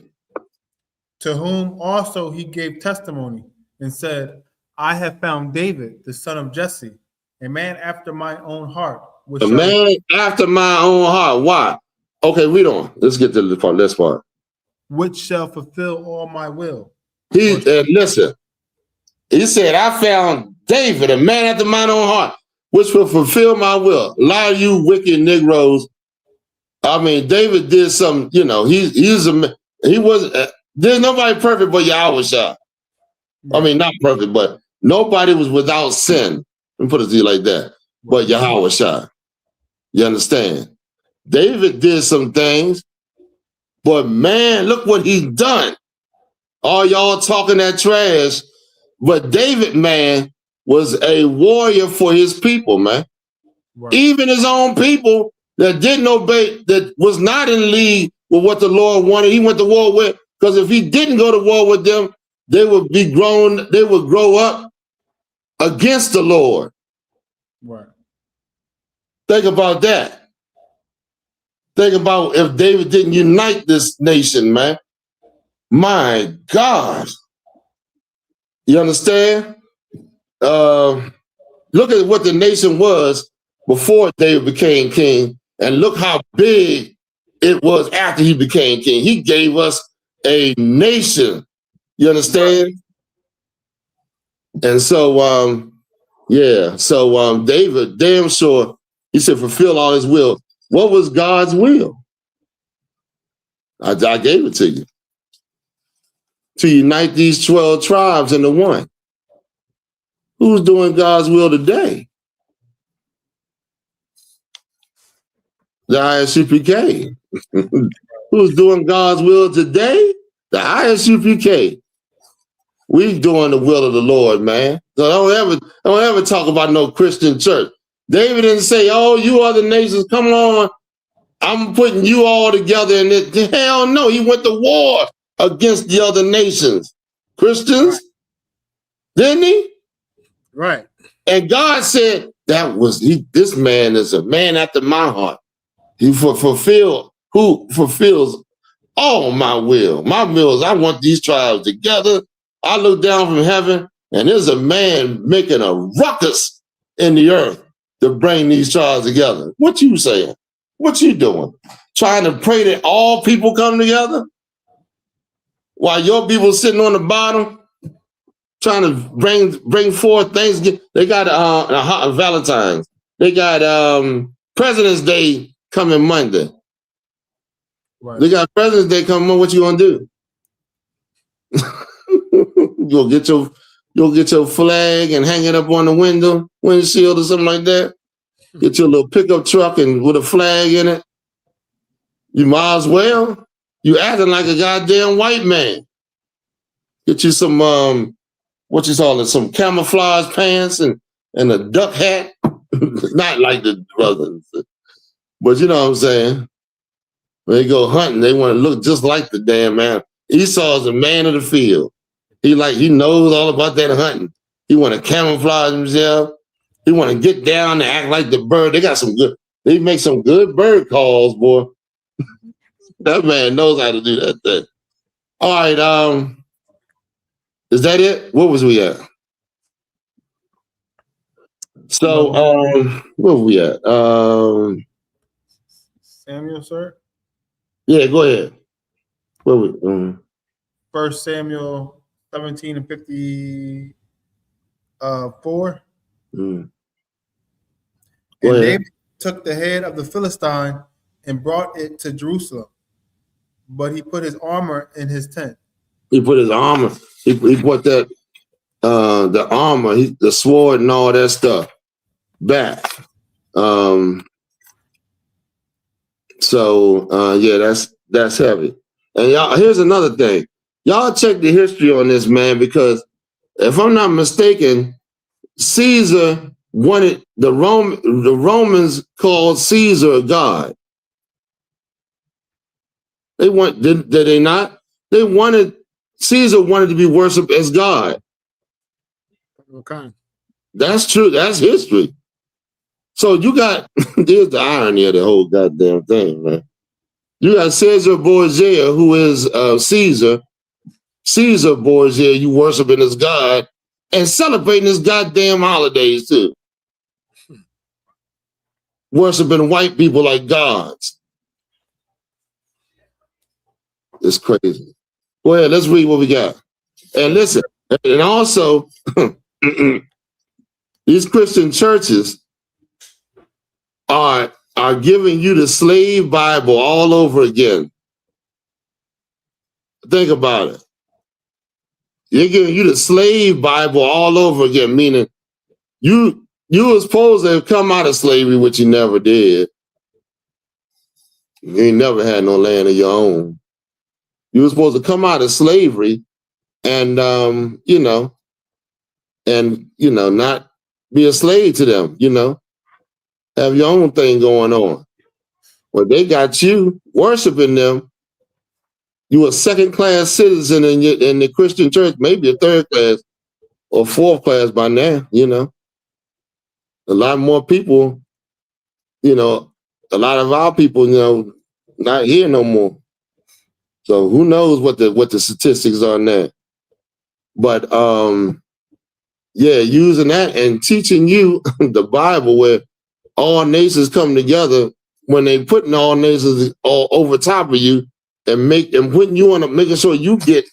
To whom also he gave testimony and said, I have found David, the son of Jesse, a man after my own heart. A man after my own heart. Why? Okay, read on. Let's get to the part. This part. Which shall fulfill all my will. Listen. He said, I found David, a man after mine own heart, which will fulfill my will. A lot of you wicked Negroes. I mean, David did some, he was, there's nobody perfect but Yahushua. I mean, not perfect, but nobody was without sin. Let me put it to you like that. But Yahushua. You understand? David did some things, but man, look what he's done. All y'all talking that trash, but David, man, was a warrior for his people, man. Right. Even his own people that didn't obey, that was not in league with what the Lord wanted, he went to war with, because if he didn't go to war with them, they would grow up against the Lord. Right. Think about that. Think about if David didn't unite this nation, man. My God. You understand? Look at what the nation was before David became king, and look how big it was after he became king. He gave us a nation. You understand? And so, David, damn sure, he said, fulfill all his will. What was God's will? I gave it to you. To unite these 12 tribes into one. Who's doing God's will today? The I.S.U.P.K. Who's doing God's will today? The I.S.U.P.K. We doing the will of the Lord, man. So don't ever talk about no Christian church. David didn't say, oh, you other nations, come on. I'm putting you all together in it. Hell no, he went to war against the other nations. Christians, didn't he? Right. And God said, this man is a man after my heart. Who fulfills all my will. My will is I want these tribes together. I look down from heaven and there's a man making a ruckus in the earth to bring these tribes together. What you saying? What you doing? Trying to pray that all people come together? While your people sitting on the bottom, trying to bring forth things. They got Valentine's. They got President's Day coming Monday. Right. They got President's Day coming Monday. What you gonna do? You'll get your flag and hang it up on the windshield or something like that. Get your little pickup truck and with a flag in it. You might as well. You acting like a goddamn white man. Get you some some camouflage pants and a duck hat. Not like the brothers, but you know what I'm saying. When they go hunting, they want to look just like the damn man. Esau is a man of the field. He knows all about that hunting. He want to camouflage himself. He want to get down and act like the bird. They make some good bird calls, boy. That man knows how to do that thing. All right, is that it? What was we at? So, where were we at? Samuel, sir? Yeah, go ahead. Where we? 1 Samuel 17 and 54. Mm. And David took the head of the Philistine and brought it to Jerusalem, but he put his armor in his tent. He put his armor. He put that the armor, the sword, and all that stuff back. That's heavy. And y'all, here's another thing. Y'all check the history on this, man, because if I'm not mistaken, Caesar wanted the Romans called Caesar a god. They did they not? Caesar wanted to be worshipped as God. Okay. That's true. That's history. So you got, here's the irony of the whole goddamn thing, man. You got Caesar Borgia, who is Caesar Borgia, you worshiping as God and celebrating his goddamn holidays too. Worshiping white people like gods. It's crazy. Go ahead, let's read what we got. And listen, and also, these Christian churches are giving you the slave Bible all over again. Think about it. They're giving you the slave Bible all over again, meaning you were supposed to have come out of slavery, which you never did. You ain't never had no land of your own. You were supposed to come out of slavery and not be a slave to them, have your own thing going on. Well, they got you worshiping them. You a second-class citizen in the Christian church, maybe a third class or fourth class by now, A lot more people, a lot of our people, not here no more. So who knows what the statistics are now. But using that and teaching you the Bible where all nations come together, when they putting all nations all over top of you and putting you making sure you get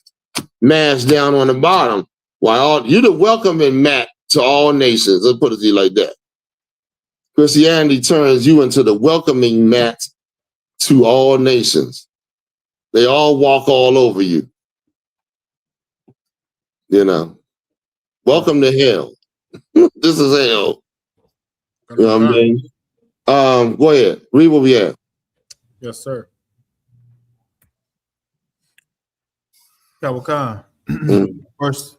mashed down on the bottom, while you're the welcoming mat to all nations. Let's put it to you like that. Christianity turns you into the welcoming mat to all nations. They all walk all over you. Welcome to hell. This is hell. You know what I mean? Go ahead. Read what we have. Yes, sir. Khan. First,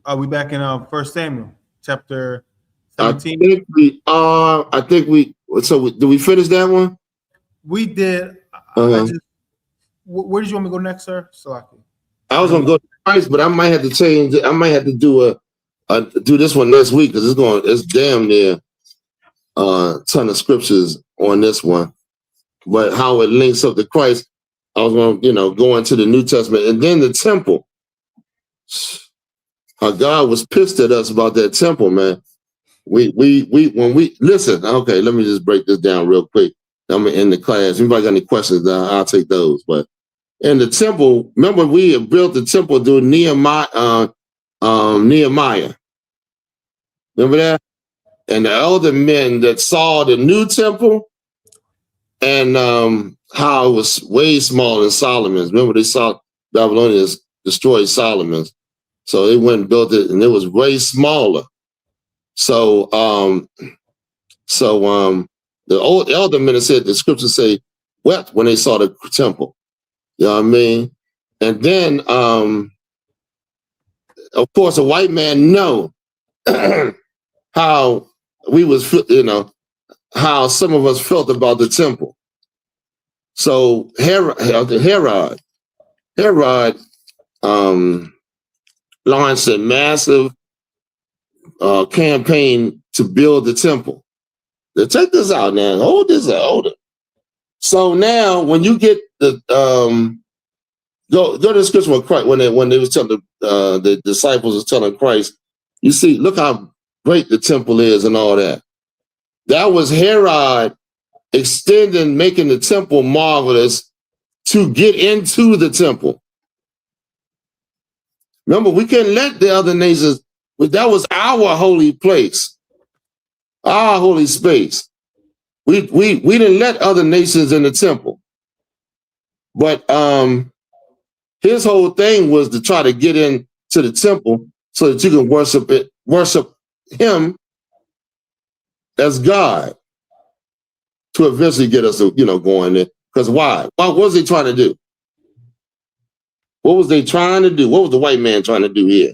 are we back in 1 Samuel chapter 17? Did we finish that one? We did. Where did you want me to go next, sir? Salaki. I was gonna go to Christ, but I might have to change it. I might have to do do this one next week because it's damn near a ton of scriptures on this one. But how it links up to Christ, I was gonna go into the New Testament and then the temple. How God was pissed at us about that temple, man. When we listen, okay, let me just break this down real quick. I'm gonna end the class. Anybody got any questions? I'll take those. But in the temple, remember we had built the temple through Nehemiah. Remember that? And the elder men that saw the new temple and how it was way smaller than Solomon's. Remember they saw Babylonians destroy Solomon's. So they went and built it and it was way smaller. So the old elder men said, the scriptures say, wept when they saw the temple. You know what I mean? And then, of course, a white man know how we was, how some of us felt about the temple. So Herod launched a massive campaign to build the temple. Now, check this out now. Hold it. So now when you get the go to the scripture with Christ, when they was telling the disciples was telling Christ, you see, look how great the temple is and all that. That was Herod extending, making the temple marvelous to get into the temple. Remember, we couldn't let the other nations, but that was our holy place, our holy space. We didn't let other nations in the temple. But his whole thing was to try to get into the temple so that you can worship him as God, to eventually get us, going there. Because why? What was they trying to do? What was they trying to do? What was the white man trying to do here?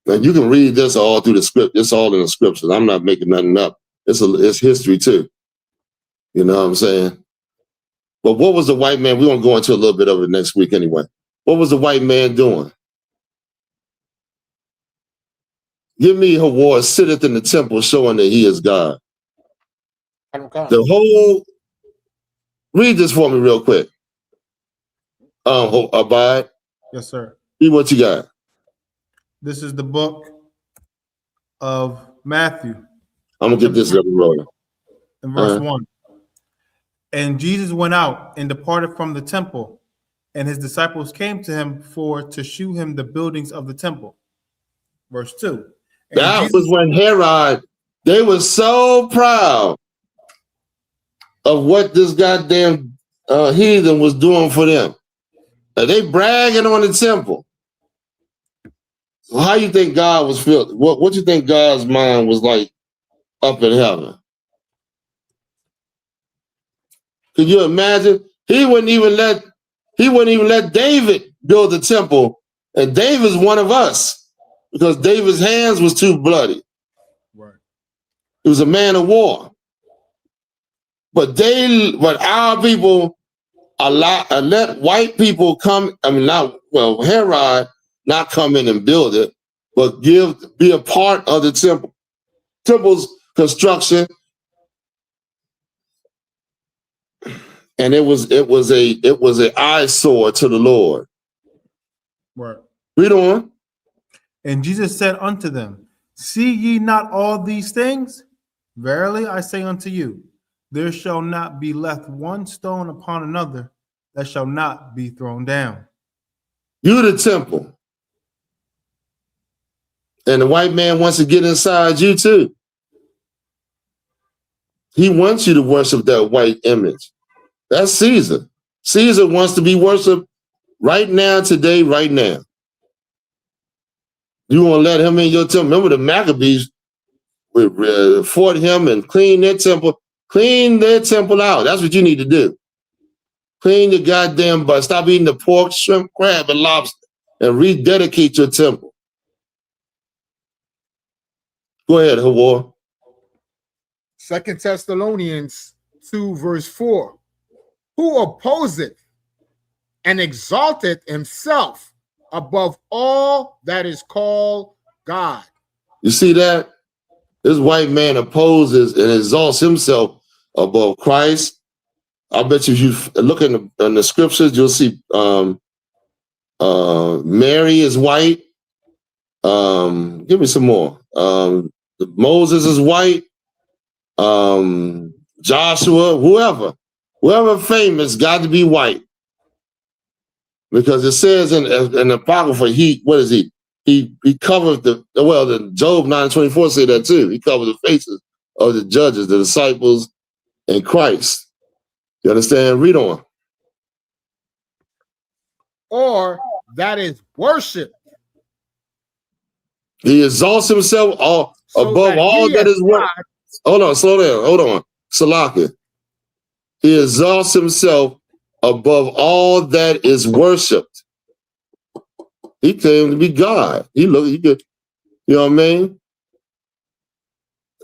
And you can read this all through the script. It's all in the scriptures. I'm not making nothing up. It's history too. You know what I'm saying? But what was the white man? We're going to go into a little bit of it next week anyway. What was the white man doing? Give me Hawar sitteth in the temple showing that he is God. The whole, read this for me real quick. Abide. Yes, sir. See what you got. This is the book of Matthew. I'm going to get this up and rolling. In verse 1. And Jesus went out and departed from the temple, and his disciples came to him to shew him the buildings of the temple. Verse 2. That was when Herod, they were so proud of what this goddamn heathen was doing for them. They bragging on the temple. So how you think God was feeling? What you think God's mind was like up in heaven? Could you imagine? He wouldn't even let David build the temple, and David's one of us because David's hands was too bloody. Right. He was a man of war. But our people let white people come. I mean, Herod not come in and build it, but be a part of the temple's construction. And it was an eyesore to the Lord. Right. Read on. And Jesus said unto them, see ye not all these things? Verily I say unto you, there shall not be left one stone upon another that shall not be thrown down. You the temple. And the white man wants to get inside you too. He wants you to worship that white image. That's Caesar. Caesar wants to be worshiped right now, today, right now. You want to let him in your temple? Remember the Maccabees fought him and cleaned their temple. Clean their temple out. That's what you need to do. Clean your goddamn butt. Stop eating the pork, shrimp, crab, and lobster, and rededicate your temple. Go ahead, Hawar. 2 Thessalonians 2, verse 4. Who opposeth and exalteth himself above all that is called God. You see that? This white man opposes and exalts himself above Christ. I bet you if you look in the scriptures, you'll see Mary is white. Give me some more. Moses is white. Joshua, whoever famous got to be white. Because it says in the Apocrypha, he covers the Job 9:24 say that too. He covers the faces of the judges, the disciples, and Christ. You understand? Read on. Or that is worship. He exalts himself above all that is worship. Hold on, slow down. Hold on. Salaka. He exalts himself above all that is worshipped. He claimed to be God. He could, you know what I mean?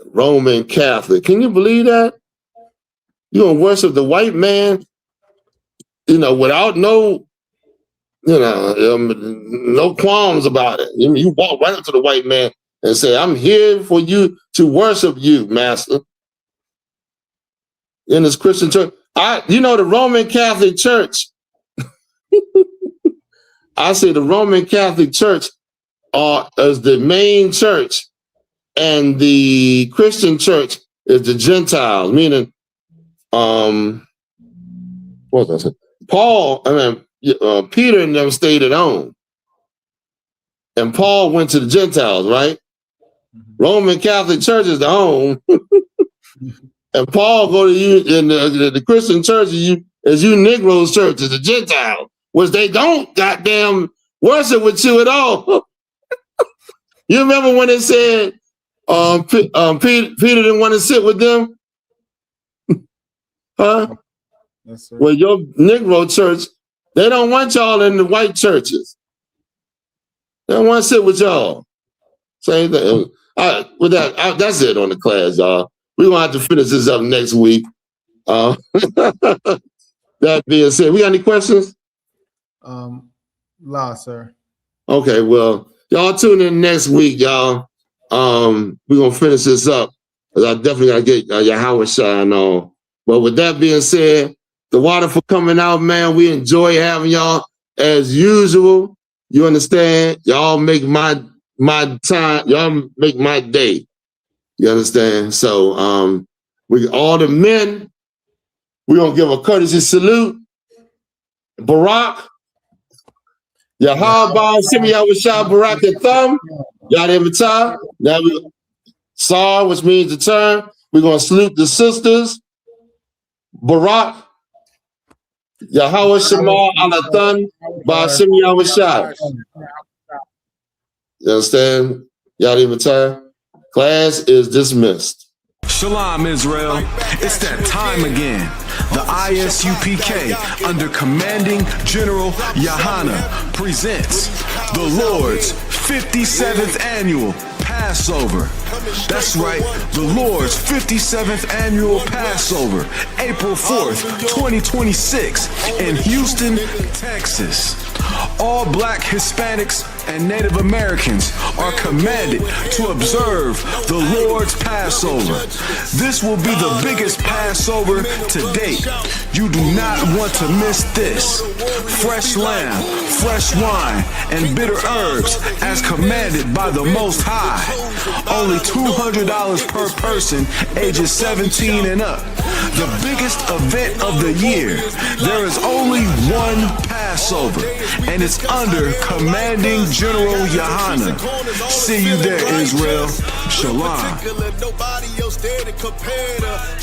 Roman Catholic. Can you believe that? You're going to worship the white man, without no qualms about it. You walk right up to the white man and say, I'm here for you to worship you, master. In this Christian church. The Roman Catholic Church, I say the Roman Catholic Church is the main church, and the Christian church is the Gentiles, meaning, what was I saying? Peter and them stayed at home. And Paul went to the Gentiles, right? Roman Catholic Church is the home. And Paul go to you in the Christian church as you Negroes church is the Gentile, which they don't goddamn worship with you at all. You remember when it said Peter didn't want to sit with them? Huh? Yes, sir. Well, your Negro church, they don't want y'all in the white churches. They don't want to sit with y'all. Same thing. With that, that's it on the class, y'all. We're gonna have to finish this up next week. That being said, we got any questions? La, sir. Okay, well, y'all tune in next week, y'all. We're gonna finish this up. I definitely gotta get Yahweh shine on. But with that being said, the water for coming out, man. We enjoy having y'all as usual. You understand? Y'all make my time, y'all make my day. You understand? So we all the men, we're gonna give a courtesy salute. Barak, Yahweh, Simi Yahweh, Barak and Thumb, Yad Invitah. Now we Sar, which means the turn. We're gonna salute the sisters. Barak, Yahweh Shema Alathan, Ba'asim Yahweh Shai. You understand? Yad Invitah. Class is dismissed. Shalom, Israel. It's that time again. The I.S.U.P.K. under Commanding General YAHANNA presents the Lord's 57th Annual Passover. That's right, the Lord's 57th Annual Passover, April 4th, 2026 in Houston, Texas. All Black, Hispanics, and Native Americans are commanded to observe the Lord's Passover. This will be the biggest Passover to date. You do not want to miss this. Fresh lamb, fresh wine, and bitter herbs as commanded by the Most High. Only $200 per person, ages 17 and up. The biggest event of the year. There is only one Passover, and it's under Commanding General YAHANNA. See you there, Israel. Shalom.